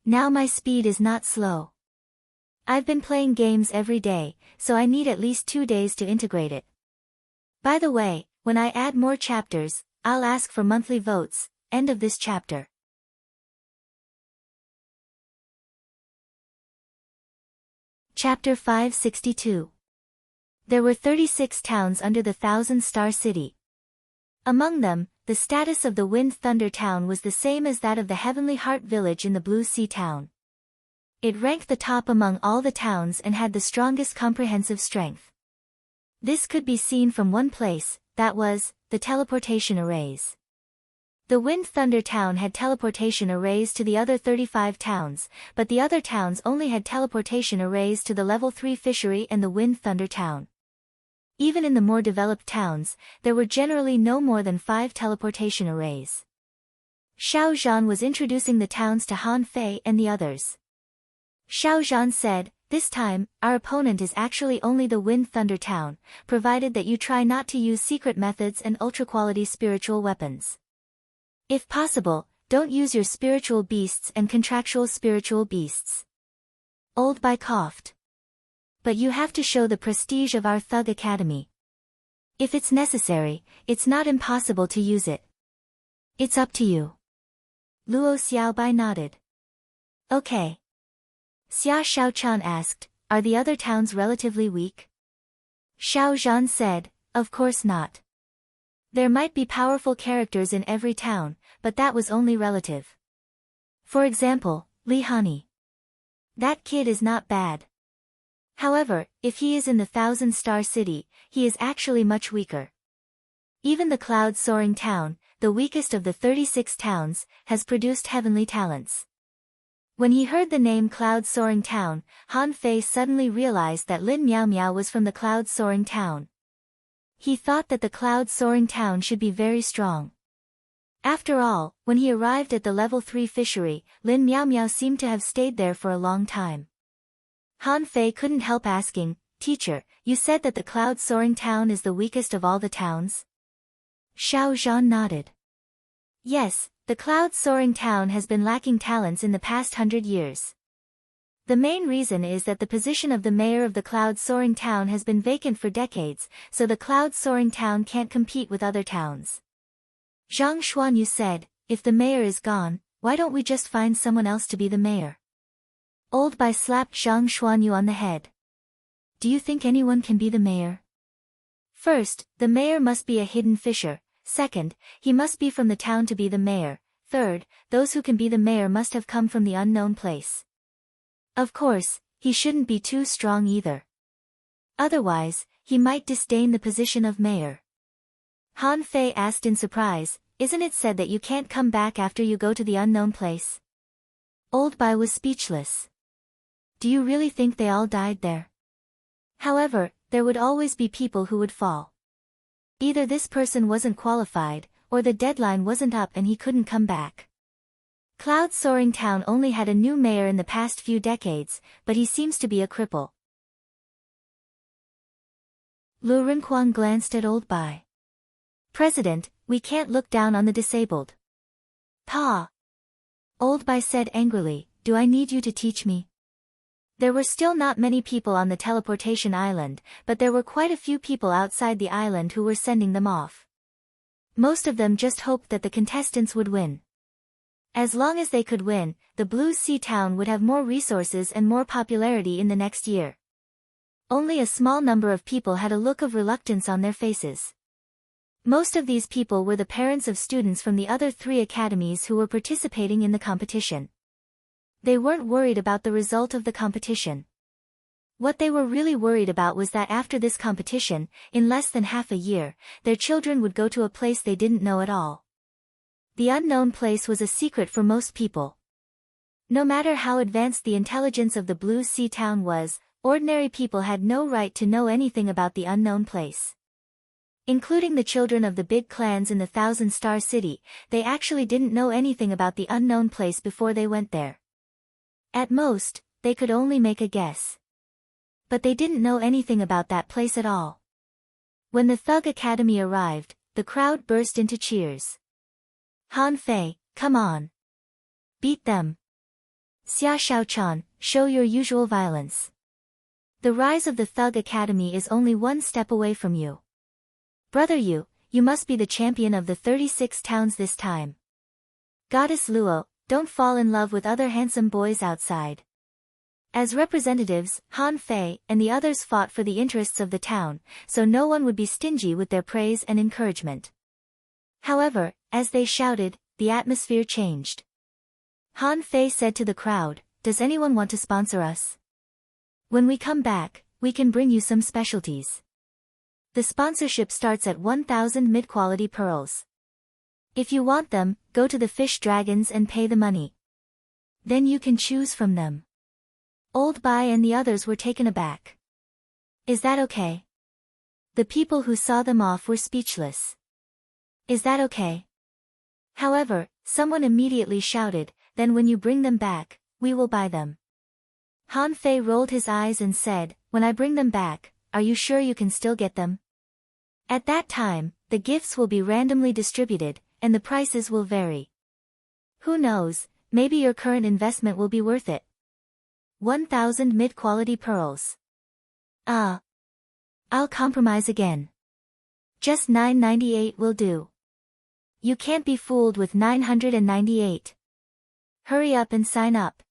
Now my speed is not slow. I've been playing games every day, so I need at least 2 days to integrate it. By the way, when I add more chapters, I'll ask for monthly votes. End of this chapter. Chapter 562. There were 36 towns under the 1,000-star city. Among them, the status of the Wind Thunder Town was the same as that of the Heavenly Heart Village in the Blue Sea Town. It ranked the top among all the towns and had the strongest comprehensive strength. This could be seen from one place, that was, the teleportation arrays. The Wind Thunder Town had teleportation arrays to the other 35 towns, but the other towns only had teleportation arrays to the Level 3 Fishery and the Wind Thunder Town. Even in the more developed towns, there were generally no more than 5 teleportation arrays. Xiao Zhan was introducing the towns to Han Fei and the others. Xiao Zhan said, "This time, our opponent is actually only the Wind Thunder town, provided that you try not to use secret methods and ultra-quality spiritual weapons. If possible, don't use your spiritual beasts and contractual spiritual beasts." Old Bai coughed. "But you have to show the prestige of our Thug Academy. If it's necessary, it's not impossible to use it. It's up to you." Luo Xiaobai nodded. "Okay." Xia Shaochan asked, "Are the other towns relatively weak?" Xiao Zhan said, "Of course not. There might be powerful characters in every town, but that was only relative. For example, Li Hani. That kid is not bad. However, if he is in the Thousand-Star City, he is actually much weaker. Even the Cloud-Soaring Town, the weakest of the 36 towns, has produced heavenly talents." When he heard the name Cloud-Soaring Town, Han Fei suddenly realized that Lin Miao Miao was from the Cloud-Soaring Town. He thought that the Cloud-Soaring Town should be very strong. After all, when he arrived at the level 3 fishery, Lin Miao Miao seemed to have stayed there for a long time. Han Fei couldn't help asking, "Teacher, you said that the Cloud-Soaring Town is the weakest of all the towns?" Xiao Zhan nodded. "Yes, the Cloud-Soaring Town has been lacking talents in the past 100 years. The main reason is that the position of the mayor of the Cloud-Soaring Town has been vacant for decades, so the Cloud-Soaring Town can't compete with other towns." Zhang Xuanyu said, "If the mayor is gone, why don't we just find someone else to be the mayor?" Old Bai slapped Zhang Xuanyu on the head. "Do you think anyone can be the mayor? First, the mayor must be a hidden fisher. Second, he must be from the town to be the mayor. Third, those who can be the mayor must have come from the unknown place. Of course, he shouldn't be too strong either. Otherwise, he might disdain the position of mayor." Han Fei asked in surprise, "Isn't it said that you can't come back after you go to the unknown place?" Old Bai was speechless. "Do you really think they all died there?" However, there would always be people who would fall. Either this person wasn't qualified, or the deadline wasn't up and he couldn't come back. Cloud-Soaring Town only had a new mayor in the past few decades, but he seems to be a cripple. Lu Rinquan glanced at Old Bai. "President, we can't look down on the disabled." "Pa!" Old Bai said angrily, "Do I need you to teach me?" There were still not many people on the teleportation island, but there were quite a few people outside the island who were sending them off. Most of them just hoped that the contestants would win. As long as they could win, the Blue Sea Town would have more resources and more popularity in the next year. Only a small number of people had a look of reluctance on their faces. Most of these people were the parents of students from the other 3 academies who were participating in the competition. They weren't worried about the result of the competition. What they were really worried about was that after this competition, in less than half a year, their children would go to a place they didn't know at all. The unknown place was a secret for most people. No matter how advanced the intelligence of the Blue Sea Town was, ordinary people had no right to know anything about the unknown place. Including the children of the big clans in the Thousand-Star City, they actually didn't know anything about the unknown place before they went there. At most, they could only make a guess. But they didn't know anything about that place at all. When the Thug Academy arrived, the crowd burst into cheers. "Han Fei, come on. Beat them. Xia Shaochan, show your usual violence. The rise of the Thug Academy is only one step away from you. Brother Yu, you must be the champion of the 36 towns this time. Goddess Luo, don't fall in love with other handsome boys outside." As representatives, Han Fei and the others fought for the interests of the town, so no one would be stingy with their praise and encouragement. However, as they shouted, the atmosphere changed. Han Fei said to the crowd, "Does anyone want to sponsor us? When we come back, we can bring you some specialties. The sponsorship starts at 1,000 mid-quality pearls. If you want them, go to the fish dragons and pay the money. Then you can choose from them." Old Bai and the others were taken aback. "Is that okay?" The people who saw them off were speechless. "Is that okay?" However, Someone immediately shouted, then when you bring them back, we will buy them. Han Fei rolled his eyes and said, when I bring them back, are you sure you can still get them? At that time, the gifts will be randomly distributed, and the prices will vary. Who knows, maybe your current investment will be worth it. 1,000 mid-quality pearls. I'll compromise again. Just 998 will do. You can't be fooled with 998. Hurry up and sign up.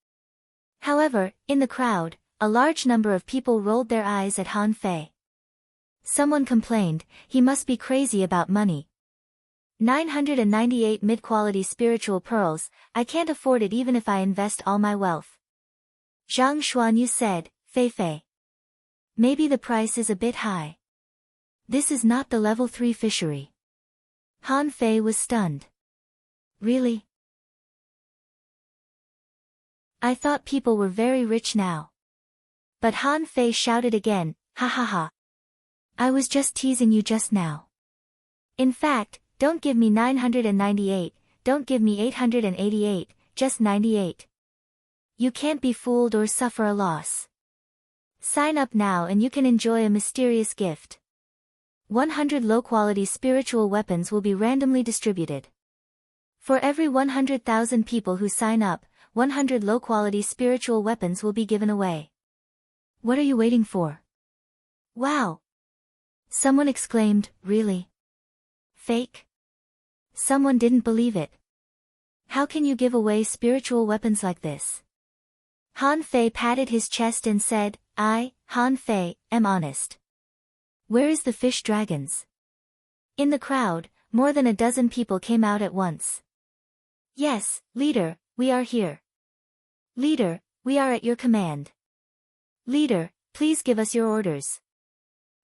However, in the crowd, a large number of people rolled their eyes at Han Fei. Someone complained, he must be crazy about money. 998 mid-quality spiritual pearls, I can't afford it even if I invest all my wealth. Zhang Xuanyu said, Fei Fei. Maybe the price is a bit high. This is not the level 3 fishery. Han Fei was stunned. Really? I thought people were very rich now. But Han Fei shouted again, ha ha ha. I was just teasing you just now. In fact, don't give me 998, don't give me 888, just 98. You can't be fooled or suffer a loss. Sign up now and you can enjoy a mysterious gift. 100 low-quality spiritual weapons will be randomly distributed. For every 100,000 people who sign up, 100 low-quality spiritual weapons will be given away. What are you waiting for? Wow! Someone exclaimed, really? Fake? Someone didn't believe it. How can you give away spiritual weapons like this? Han Fei patted his chest and said, I, Han Fei, am honest. Where is the fish dragons? In the crowd, more than a dozen people came out at once. Yes, leader, we are here. Leader, we are at your command. Leader, please give us your orders.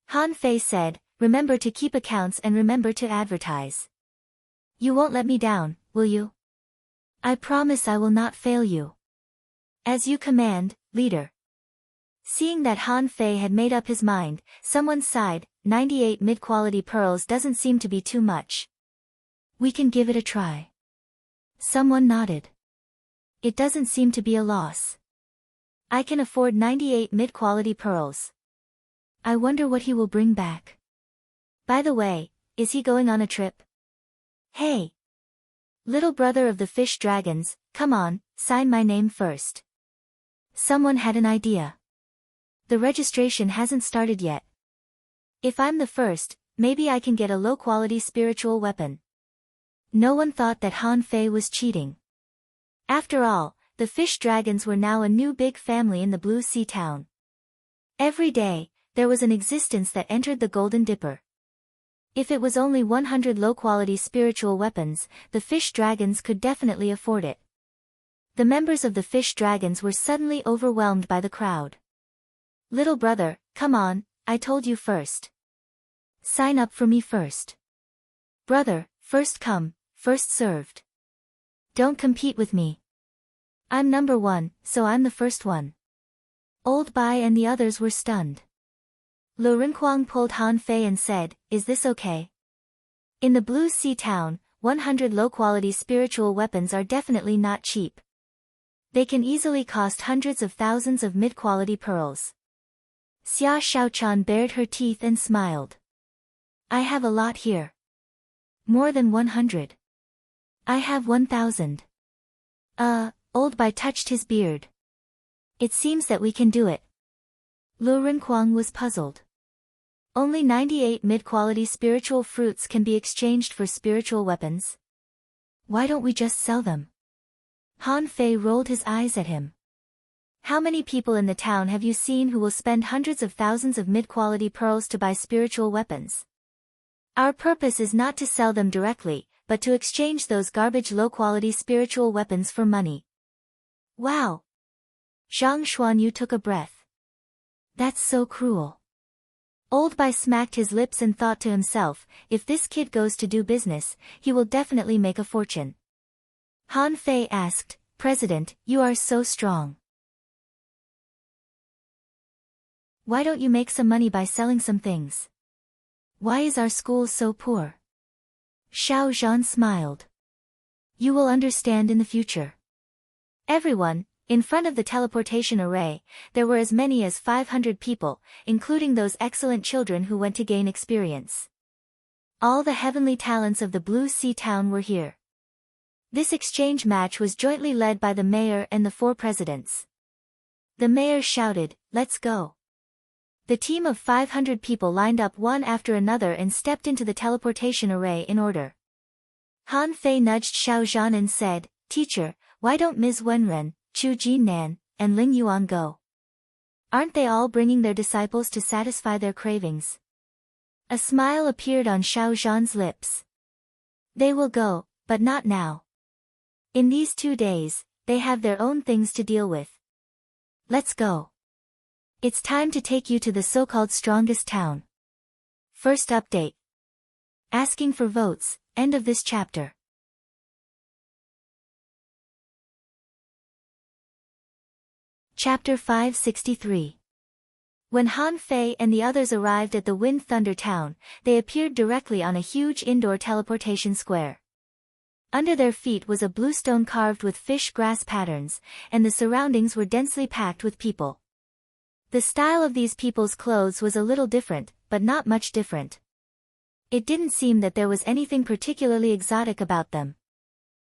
Han Fei said, remember to keep accounts and remember to advertise. You won't let me down, will you? I promise I will not fail you. As you command, leader. Seeing that Han Fei had made up his mind, someone sighed, 98 mid-quality pearls doesn't seem to be too much. We can give it a try. Someone nodded. It doesn't seem to be a loss. I can afford 98 mid-quality pearls. I wonder what he will bring back. By the way, is he going on a trip? Hey! Little brother of the fish dragons, come on, sign my name first. Someone had an idea. The registration hasn't started yet. If I'm the first, maybe I can get a low-quality spiritual weapon. No one thought that Han Fei was cheating. After all, the fish dragons were now a new big family in the Blue Sea town. Every day, there was an existence that entered the Golden Dipper. If it was only 100 low-quality spiritual weapons, the fish dragons could definitely afford it. The members of the fish dragons were suddenly overwhelmed by the crowd. Little brother, come on, I told you first. Sign up for me first. Brother, first come, first served. Don't compete with me. I'm number 1, so I'm the first one. Old Bai and the others were stunned. Lu Rinquang pulled Han Fei and said, is this okay? In the Blue Sea town, 100 low-quality spiritual weapons are definitely not cheap. They can easily cost hundreds of thousands of mid-quality pearls. Xia Shaochan bared her teeth and smiled. I have a lot here. More than 100. I have 1,000. Old Bai touched his beard. It seems that we can do it. Lu Rinquang was puzzled. Only 98 mid-quality spiritual fruits can be exchanged for spiritual weapons. Why don't we just sell them? Han Fei rolled his eyes at him. How many people in the town have you seen who will spend hundreds of thousands of mid-quality pearls to buy spiritual weapons? Our purpose is not to sell them directly, but to exchange those garbage low-quality spiritual weapons for money. Wow! Zhang Xuanyu took a breath. That's so cruel. Old Bai smacked his lips and thought to himself, if this kid goes to do business, he will definitely make a fortune. Han Fei asked, President, you are so strong. Why don't you make some money by selling some things? Why is our school so poor? Xiao Zhan smiled. You will understand in the future. Everyone, in front of the teleportation array, there were as many as 500 people, including those excellent children who went to gain experience. All the heavenly talents of the Blue Sea Town were here. This exchange match was jointly led by the mayor and the 4 presidents. The mayor shouted, "Let's go." The team of 500 people lined up one after another and stepped into the teleportation array in order. Han Fei nudged Xiao Zhan and said, "Teacher, why don't Ms. Wenren, Chu Jinnan, and Ling Yuan go? Aren't they all bringing their disciples to satisfy their cravings?" A smile appeared on Xiao Zhan's lips. "They will go, but not now. In these 2 days, they have their own things to deal with. Let's go. It's time to take you to the so-called strongest town." First update. Asking for votes, end of this chapter. Chapter 563. When Han Fei and the others arrived at the Wind Thunder Town, they appeared directly on a huge indoor teleportation square. Under their feet was a blue stone carved with fish grass patterns, and the surroundings were densely packed with people. The style of these people's clothes was a little different, but not much different. It didn't seem that there was anything particularly exotic about them.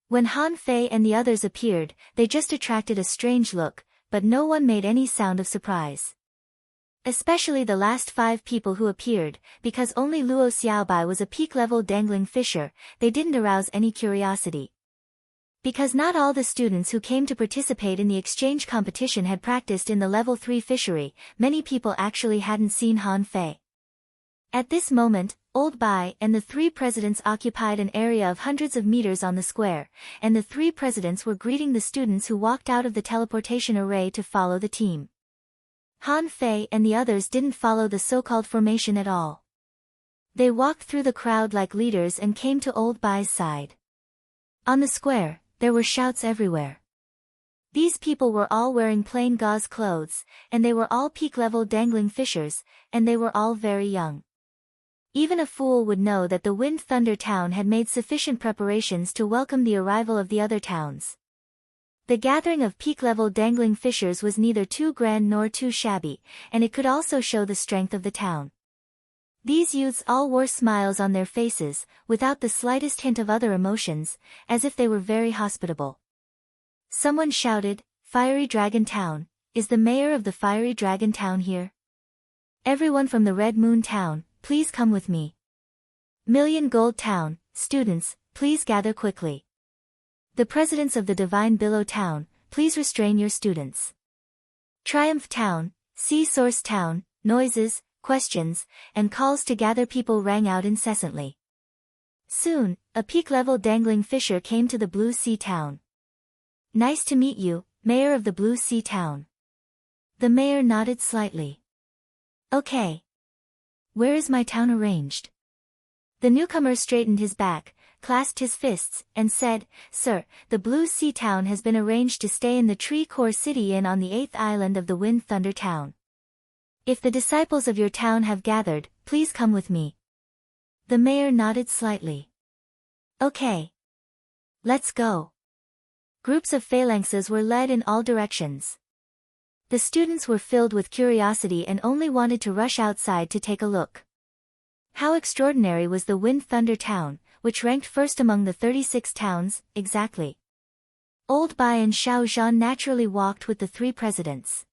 When Han Fei and the others appeared, they just attracted a strange look, but no one made any sound of surprise. Especially the last 5 people who appeared, because only Luo Xiaobai was a peak-level dangling fisher, they didn't arouse any curiosity. Because not all the students who came to participate in the exchange competition had practiced in the level 3 fishery, many people actually hadn't seen Han Fei. At this moment, Old Bai and the 3 presidents occupied an area of hundreds of meters on the square, and the 3 presidents were greeting the students who walked out of the teleportation array to follow the team. Han Fei and the others didn't follow the so-called formation at all. They walked through the crowd like leaders and came to Old Bai's side. On the square, there were shouts everywhere. These people were all wearing plain gauze clothes, and they were all peak-level dangling fishers, and they were all very young. Even a fool would know that the Wind Thunder Town had made sufficient preparations to welcome the arrival of the other towns. The gathering of peak-level dangling fishers was neither too grand nor too shabby, and it could also show the strength of the town. These youths all wore smiles on their faces, without the slightest hint of other emotions, as if they were very hospitable. Someone shouted, "Fiery Dragon Town, is the mayor of the Fiery Dragon Town here? Everyone from the Red Moon Town, please come with me. Million Gold Town, students, please gather quickly. The presidents of the Divine Billow Town, please restrain your students. Triumph Town, Sea Source Town," noises, questions, and calls to gather people rang out incessantly. Soon, a peak-level dangling fisher came to the Blue Sea Town. "Nice to meet you, Mayor of the Blue Sea Town." The mayor nodded slightly. "Okay. Where is my town arranged?" The newcomer straightened his back, clasped his fists, and said, "Sir, the Blue Sea Town has been arranged to stay in the Tree Core City Inn on the 8th island of the Wind Thunder Town. If the disciples of your town have gathered, please come with me." The mayor nodded slightly. "Okay. Let's go." Groups of phalanxes were led in all directions. The students were filled with curiosity and only wanted to rush outside to take a look. How extraordinary was the Wind Thunder Town, which ranked first among the 36 towns, exactly. Old Bai and Xiao Zhan naturally walked with the 3 presidents.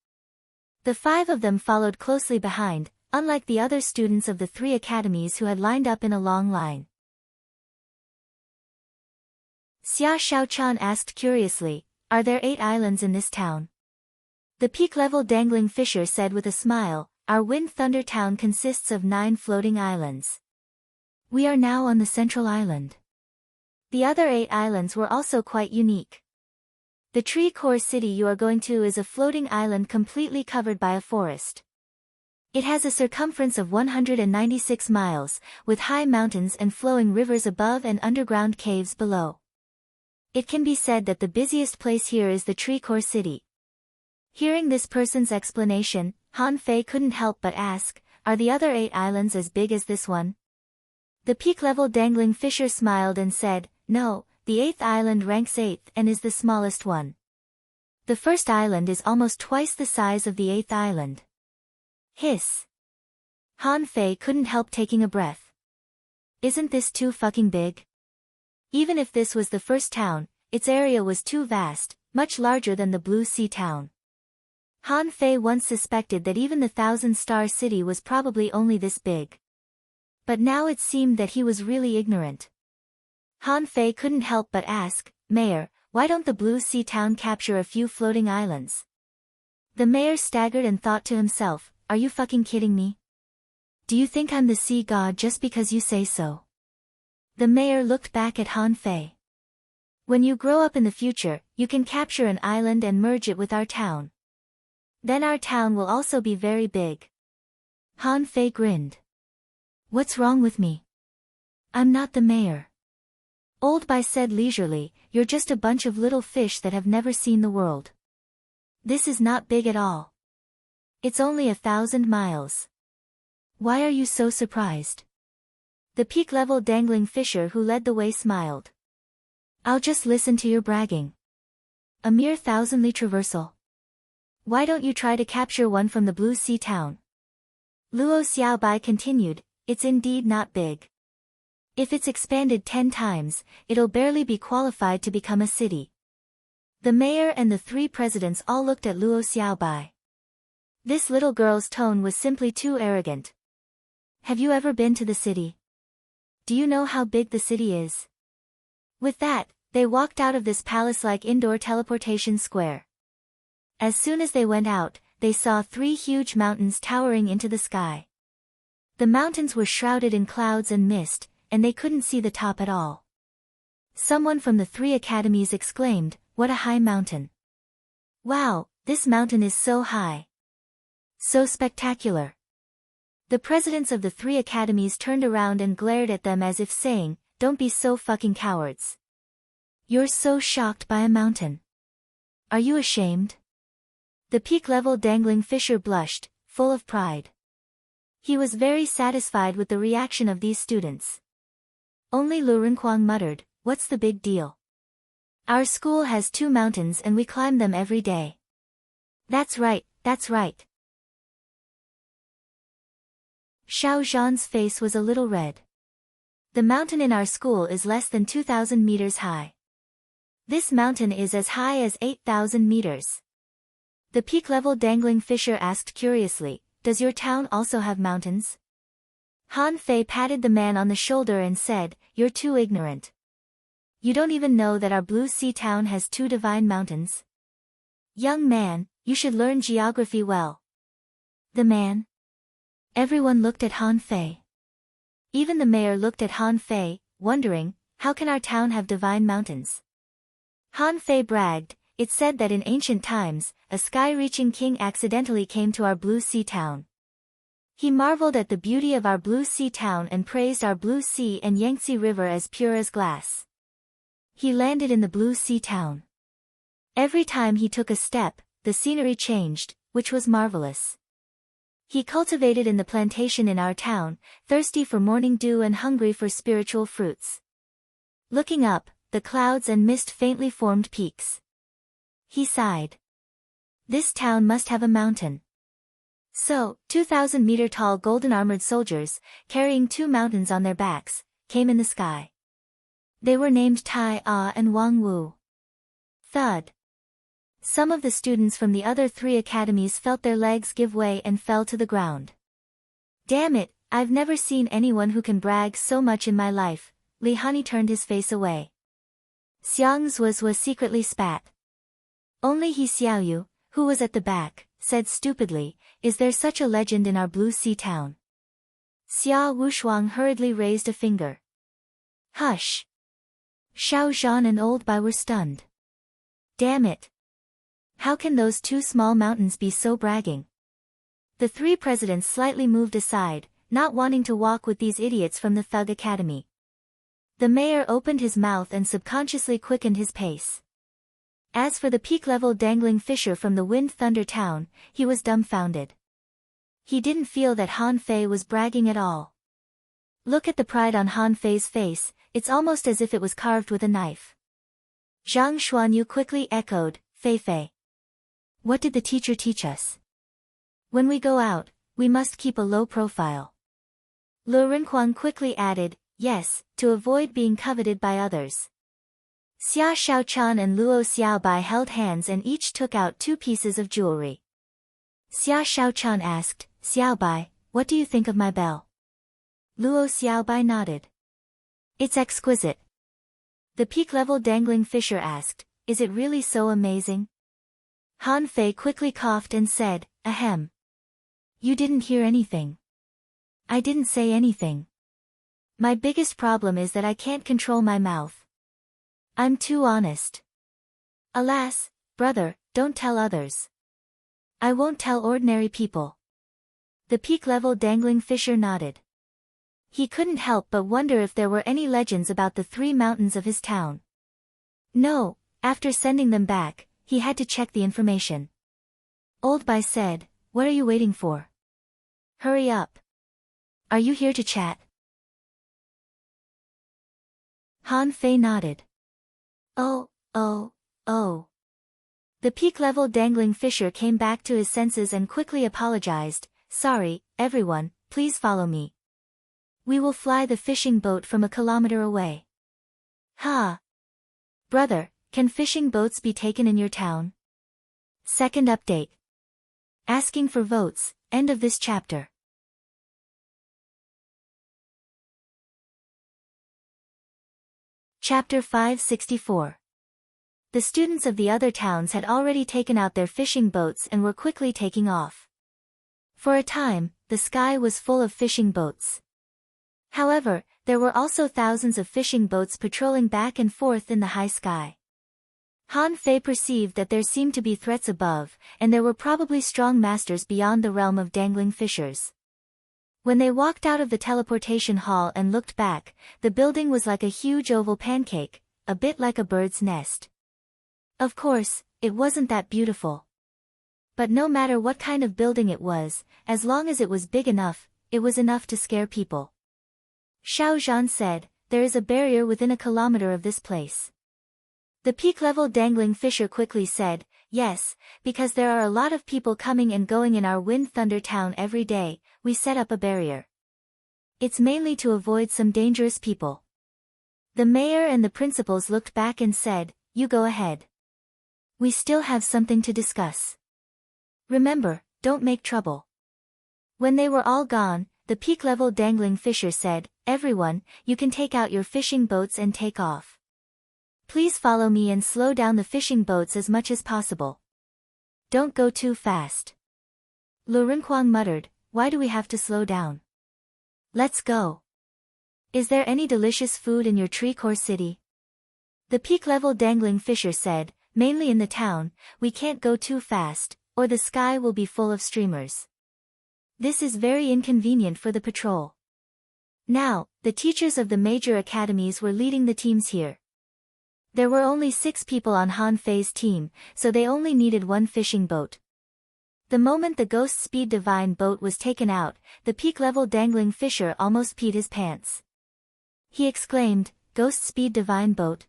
The 5 of them followed closely behind, unlike the other students of the 3 academies who had lined up in a long line. Xia Shaochan asked curiously, "Are there 8 islands in this town?" The peak-level dangling fisher said with a smile, "Our Wind Thunder Town consists of 9 floating islands. We are now on the central island. The other 8 islands were also quite unique. The Tree Core City you are going to is a floating island completely covered by a forest. It has a circumference of 196 miles, with high mountains and flowing rivers above and underground caves below. It can be said that the busiest place here is the Tree Core City." Hearing this person's explanation, Han Fei couldn't help but ask, "Are the other 8 islands as big as this one?" The peak-level dangling fisher smiled and said, "No, the 8th island ranks 8th and is the smallest one. The first island is almost twice the size of the 8th island. Hiss. Han Fei couldn't help taking a breath. Isn't this too fucking big? Even if this was the first town, its area was too vast, much larger than the Blue Sea town. Han Fei once suspected that even the Thousand-Star City was probably only this big. But now it seemed that he was really ignorant. Han Fei couldn't help but ask, "Mayor, why don't the Blue Sea town capture a few floating islands?" The mayor staggered and thought to himself, "Are you fucking kidding me? Do you think I'm the sea god just because you say so?" The mayor looked back at Han Fei. "When you grow up in the future, you can capture an island and merge it with our town. Then our town will also be very big." Han Fei grinned. "What's wrong with me? I'm not the mayor." Old Bai said leisurely, "You're just a bunch of little fish that have never seen the world. This is not big at all. It's only 1,000 miles. Why are you so surprised?" The peak-level dangling fisher who led the way smiled. "I'll just listen to your bragging. A mere 1,000-li traversal. Why don't you try to capture one from the Blue Sea town?" Luo Xiaobai continued, "It's indeed not big. If it's expanded 10 times, it'll barely be qualified to become a city." The mayor and the 3 presidents all looked at Luo Xiaobai. This little girl's tone was simply too arrogant. "Have you ever been to the city? Do you know how big the city is?" With that, they walked out of this palace-like indoor teleportation square. As soon as they went out, they saw 3 huge mountains towering into the sky. The mountains were shrouded in clouds and mist, and they couldn't see the top at all. Someone from the 3 academies exclaimed, "What a high mountain! Wow, this mountain is so high! So spectacular!" The presidents of the 3 academies turned around and glared at them as if saying, "Don't be so fucking cowards. You're so shocked by a mountain. Are you ashamed?" The peak-level dangling fisher blushed, full of pride. He was very satisfied with the reaction of these students. Only Lu Renquang muttered, "What's the big deal? Our school has 2 mountains and we climb them every day." "That's right, that's right." Xiao Zhan's face was a little red. "The mountain in our school is less than 2,000 meters high. This mountain is as high as 8,000 meters. The peak-level dangling fisher asked curiously, "Does your town also have mountains?" Han Fei patted the man on the shoulder and said, "You're too ignorant. You don't even know that our Blue Sea town has 2 divine mountains. Young man, you should learn geography well." The man? Everyone looked at Han Fei. Even the mayor looked at Han Fei, wondering, how can our town have divine mountains? Han Fei bragged, "It's said that in ancient times, a sky-reaching king accidentally came to our Blue Sea town. He marveled at the beauty of our Blue Sea town and praised our Blue Sea and Yangtze River as pure as glass. He landed in the Blue Sea town. Every time he took a step, the scenery changed, which was marvelous. He cultivated in the plantation in our town, thirsty for morning dew and hungry for spiritual fruits. Looking up, the clouds and mist faintly formed peaks. He sighed. This town must have a mountain." So, 2,000-meter-tall golden-armored soldiers, carrying 2 mountains on their backs, came in the sky. They were named Tai Ah and Wang Wu. Thud. Some of the students from the other 3 academies felt their legs give way and fell to the ground. "Damn it, I've never seen anyone who can brag so much in my life." Li Hani turned his face away. Xiang Zuozua secretly spat. Only He Xiaoyu, who was at the back, said stupidly, "Is there such a legend in our Blue Sea town?" Xia Wushuang hurriedly raised a finger. "Hush!" Xiao Zhan and Old Bai were stunned. Damn it! How can those 2 small mountains be so bragging? The 3 presidents slightly moved aside, not wanting to walk with these idiots from the Thug Academy. The mayor opened his mouth and subconsciously quickened his pace. As for the peak-level dangling fisher from the Wind Thunder town, he was dumbfounded. He didn't feel that Han Fei was bragging at all. Look at the pride on Han Fei's face, it's almost as if it was carved with a knife. Zhang Xuanyu quickly echoed, Fei Fei. What did the teacher teach us? When we go out, we must keep a low profile. Lu Renquan quickly added, yes, to avoid being coveted by others. Xia Xiaochan and Luo Xiaobai held hands and each took out 2 pieces of jewelry. Xia Xiaochan asked, Xiaobai, what do you think of my bell? Luo Xiaobai nodded. It's exquisite. The peak-level dangling fisher asked, is it really so amazing? Han Fei quickly coughed and said, ahem. You didn't hear anything. I didn't say anything. My biggest problem is that I can't control my mouth. I'm too honest. Alas, brother, don't tell others. I won't tell ordinary people. The peak-level dangling fisher nodded. He couldn't help but wonder if there were any legends about the 3 mountains of his town. No, after sending them back, he had to check the information. Old Bai said, what are you waiting for? Hurry up. Are you here to chat? Han Fei nodded. Oh. The peak-level dangling fisher came back to his senses and quickly apologized, sorry, everyone, please follow me. We will fly the fishing boat from a kilometer away. Ha! Brother, can fishing boats be taken in your town? Second update. Asking for votes, end of this chapter. Chapter 564. The students of the other towns had already taken out their fishing boats and were quickly taking off. For a time, the sky was full of fishing boats. However, there were also thousands of fishing boats patrolling back and forth in the high sky. Han Fei perceived that there seemed to be threats above, and there were probably strong masters beyond the realm of dangling fishers. When they walked out of the teleportation hall and looked back, the building was like a huge oval pancake, a bit like a bird's nest. Of course, it wasn't that beautiful. But no matter what kind of building it was, as long as it was big enough, it was enough to scare people. Xiao Zhan said, there is a barrier within a kilometer of this place. The peak-level dangling fisher quickly said, yes, because there are a lot of people coming and going in our Wind Thunder town every day, we set up a barrier. It's mainly to avoid some dangerous people. The mayor and the principals looked back and said, you go ahead. We still have something to discuss. Remember, don't make trouble. When they were all gone, the peak-level dangling fisher said, everyone, you can take out your fishing boats and take off. Please follow me and slow down the fishing boats as much as possible. Don't go too fast. Lu Renquan muttered, why do we have to slow down? Let's go. Is there any delicious food in your tree core city? The peak-level dangling fisher said, mainly in the town, we can't go too fast, or the sky will be full of streamers. This is very inconvenient for the patrol. Now, the teachers of the major academies were leading the teams here. There were only 6 people on Han Fei's team, so they only needed 1 fishing boat. The moment the Ghost Speed Divine boat was taken out, the peak-level dangling fisher almost peed his pants. He exclaimed, Ghost Speed Divine boat.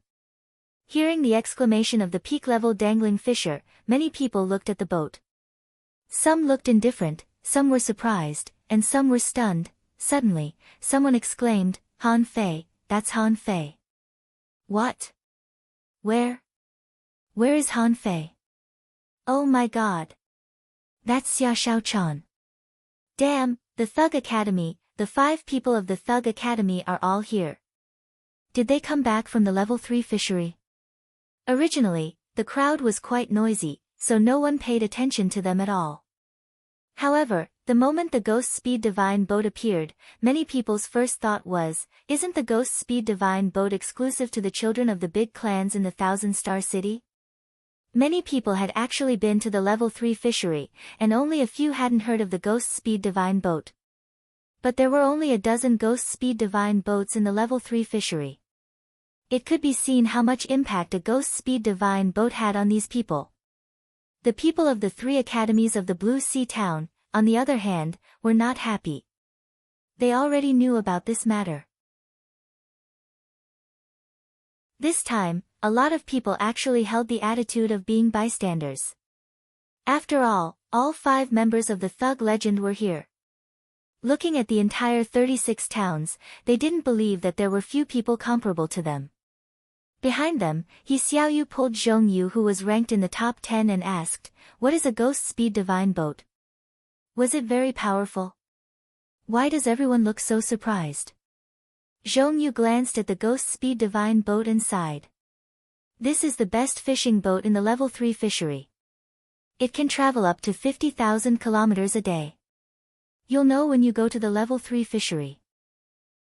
Hearing the exclamation of the peak-level dangling fisher, many people looked at the boat. Some looked indifferent, some were surprised, and some were stunned. Suddenly, someone exclaimed, Han Fei, that's Han Fei. What? Where is Han Fei? Oh my god. That's Xia Xiaochan. Damn, the Thug Academy, the 5 people of the Thug Academy are all here. Did they come back from the level 3 fishery? Originally, the crowd was quite noisy, so no one paid attention to them at all. However, the moment the Ghost Speed Divine boat appeared, many people's first thought was, isn't the Ghost Speed Divine boat exclusive to the children of the big clans in the Thousand Star City? Many people had actually been to the level 3 fishery, and only a few hadn't heard of the Ghost Speed Divine boat. But there were only a dozen Ghost Speed Divine boats in the level 3 fishery. It could be seen how much impact a Ghost Speed Divine boat had on these people. The people of the 3 academies of the Blue Sea Town, on the other hand, were not happy. They already knew about this matter. This time, a lot of people actually held the attitude of being bystanders. After all 5 members of the thug legend were here. Looking at the entire 36 towns, they didn't believe that there were few people comparable to them. Behind them, Xiaoyu pulled Zhongyu, who was ranked in the top 10, and asked, "What is a ghost speed divine boat? Was it very powerful? Why does everyone look so surprised?" Zhongyu glanced at the ghost speed divine boat and sighed. "This is the best fishing boat in the level 3 fishery. It can travel up to 50,000 kilometers a day. You'll know when you go to the level 3 fishery."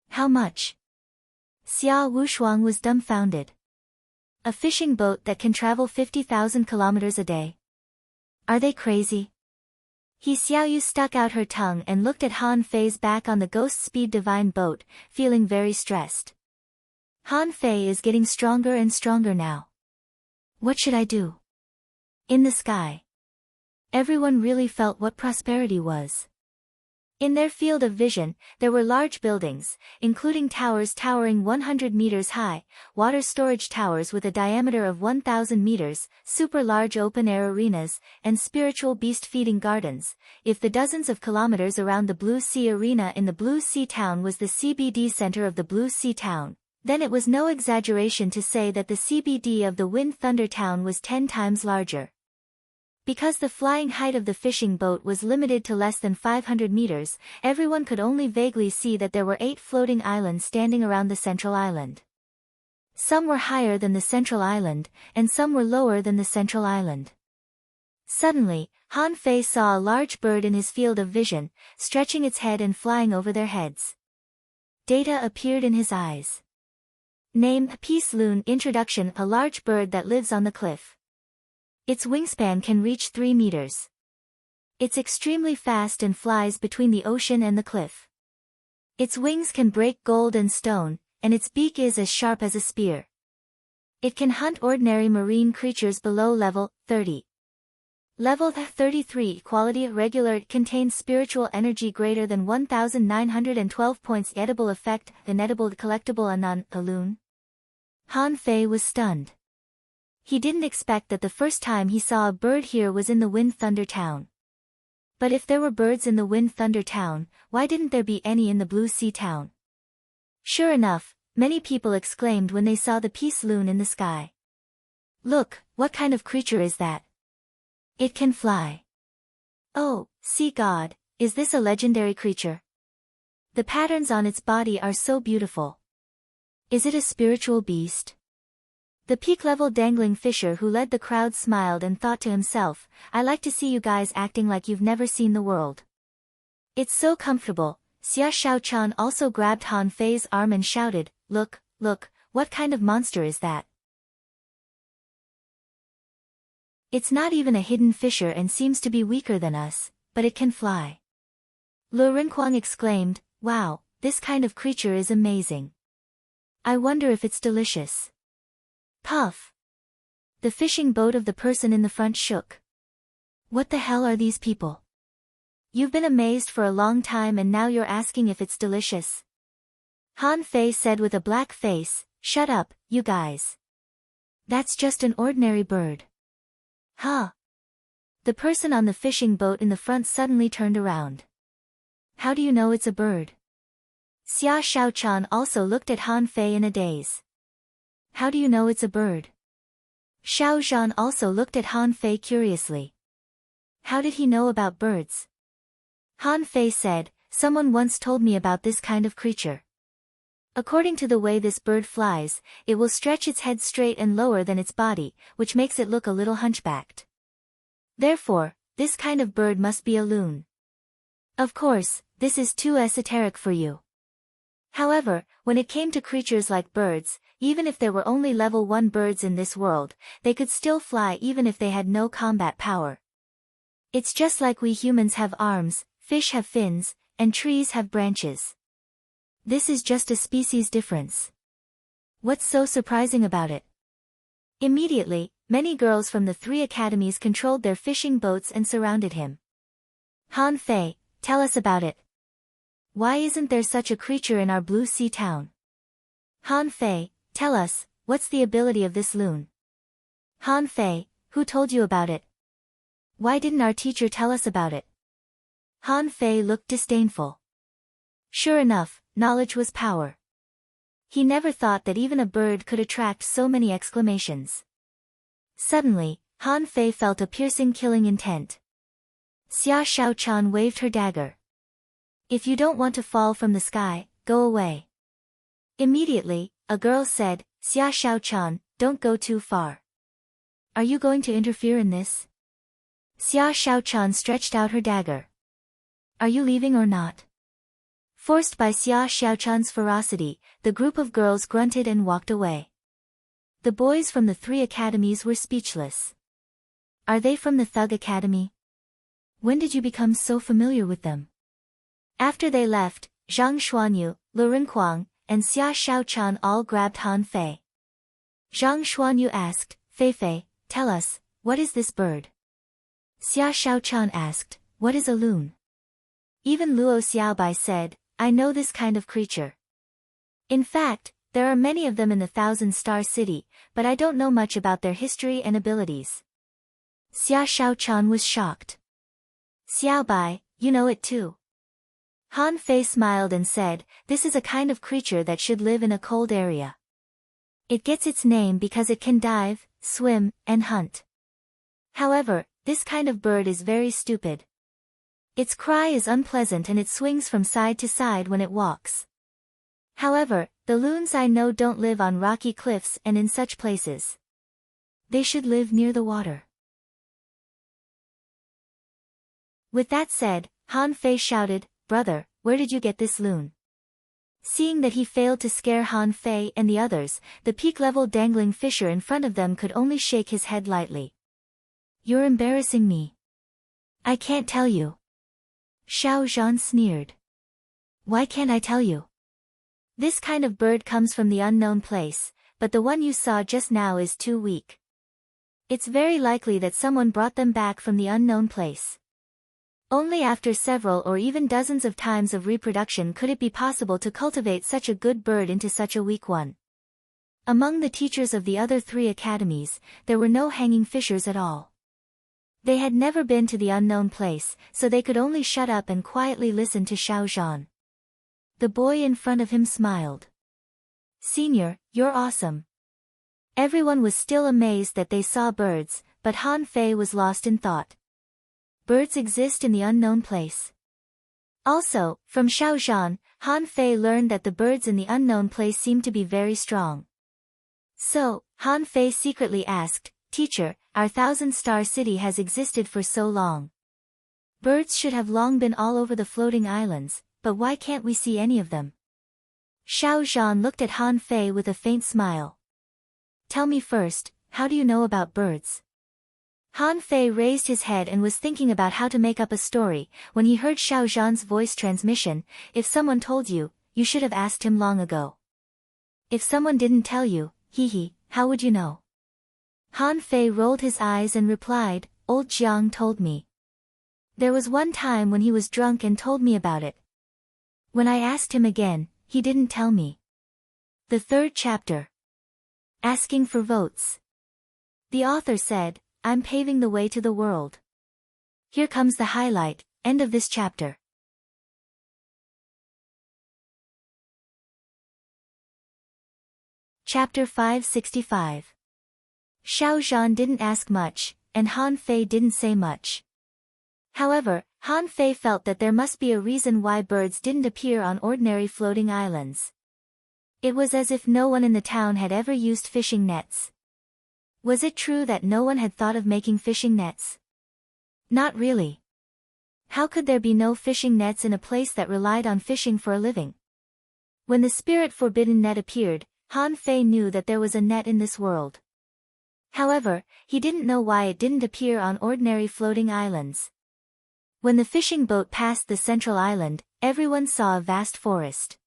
"How much?" Xia Wushuang was dumbfounded. A fishing boat that can travel 50,000 kilometers a day? Are they crazy? Xiaoyu stuck out her tongue and looked at Han Fei's back on the ghost speed divine boat, feeling very stressed. Han Fei is getting stronger and stronger now. What should I do? In the sky. Everyone really felt what prosperity was. In their field of vision, there were large buildings, including towers towering 100 meters high, water storage towers with a diameter of 1,000 meters, super large open-air arenas, and spiritual beast-feeding gardens. If the dozens of kilometers around the Blue Sea Arena in the Blue Sea Town was the CBD center of the Blue Sea Town, then it was no exaggeration to say that the CBD of the Wind Thunder Town was 10 times larger. Because the flying height of the fishing boat was limited to less than 500 meters, everyone could only vaguely see that there were 8 floating islands standing around the central island. Some were higher than the central island, and some were lower than the central island. Suddenly, Han Fei saw a large bird in his field of vision, stretching its head and flying over their heads. Data appeared in his eyes. Name: Peace Loon. Introduction: a large bird that lives on the cliff. Its wingspan can reach 3 meters. It's extremely fast and flies between the ocean and the cliff. Its wings can break gold and stone, and its beak is as sharp as a spear. It can hunt ordinary marine creatures below level 30. Level 33 quality regular. It contains spiritual energy greater than 1,912 points. Edible effect: inedible collectible anon, a loon. Han Fei was stunned. He didn't expect that the first time he saw a bird here was in the Wind Thunder Town. But if there were birds in the Wind Thunder Town, why didn't there be any in the Blue Sea Town? Sure enough, many people exclaimed when they saw the Peace Loon in the sky. "Look, what kind of creature is that? It can fly. Oh, sea god, is this a legendary creature? The patterns on its body are so beautiful. Is it a spiritual beast?" The peak-level dangling fisher who led the crowd smiled and thought to himself, "I like to see you guys acting like you've never seen the world. It's so comfortable." Xia Shaochan also grabbed Han Fei's arm and shouted, Look, what kind of monster is that? It's not even a hidden fisher and seems to be weaker than us, but it can fly." Lu Rinquang exclaimed, "Wow, this kind of creature is amazing. I wonder if it's delicious." Puff! The fishing boat of the person in the front shook. "What the hell are these people? You've been amazed for a long time and now you're asking if it's delicious?" Han Fei said with a black face, "Shut up, you guys. That's just an ordinary bird." "Huh?" The person on the fishing boat in the front suddenly turned around. "How do you know it's a bird?" Xia Shaochan also looked at Han Fei in a daze. "How do you know it's a bird?" Xiao Zhan also looked at Han Fei curiously. How did he know about birds? Han Fei said, "Someone once told me about this kind of creature. According to the way this bird flies, it will stretch its head straight and lower than its body, which makes it look a little hunchbacked. Therefore, this kind of bird must be a loon. Of course, this is too esoteric for you. However, when it came to creatures like birds, even if there were only level 1 birds in this world, they could still fly even if they had no combat power. It's just like we humans have arms, fish have fins, and trees have branches. This is just a species difference. What's so surprising about it?" Immediately, many girls from the 3 academies controlled their fishing boats and surrounded him. "Han Fei, tell us about it. Why isn't there such a creature in our Blue Sea Town? Han Fei, tell us, what's the ability of this loon? Han Fei, who told you about it? Why didn't our teacher tell us about it? Han Fei looked disdainful. Sure enough, knowledge was power. He never thought that even a bird could attract so many exclamations. Suddenly, Han Fei felt a piercing killing intent. Xia Shaochan waved her dagger. If you don't want to fall from the sky, go away. Immediately, a girl said, Xia Shaochan, don't go too far. Are you going to interfere in this? Xia Shaochan stretched out her dagger. Are you leaving or not? Forced by Xia Shaochan's ferocity, the group of girls grunted and walked away. The boys from the 3 academies were speechless. Are they from the Thug Academy? When did you become so familiar with them? After they left, Zhang Xuanyu, Lu Renkuang, and Xia Shaochan all grabbed Han Fei. Zhang Xuanyu asked, Fei Fei, tell us, what is this bird? Xia Shaochan asked, what is a loon? Even Luo Xiaobai said, I know this kind of creature. In fact, there are many of them in the 1,000-star city, but I don't know much about their history and abilities. Xia Shaochan was shocked. Xiaobai, you know it too. Han Fei smiled and said, this is a kind of creature that should live in a cold area. It gets its name because it can dive, swim, and hunt. However, this kind of bird is very stupid. Its cry is unpleasant and it swings from side to side when it walks. However, the loons I know don't live on rocky cliffs and in such places. They should live near the water. With that said, Han Fei shouted, Brother, where did you get this loon? Seeing that he failed to scare Han Fei and the others, the peak-level dangling fisher in front of them could only shake his head lightly. You're embarrassing me. I can't tell you. Xiao Zhan sneered. Why can't I tell you? This kind of bird comes from the unknown place, but the one you saw just now is too weak. It's very likely that someone brought them back from the unknown place. Only after several or even dozens of times of reproduction could it be possible to cultivate such a good bird into such a weak one. Among the teachers of the other 3 academies, there were no hanging fishers at all. They had never been to the unknown place, so they could only shut up and quietly listen to Xiao Zhan. The boy in front of him smiled. Senior, you're awesome. Everyone was still amazed that they saw birds, but Han Fei was lost in thought. Birds exist in the unknown place. Also, from Xiao Zhan, Han Fei learned that the birds in the unknown place seemed to be very strong. So, Han Fei secretly asked, Teacher, our 1,000-star city has existed for so long. Birds should have long been all over the floating islands, but why can't we see any of them? Xiao Zhan looked at Han Fei with a faint smile. Tell me first, how do you know about birds? Han Fei raised his head and was thinking about how to make up a story, when he heard Xiao Zhan's voice transmission, if someone told you, you should have asked him long ago. If someone didn't tell you, how would you know? Han Fei rolled his eyes and replied, Old Jiang told me. There was one time when he was drunk and told me about it. When I asked him again, he didn't tell me. The 3rd chapter. Asking for votes. The author said, I'm paving the way to the world. Here comes the highlight, end of this chapter. Chapter 565. Xiao Zhan didn't ask much, and Han Fei didn't say much. However, Han Fei felt that there must be a reason why birds didn't appear on ordinary floating islands. It was as if no one in the town had ever used fishing nets. Was it true that no one had thought of making fishing nets? Not really. How could there be no fishing nets in a place that relied on fishing for a living? When the spirit forbidden net appeared, Han Fei knew that there was a net in this world. However, he didn't know why it didn't appear on ordinary floating islands. When the fishing boat passed the central island, everyone saw a vast forest.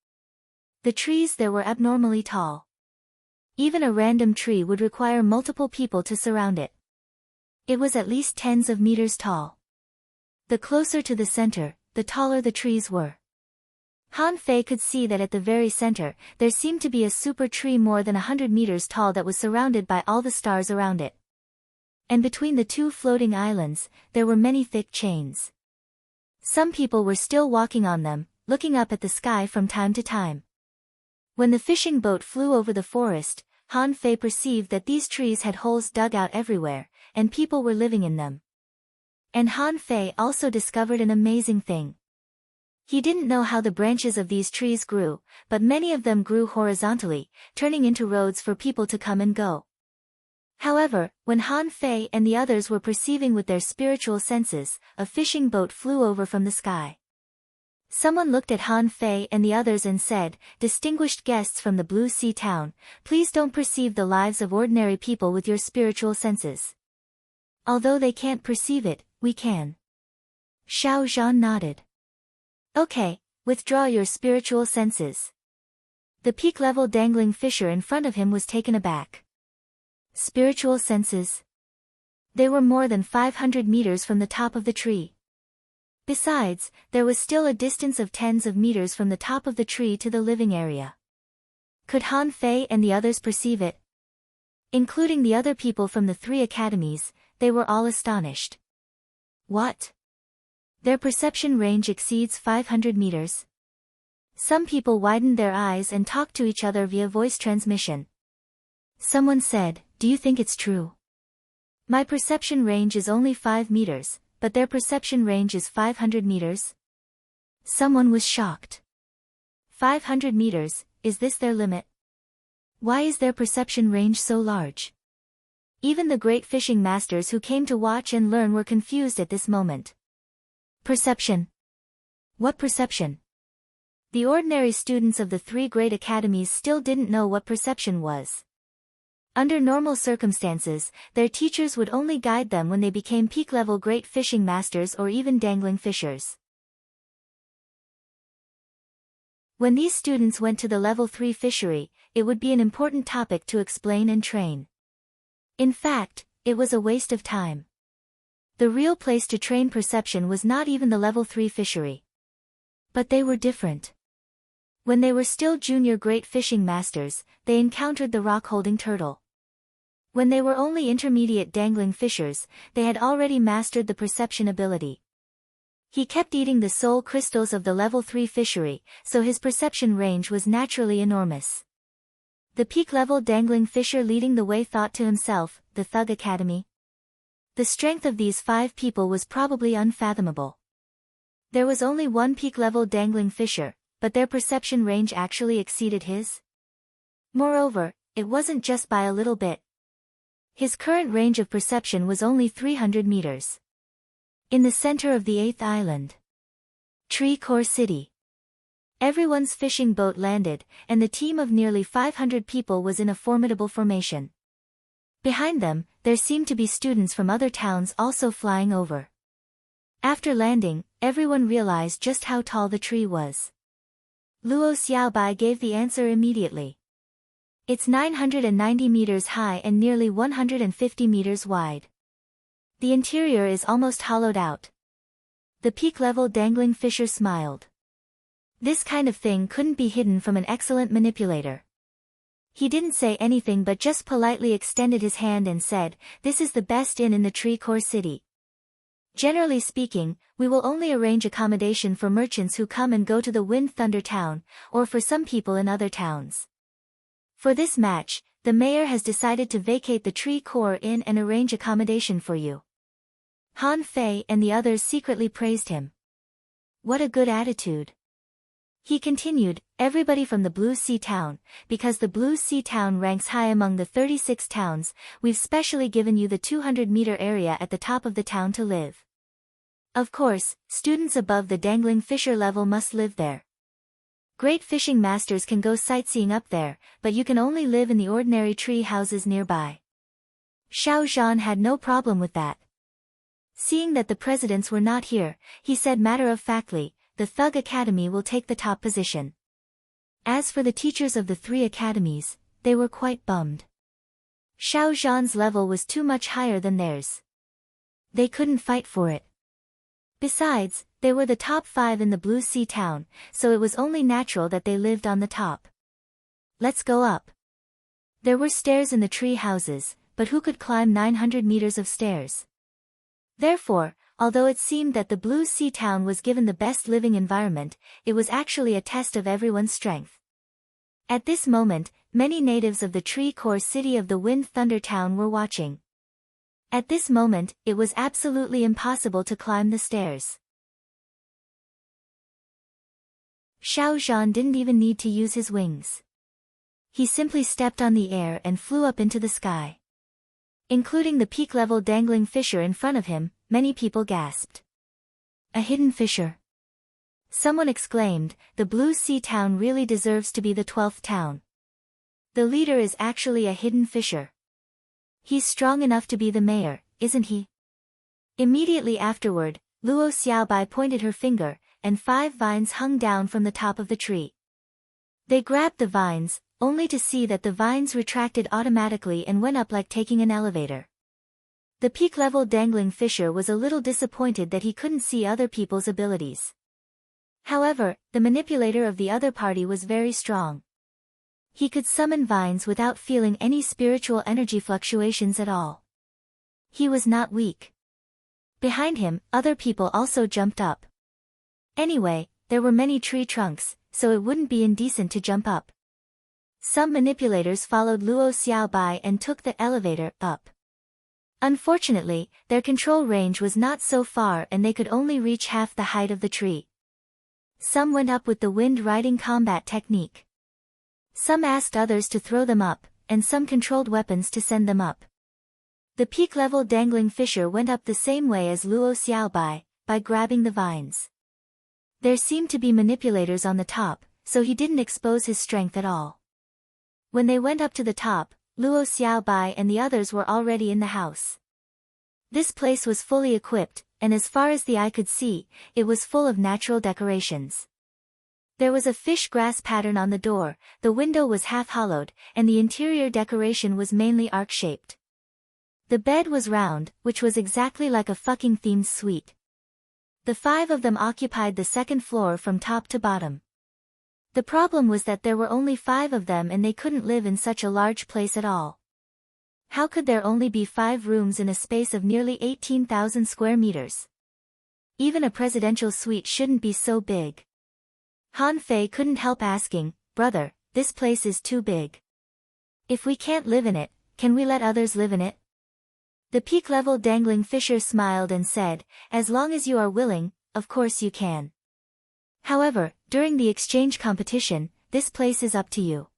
The trees there were abnormally tall. Even a random tree would require multiple people to surround it. It was at least tens of meters tall. The closer to the center, the taller the trees were. Han Fei could see that at the very center, there seemed to be a super tree more than 100 meters tall that was surrounded by all the stars around it. And between the two floating islands, there were many thick chains. Some people were still walking on them, looking up at the sky from time to time. When the fishing boat flew over the forest, Han Fei perceived that these trees had holes dug out everywhere, and people were living in them. And Han Fei also discovered an amazing thing. He didn't know how the branches of these trees grew, but many of them grew horizontally, turning into roads for people to come and go. However, when Han Fei and the others were perceiving with their spiritual senses, a fishing boat flew over from the sky. Someone looked at Han Fei and the others and said, "Distinguished guests from the Blue Sea Town, please don't perceive the lives of ordinary people with your spiritual senses. Although they can't perceive it, we can." Xiao Zhan nodded. "Okay, withdraw your spiritual senses." The peak-level dangling fisher in front of him was taken aback. Spiritual senses? They were more than 500 meters from the top of the tree. Besides, there was still a distance of tens of meters from the top of the tree to the living area. Could Han Fei and the others perceive it? Including the other people from the 3 academies, they were all astonished. What? Their perception range exceeds 500 meters. Some people widened their eyes and talked to each other via voice transmission. Someone said, "Do you think it's true? My perception range is only 5 meters, but their perception range is 500 meters. Someone was shocked. 500 meters, is this their limit? Why is their perception range so large? Even the great fishing masters who came to watch and learn were confused at this moment. Perception. What perception? The ordinary students of the 3 great academies still didn't know what perception was. Under normal circumstances, their teachers would only guide them when they became peak-level great fishing masters or even dangling fishers. When these students went to the level 3 fishery, it would be an important topic to explain and train. In fact, it was a waste of time. The real place to train perception was not even the level 3 fishery. But they were different. When they were still junior great fishing masters, they encountered the rock-holding turtle. When they were only intermediate dangling fishers, they had already mastered the perception ability. He kept eating the soul crystals of the level 3 fishery, so his perception range was naturally enormous. The peak-level dangling fisher leading the way thought to himself, the Thug Academy. The strength of these 5 people was probably unfathomable. There was only one peak-level dangling fisher, but their perception range actually exceeded his. Moreover, it wasn't just by a little bit. His current range of perception was only 300 meters. In the center of the 8th island. Tree Core City. Everyone's fishing boat landed, and the team of nearly 500 people was in a formidable formation. Behind them, there seemed to be students from other towns also flying over. After landing, everyone realized just how tall the tree was. Luo Xiaobai gave the answer immediately. It's 990 meters high and nearly 150 meters wide. The interior is almost hollowed out. The peak-level dangling fisher smiled. This kind of thing couldn't be hidden from an excellent manipulator. He didn't say anything but just politely extended his hand and said, "This is the best inn in the Tree Core City. Generally speaking, we will only arrange accommodation for merchants who come and go to the Wind Thunder Town, or for some people in other towns. For this match, the mayor has decided to vacate the Tree Core Inn and arrange accommodation for you." Han Fei and the others secretly praised him. What a good attitude. He continued, "Everybody from the Blue Sea Town, because the Blue Sea Town ranks high among the 36 towns, we've specially given you the 200-meter area at the top of the town to live. Of course, students above the dangling fisher level must live there. Great fishing masters can go sightseeing up there, but you can only live in the ordinary tree houses nearby." Xiao Zhan had no problem with that. Seeing that the presidents were not here, he said matter-of-factly, "The Thug Academy will take the top position." As for the teachers of the 3 academies, they were quite bummed. Xiao Zhan's level was too much higher than theirs. They couldn't fight for it. Besides, They were the top 5 in the Blue Sea town, so it was only natural that they lived on the top. Let's go up. There were stairs in the tree houses, but who could climb 900 meters of stairs? Therefore, although it seemed that the Blue Sea town was given the best living environment, it was actually a test of everyone's strength. At this moment, many natives of the tree core city of the Wind Thunder town were watching. At this moment, it was absolutely impossible to climb the stairs. Xiao Zhan didn't even need to use his wings. He simply stepped on the air and flew up into the sky. Including the peak-level dangling fissure in front of him, many people gasped. A hidden fissure. Someone exclaimed, the Blue Sea town really deserves to be the 12th town. The leader is actually a hidden fissure. He's strong enough to be the mayor, isn't he? Immediately afterward, Luo Xiaobai pointed her finger, and 5 vines hung down from the top of the tree. They grabbed the vines, only to see that the vines retracted automatically and went up like taking an elevator. The peak-level dangling fissure was a little disappointed that he couldn't see other people's abilities. However, the manipulator of the other party was very strong. He could summon vines without feeling any spiritual energy fluctuations at all. He was not weak. Behind him, other people also jumped up. Anyway, there were many tree trunks, so it wouldn't be indecent to jump up. Some manipulators followed Luo Xiaobai and took the elevator up. Unfortunately, their control range was not so far and they could only reach half the height of the tree. Some went up with the wind-riding combat technique. Some asked others to throw them up, and some controlled weapons to send them up. The peak-level dangling fissure went up the same way as Luo Xiaobai, by grabbing the vines. There seemed to be manipulators on the top, so he didn't expose his strength at all. When they went up to the top, Luo Xiaobai and the others were already in the house. This place was fully equipped, and as far as the eye could see, it was full of natural decorations. There was a fish grass pattern on the door, the window was half-hollowed, and the interior decoration was mainly arc-shaped. The bed was round, which was exactly like a fucking themed suite. The 5 of them occupied the second floor from top to bottom. The problem was that there were only 5 of them and they couldn't live in such a large place at all. How could there only be 5 rooms in a space of nearly 18,000 square meters? Even a presidential suite shouldn't be so big. Han Fei couldn't help asking, "Brother, this place is too big. If we can't live in it, can we let others live in it?" The peak-level dangling fissure smiled and said, "As long as you are willing, of course you can. However, during the exchange competition, this place is up to you."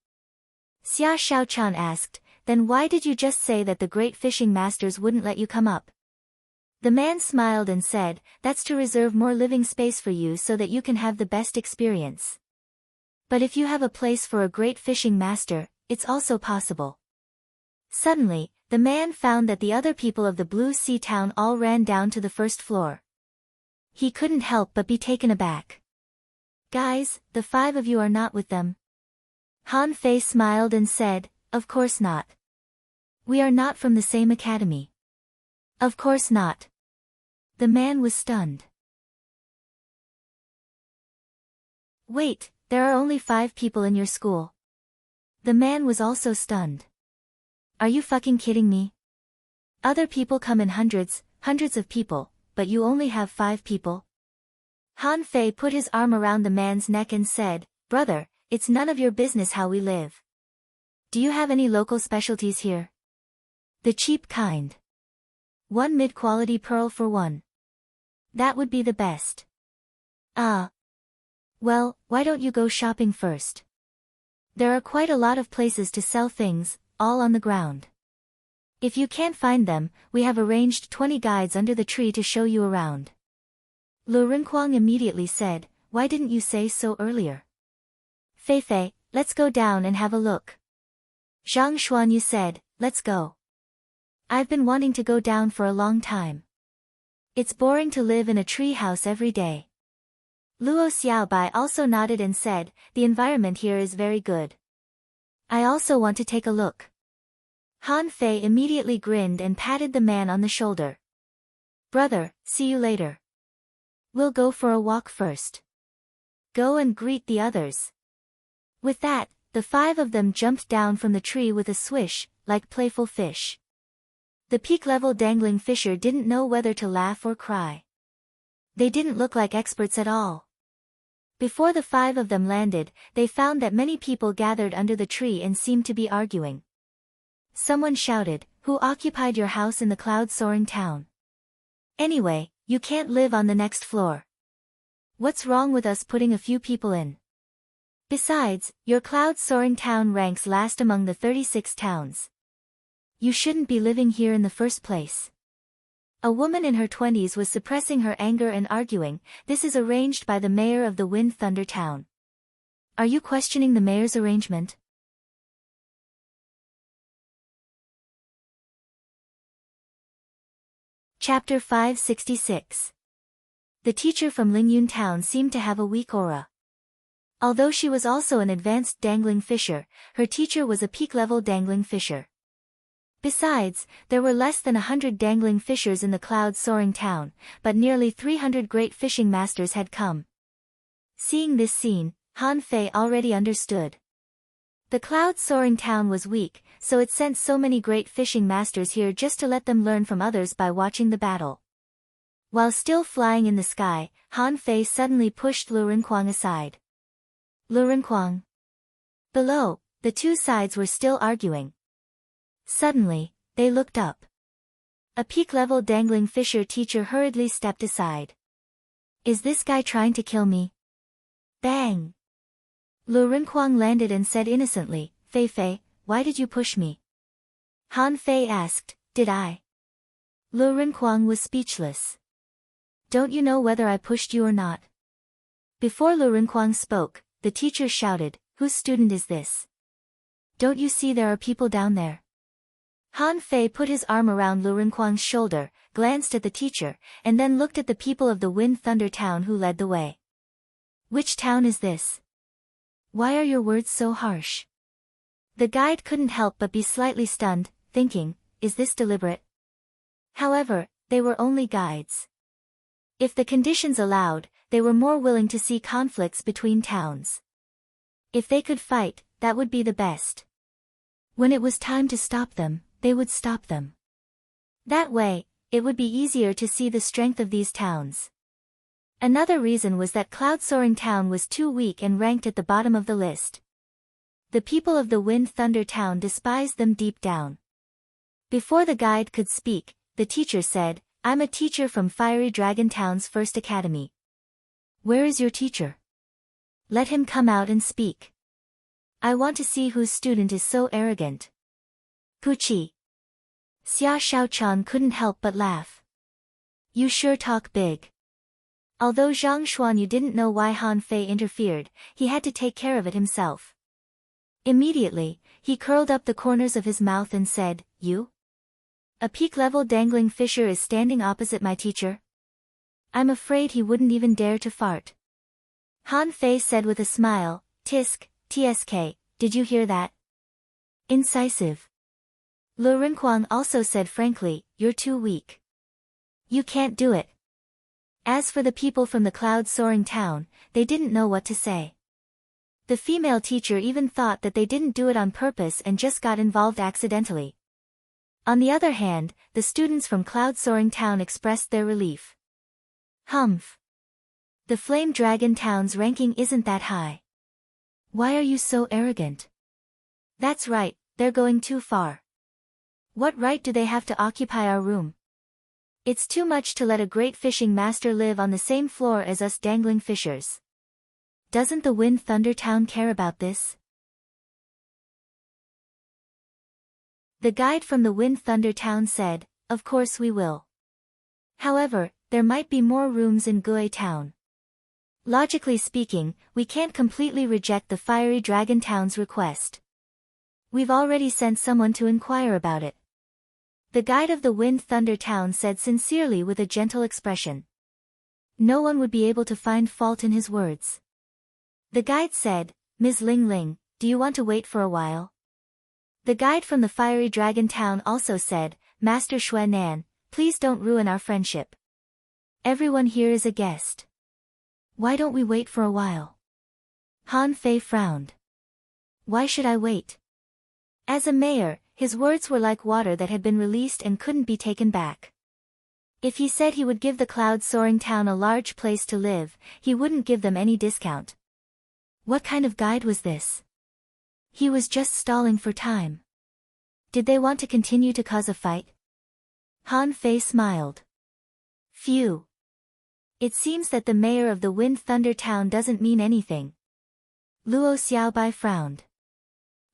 Xia Shaochan asked, "Then why did you just say that the great fishing masters wouldn't let you come up?" The man smiled and said, "That's to reserve more living space for you so that you can have the best experience. But if you have a place for a great fishing master, it's also possible." Suddenly, the man found that the other people of the Blue Sea town all ran down to the first floor. He couldn't help but be taken aback. "Guys, the 5 of you are not with them?" Han Fei smiled and said, "Of course not. We are not from the same academy." "Of course not." The man was stunned. "Wait, there are only 5 people in your school." The man was also stunned. "Are you fucking kidding me? Other people come in hundreds of people, but you only have 5 people?" Han Fei put his arm around the man's neck and said, "Brother, it's none of your business how we live. Do you have any local specialties here? The cheap kind. 1 mid-quality pearl for 1. That would be the best." Well, why don't you go shopping first? There are quite a lot of places to sell things, all on the ground. If you can't find them, we have arranged 20 guides under the tree to show you around." Lu Renquang immediately said, "Why didn't you say so earlier?" "Fei, let's go down and have a look." Zhang Xuanyu said, "Let's go. I've been wanting to go down for a long time. It's boring to live in a tree house every day." Luo Xiaobai also nodded and said, "The environment here is very good. I also want to take a look." Han Fei immediately grinned and patted the man on the shoulder. "Brother, see you later." We'll go for a walk first. Go and greet the others. With that, the 5 of them jumped down from the tree with a swish, like playful fish. The peak-level dangling fisher didn't know whether to laugh or cry. They didn't look like experts at all. Before the 5 of them landed, they found that many people gathered under the tree and seemed to be arguing. Someone shouted, "Who occupied your house in the cloud-soaring town? Anyway, you can't live on the next floor. What's wrong with us putting a few people in? Besides, your cloud-soaring town ranks last among the 36 towns. You shouldn't be living here in the first place." A woman in her 20s was suppressing her anger and arguing, "This is arranged by the mayor of the Wind Thunder Town. Are you questioning the mayor's arrangement?" Chapter 566. The teacher from Lingyun Town seemed to have a weak aura. Although she was also an advanced dangling fisher, her teacher was a peak-level dangling fisher. Besides, there were less than 100 dangling fishers in the cloud-soaring town, but nearly 300 great fishing masters had come. Seeing this scene, Han Fei already understood. The cloud-soaring town was weak, so it sent so many great fishing masters here just to let them learn from others by watching the battle. While still flying in the sky, Han Fei suddenly pushed Lu Renquang aside. Lu Renquang. Below, the two sides were still arguing. Suddenly, they looked up. A peak-level dangling fisher teacher hurriedly stepped aside. "Is this guy trying to kill me?" Bang! Lu Renquang landed and said innocently, "Fei Fei, why did you push me?" Han Fei asked, "Did I?" Lu Renquang was speechless. "Don't you know whether I pushed you or not?" Before Lu Renquang spoke, the teacher shouted, "Whose student is this? Don't you see there are people down there?" Han Fei put his arm around Lu Renquang's shoulder, glanced at the teacher, and then looked at the people of the Wind Thunder Town who led the way. "Which town is this? Why are your words so harsh?" The guide couldn't help but be slightly stunned, thinking, "Is this deliberate?" However, they were only guides. If the conditions allowed, they were more willing to see conflicts between towns. If they could fight, that would be the best. When it was time to stop them, they would stop them. That way, it would be easier to see the strength of these towns. Another reason was that Cloud-Soaring Town was too weak and ranked at the bottom of the list. The people of the Wind Thunder Town despised them deep down. Before the guide could speak, the teacher said, "I'm a teacher from Fiery Dragon Town's first academy." "Where is your teacher? Let him come out and speak. I want to see whose student is so arrogant." Puchi. Xia Shaochan couldn't help but laugh. "You sure talk big." Although Zhang Xuanyu didn't know why Han Fei interfered, he had to take care of it himself. Immediately, he curled up the corners of his mouth and said, "You? A peak-level dangling fisher is standing opposite my teacher? I'm afraid he wouldn't even dare to fart." Han Fei said with a smile, "Tisk, tsk, did you hear that? Incisive." Lu Renquang also said frankly, "You're too weak. You can't do it." As for the people from the Cloud-Soaring Town, they didn't know what to say. The female teacher even thought that they didn't do it on purpose and just got involved accidentally. On the other hand, the students from Cloud-Soaring Town expressed their relief. "Humph. The Flame Dragon Town's ranking isn't that high. Why are you so arrogant?" "That's right, they're going too far. What right do they have to occupy our room? It's too much to let a great fishing master live on the same floor as us dangling fishers. Doesn't the Wind Thunder Town care about this?" The guide from the Wind Thunder Town said, "Of course we will. However, there might be more rooms in Gue Town. Logically speaking, we can't completely reject the Fiery Dragon Town's request. We've already sent someone to inquire about it." The guide of the Wind Thunder Town said sincerely with a gentle expression. No one would be able to find fault in his words. The guide said, "Ms. Ling Ling, do you want to wait for a while?" The guide from the Fiery Dragon Town also said, "Master Xue Nan, please don't ruin our friendship. Everyone here is a guest. Why don't we wait for a while? Han Fei frowned. Why should I wait? As a mayor, his words were like water that had been released and couldn't be taken back. If he said he would give the cloud-soaring town a large place to live, he wouldn't give them any discount. What kind of guide was this? He was just stalling for time. Did they want to continue to cause a fight? Han Fei smiled. Phew. It seems that the mayor of the Wind Thunder Town doesn't mean anything. Luo Xiaobai frowned.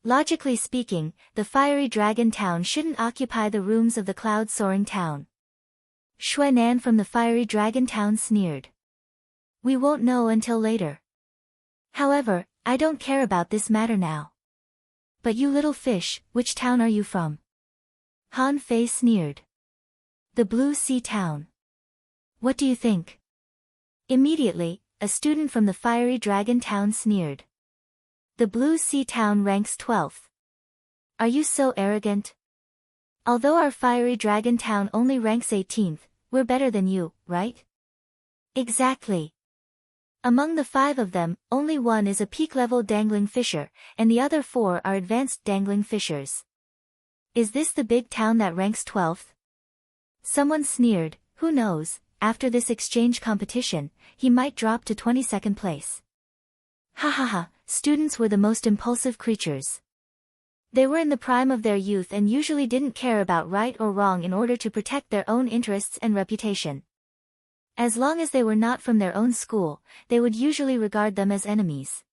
Logically speaking, the Fiery Dragon Town shouldn't occupy the rooms of the cloud-soaring town. Xuanan from the Fiery Dragon Town sneered. We won't know until later. However, I don't care about this matter now. But you little fish, which town are you from? Han Fei sneered. The Blue Sea Town. What do you think? Immediately, a student from the Fiery Dragon Town sneered. The Blue Sea Town ranks 12th. Are you so arrogant? Although our Fiery Dragon Town only ranks 18th, we're better than you, right? Exactly. Among the 5 of them, only one is a peak-level dangling fisher, and the other 4 are advanced dangling fishers. Is this the big town that ranks 12th? Someone sneered. Who knows, after this exchange competition, he might drop to 22nd place. Ha ha ha, students were the most impulsive creatures. They were in the prime of their youth and usually didn't care about right or wrong in order to protect their own interests and reputation. As long as they were not from their own school, they would usually regard them as enemies.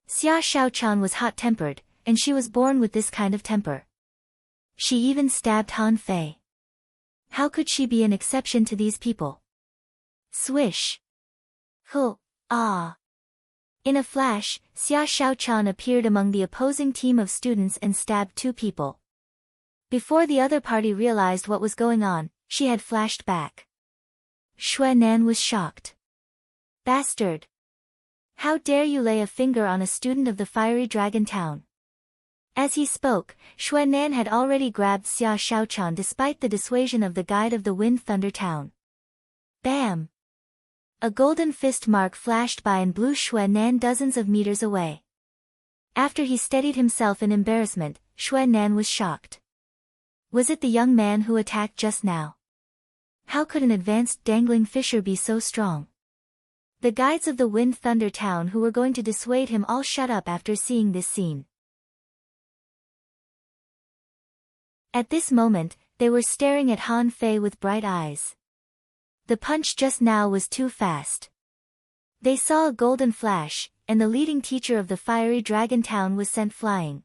Xia Xiaochan was hot-tempered, and she was born with this kind of temper. She even stabbed Han Fei. How could she be an exception to these people? Swish. Huh, ah. In a flash, Xia Xiaochan appeared among the opposing team of students and stabbed 2 people. Before the other party realized what was going on, she had flashed back. Xuanan was shocked. Bastard! How dare you lay a finger on a student of the Fiery Dragon Town? As he spoke, Xuanan had already grabbed Xia Xiaochan despite the dissuasion of the guide of the Wind Thunder Town. Bam! A golden fist mark flashed by and blew Xuanan dozens of meters away. After he steadied himself in embarrassment, Xuanan was shocked. Was it the young man who attacked just now? How could an advanced dangling fisher be so strong? The guides of the Wind Thunder Town who were going to dissuade him all shut up after seeing this scene. At this moment, they were staring at Han Fei with bright eyes. The punch just now was too fast. They saw a golden flash, and the leading teacher of the Fiery Dragon Town was sent flying.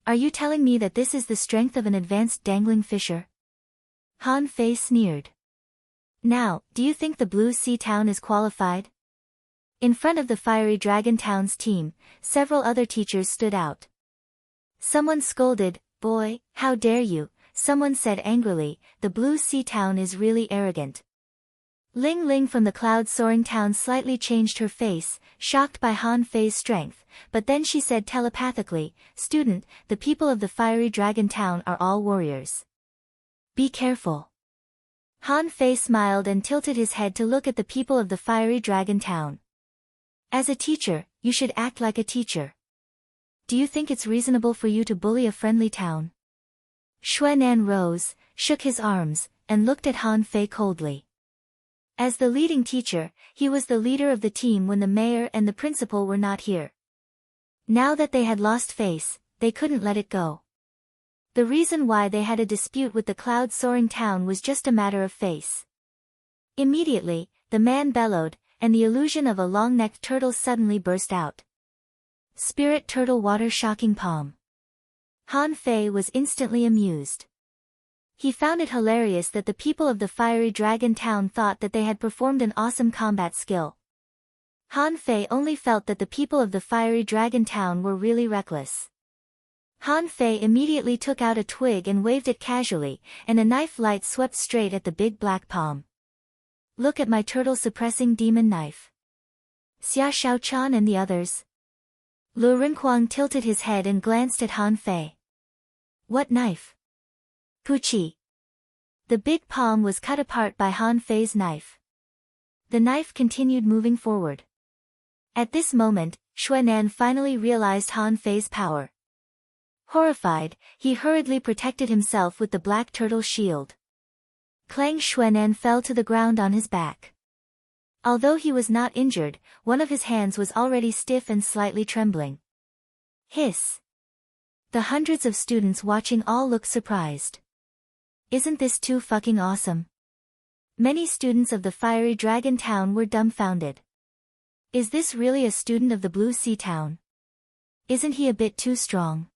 Are you telling me that this is the strength of an advanced dangling fisher? Han Fei sneered. Now, do you think the Blue Sea Town is qualified? In front of the Fiery Dragon Town's team, several other teachers stood out. Someone scolded, "Boy, how dare you," someone said angrily, "The Blue Sea Town is really arrogant." Ling Ling from the cloud-soaring town slightly changed her face, shocked by Han Fei's strength, but then she said telepathically, "Student, the people of the Fiery Dragon Town are all warriors. Be careful." Han Fei smiled and tilted his head to look at the people of the Fiery Dragon Town. As a teacher, you should act like a teacher. Do you think it's reasonable for you to bully a friendly town? Xuanan rose, shook his arms, and looked at Han Fei coldly. As the leading teacher, he was the leader of the team when the mayor and the principal were not here. Now that they had lost face, they couldn't let it go. The reason why they had a dispute with the cloud-soaring town was just a matter of face. Immediately, the man bellowed, and the illusion of a long-necked turtle suddenly burst out. Spirit Turtle Water Shocking Palm. Han Fei was instantly amused. He found it hilarious that the people of the Fiery Dragon Town thought that they had performed an awesome combat skill. Han Fei only felt that the people of the Fiery Dragon Town were really reckless. Han Fei immediately took out a twig and waved it casually, and a knife light swept straight at the big black palm. Look at my turtle-suppressing demon knife. Xia Xiaochan and the others. Lu Rinquang tilted his head and glanced at Han Fei. What knife? Puchi. The big palm was cut apart by Han Fei's knife. The knife continued moving forward. At this moment, Xuanan finally realized Han Fei's power. Horrified, he hurriedly protected himself with the black turtle shield. Clang! Xuanan fell to the ground on his back. Although he was not injured, one of his hands was already stiff and slightly trembling. Hiss! The hundreds of students watching all looked surprised. Isn't this too fucking awesome? Many students of the Fiery Dragon Town were dumbfounded. Is this really a student of the Blue Sea Town? Isn't he a bit too strong?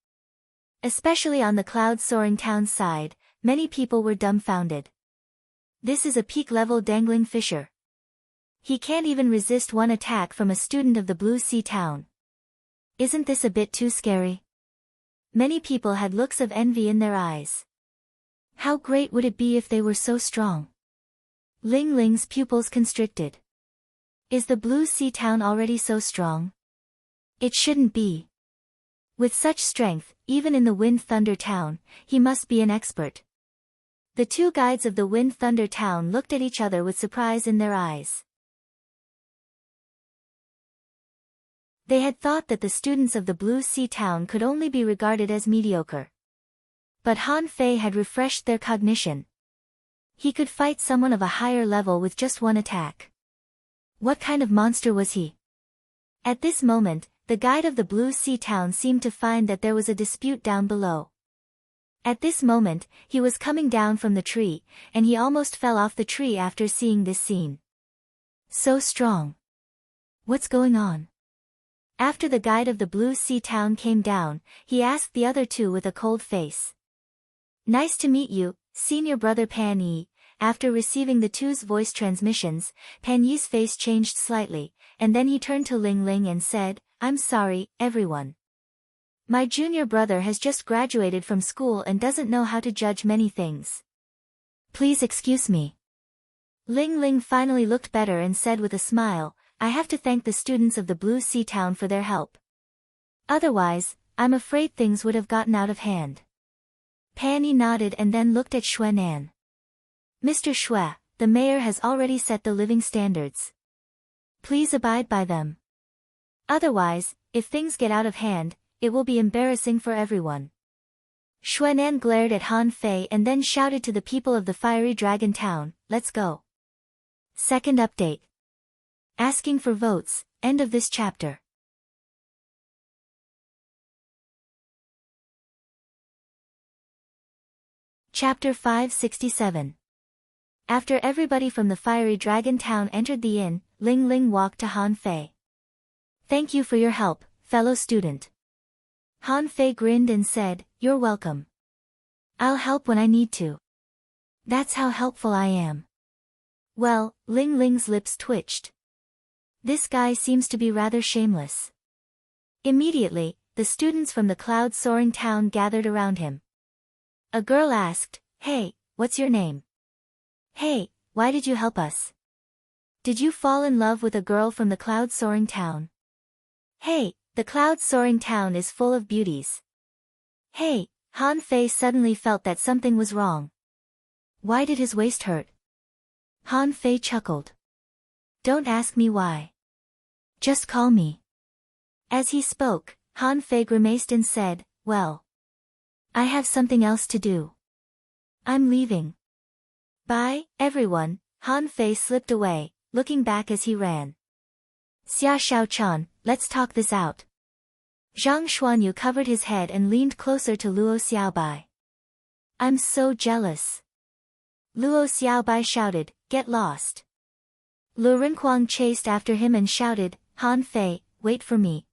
Especially on the Cloud-Soaring Town's side, many people were dumbfounded. This is a peak-level dangling fisher. He can't even resist one attack from a student of the Blue Sea Town. Isn't this a bit too scary? Many people had looks of envy in their eyes. How great would it be if they were so strong? Ling Ling's pupils constricted. Is the Blue Sea Town already so strong? It shouldn't be. With such strength, even in the Wind Thunder Town, he must be an expert. The two guides of the Wind Thunder Town looked at each other with surprise in their eyes. They had thought that the students of the Blue Sea Town could only be regarded as mediocre. But Han Fei had refreshed their cognition. He could fight someone of a higher level with just one attack. What kind of monster was he? At this moment, the guide of the Blue Sea Town seemed to find that there was a dispute down below. At this moment, he was coming down from the tree, and he almost fell off the tree after seeing this scene. So strong. What's going on? After the guide of the Blue Sea Town came down, he asked the other two with a cold face. Nice to meet you, senior brother Pan Yi. After receiving the two's voice transmissions, Pan Yi's face changed slightly, and then he turned to Ling Ling and said, I'm sorry, everyone. My junior brother has just graduated from school and doesn't know how to judge many things. Please excuse me. Ling Ling finally looked better and said with a smile, I have to thank the students of the Blue Sea Town for their help. Otherwise, I'm afraid things would have gotten out of hand. Pan Yi nodded and then looked at Xuanan. Mr. Xue, the mayor has already set the living standards. Please abide by them. Otherwise, if things get out of hand, it will be embarrassing for everyone. Xuanan glared at Han Fei and then shouted to the people of the Fiery Dragon Town, let's go. Second update. Asking for votes, end of this chapter. Chapter 567. After everybody from the Fiery Dragon Town entered the inn, Ling Ling walked to Han Fei. Thank you for your help, fellow student. Han Fei grinned and said, you're welcome. I'll help when I need to. That's how helpful I am. Well, Ling Ling's lips twitched. This guy seems to be rather shameless. Immediately, the students from the Cloud-Soaring Town gathered around him. A girl asked, Hey, what's your name? Hey, why did you help us? Did you fall in love with a girl from the Cloud-Soaring Town? Hey, the Cloud-Soaring Town is full of beauties. Hey, Han Fei suddenly felt that something was wrong. Why did his waist hurt? Han Fei chuckled. Don't ask me why. Just call me. As he spoke, Han Fei grimaced and said, well, I have something else to do. I'm leaving. Bye, everyone. Han Fei slipped away, looking back as he ran. Xia Xiaochan, let's talk this out. Zhang Xuanyu covered his head and leaned closer to Luo Xiaobai. I'm so jealous. Luo Xiaobai shouted, get lost. Lu Rinquang chased after him and shouted, Han Fei, wait for me.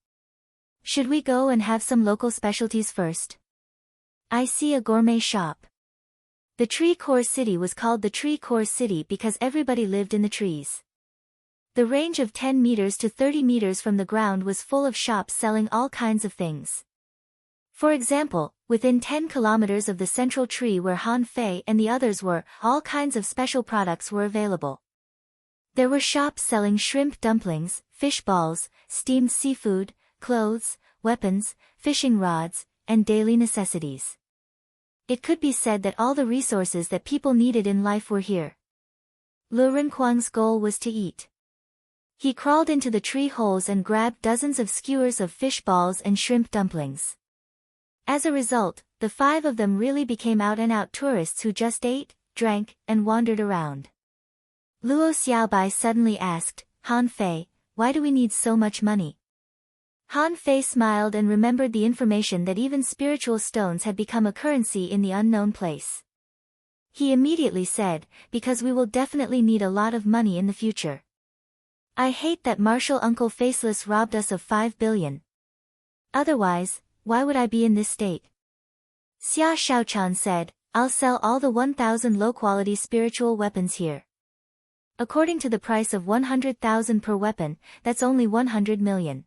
Should we go and have some local specialties first? I see a gourmet shop. The Tree Core City was called the Tree Core City because everybody lived in the trees. The range of 10 meters to 30 meters from the ground was full of shops selling all kinds of things. For example, within 10 kilometers of the central tree where Han Fei and the others were, all kinds of special products were available. There were shops selling shrimp dumplings, fish balls, steamed seafood, clothes, weapons, fishing rods, and daily necessities. It could be said that all the resources that people needed in life were here. Lu Rinquang's goal was to eat. He crawled into the tree holes and grabbed dozens of skewers of fish balls and shrimp dumplings. As a result, the 5 of them really became out-and-out tourists who just ate, drank, and wandered around. Luo Xiaobai suddenly asked, Han Fei, why do we need so much money? Han Fei smiled and remembered the information that even spiritual stones had become a currency in the unknown place. He immediately said, because we will definitely need a lot of money in the future. I hate that Martial Uncle Faceless robbed us of 5 billion. Otherwise, why would I be in this state? Xia Shaochan said, I'll sell all the 1,000 low-quality spiritual weapons here. According to the price of 100,000 per weapon, that's only 100 million.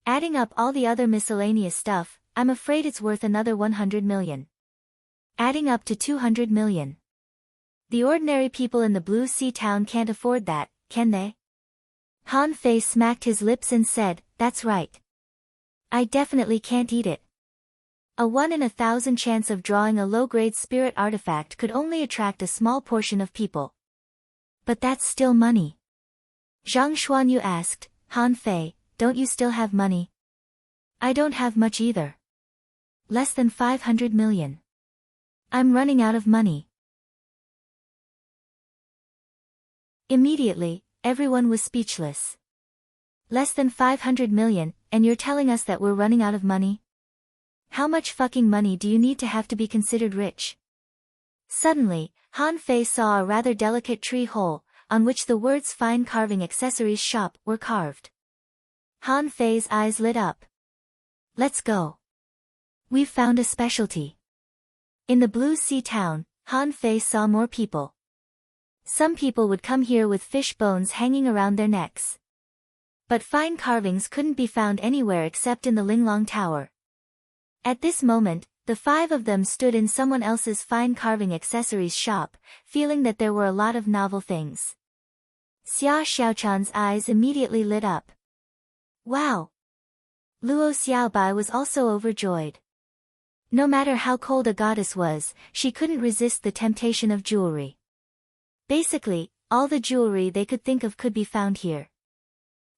Adding up all the other miscellaneous stuff, I'm afraid it's worth another 100 million. Adding up to 200 million. The ordinary people in the Blue Sea town can't afford that, can they? Han Fei smacked his lips and said, that's right. I definitely can't eat it. A 1 in 1,000 chance of drawing a low-grade spirit artifact could only attract a small portion of people. But that's still money. Zhang Xuanyu asked, Han Fei, don't you still have money? I don't have much either. Less than 500 million. I'm running out of money. Immediately, everyone was speechless. Less than 500 million, and you're telling us that we're running out of money? How much fucking money do you need to have to be considered rich? Suddenly, Han Fei saw a rather delicate tree hole, on which the words Fine Carving Accessories Shop were carved. Han Fei's eyes lit up. Let's go. We've found a specialty. In the Blue Sea town, Han Fei saw more people. Some people would come here with fish bones hanging around their necks. But fine carvings couldn't be found anywhere except in the Linglong Tower. At this moment, the 5 of them stood in someone else's fine carving accessories shop, feeling that there were a lot of novel things. Xia Xiaochan's eyes immediately lit up. Wow! Luo Xiaobai was also overjoyed. No matter how cold a goddess was, she couldn't resist the temptation of jewelry. Basically, all the jewelry they could think of could be found here.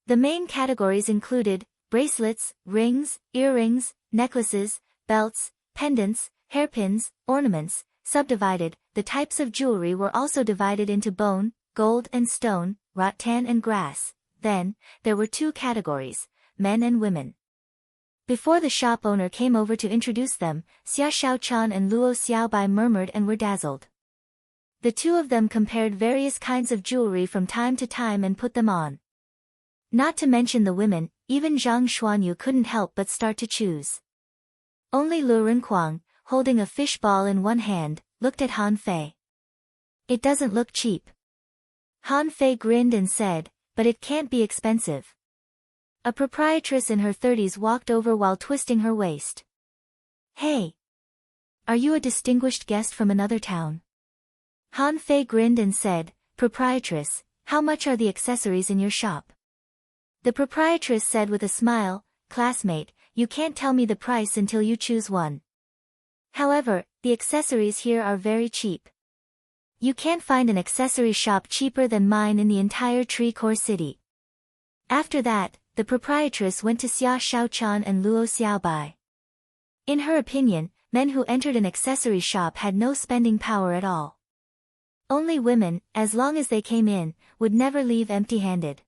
The main categories included bracelets, rings, earrings, necklaces, belts, pendants, hairpins, ornaments. Subdivided, the types of jewelry were also divided into bone, gold and stone, rattan and grass. Then, there were 2 categories, men and women. Before the shop owner came over to introduce them, Xia Shaochan and Luo Xiaobai murmured and were dazzled. The 2 of them compared various kinds of jewelry from time to time and put them on. Not to mention the women, even Zhang Xuanyu couldn't help but start to choose. Only Lu Renquang, holding a fish ball in one hand, looked at Han Fei. It doesn't look cheap. Han Fei grinned and said, but it can't be expensive. A proprietress in her 30s walked over while twisting her waist. Hey! Are you a distinguished guest from another town? Han Fei grinned and said, Proprietress, how much are the accessories in your shop? The proprietress said with a smile, Classmate, you can't tell me the price until you choose one. However, the accessories here are very cheap. You can't find an accessory shop cheaper than mine in the entire Tree Core City. After that, the proprietress went to Xia Shaochan and Luo Xiaobai. In her opinion, men who entered an accessory shop had no spending power at all. Only women, as long as they came in, would never leave empty-handed.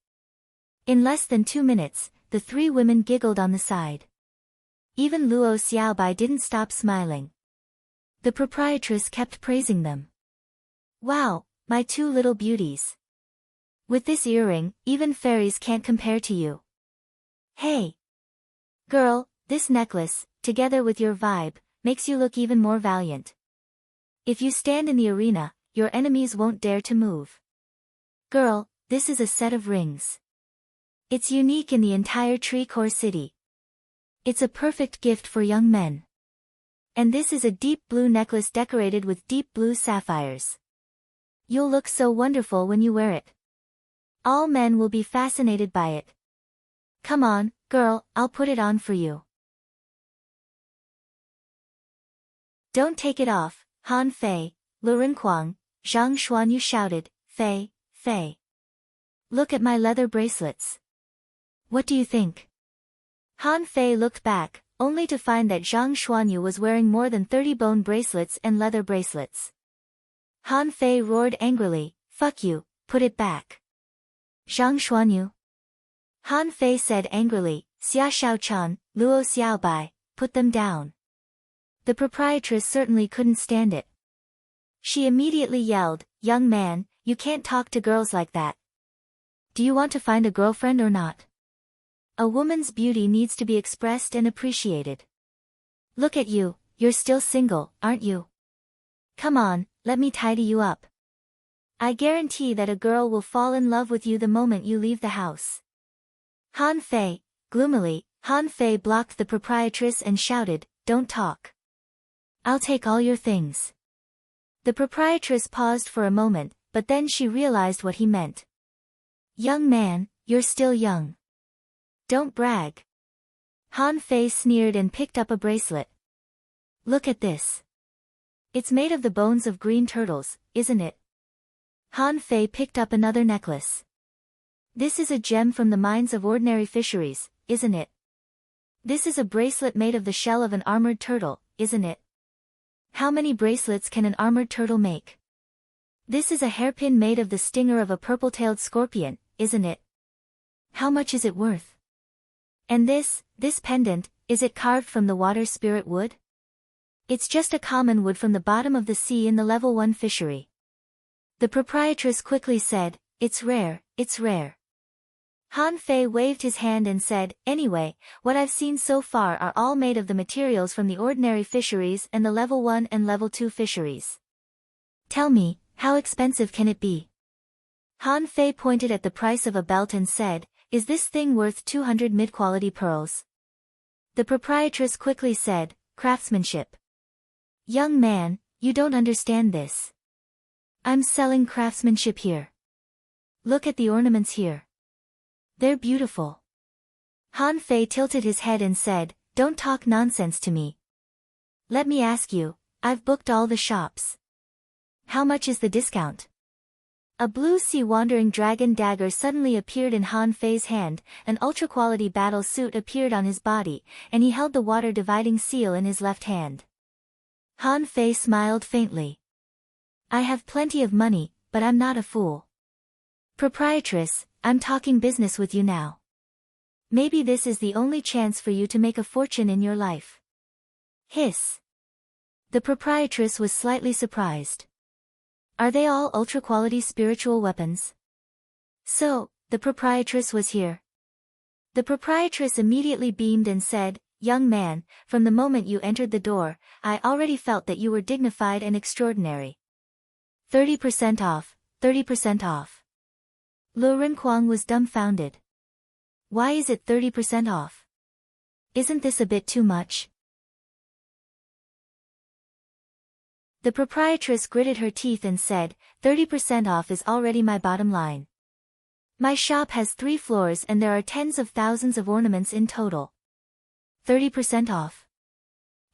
In less than 2 minutes, the 3 women giggled on the side. Even Luo Xiaobai didn't stop smiling. The proprietress kept praising them. Wow, my 2 little beauties. With this earring, even fairies can't compare to you. Hey! Girl, this necklace, together with your vibe, makes you look even more valiant. If you stand in the arena, your enemies won't dare to move. Girl, this is a set of rings. It's unique in the entire Tree Core City. It's a perfect gift for young men. And this is a deep blue necklace decorated with deep blue sapphires. You'll look so wonderful when you wear it. All men will be fascinated by it. Come on, girl, I'll put it on for you. Don't take it off, Han Fei, Lu Renquang, Zhang Xuanyu shouted, Fei, Fei. Look at my leather bracelets. What do you think? Han Fei looked back, only to find that Zhang Xuanyu was wearing more than 30 bone bracelets and leather bracelets. Han Fei roared angrily, "Fuck you, put it back." Zhang Xuanyu? Han Fei said angrily, "Xia Xiaochan, Luo Xiaobai, put them down." The proprietress certainly couldn't stand it. She immediately yelled, "Young man, you can't talk to girls like that. Do you want to find a girlfriend or not? A woman's beauty needs to be expressed and appreciated. Look at you, you're still single, aren't you? Come on, let me tidy you up. I guarantee that a girl will fall in love with you the moment you leave the house." Han Fei, gloomily, Han Fei blocked the proprietress and shouted, "Don't talk. I'll take all your things." The proprietress paused for a moment, but then she realized what he meant. "Young man, you're still young. Don't brag." Han Fei sneered and picked up a bracelet. "Look at this. It's made of the bones of green turtles, isn't it?" Han Fei picked up another necklace. "This is a gem from the mines of ordinary fisheries, isn't it? This is a bracelet made of the shell of an armored turtle, isn't it? How many bracelets can an armored turtle make? This is a hairpin made of the stinger of a purple-tailed scorpion, isn't it? How much is it worth? And this pendant, is it carved from the water spirit wood? It's just a common wood from the bottom of the sea in the level 1 fishery." The proprietress quickly said, "It's rare, it's rare." Han Fei waved his hand and said, "Anyway, what I've seen so far are all made of the materials from the ordinary fisheries and the level 1 and level 2 fisheries. Tell me, how expensive can it be?" Han Fei pointed at the price of a belt and said, "Is this thing worth 200 mid-quality pearls?" The proprietress quickly said, "Craftsmanship. Young man, you don't understand this. I'm selling craftsmanship here. Look at the ornaments here. They're beautiful." Han Fei tilted his head and said, "Don't talk nonsense to me. Let me ask you, I've booked all the shops. How much is the discount?" A blue sea wandering dragon dagger suddenly appeared in Han Fei's hand, an ultra-quality battle suit appeared on his body, and he held the water-dividing seal in his left hand. Han Fei smiled faintly. "I have plenty of money, but I'm not a fool. Proprietress, I'm talking business with you now. Maybe this is the only chance for you to make a fortune in your life." Hiss. The proprietress was slightly surprised. Are they all ultra-quality spiritual weapons? So, the proprietress was here. The proprietress immediately beamed and said, "Young man, from the moment you entered the door, I already felt that you were dignified and extraordinary. 30% off, 30% off." Lu Renquang was dumbfounded. Why is it 30% off? Isn't this a bit too much? The proprietress gritted her teeth and said, 30% off is already my bottom line. My shop has 3 floors and there are tens of thousands of ornaments in total. 30% off.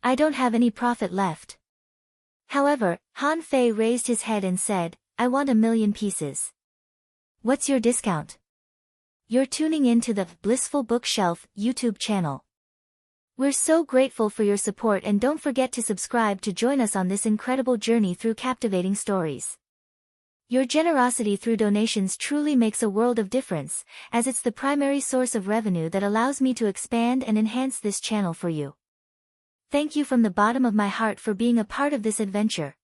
I don't have any profit left. However, Han Fei raised his head and said, "I want 1,000,000 pieces. What's your discount?" You're tuning in to the Blissful Bookshelf YouTube channel. We're so grateful for your support and don't forget to subscribe to join us on this incredible journey through captivating stories. Your generosity through donations truly makes a world of difference, as it's the primary source of revenue that allows me to expand and enhance this channel for you. Thank you from the bottom of my heart for being a part of this adventure.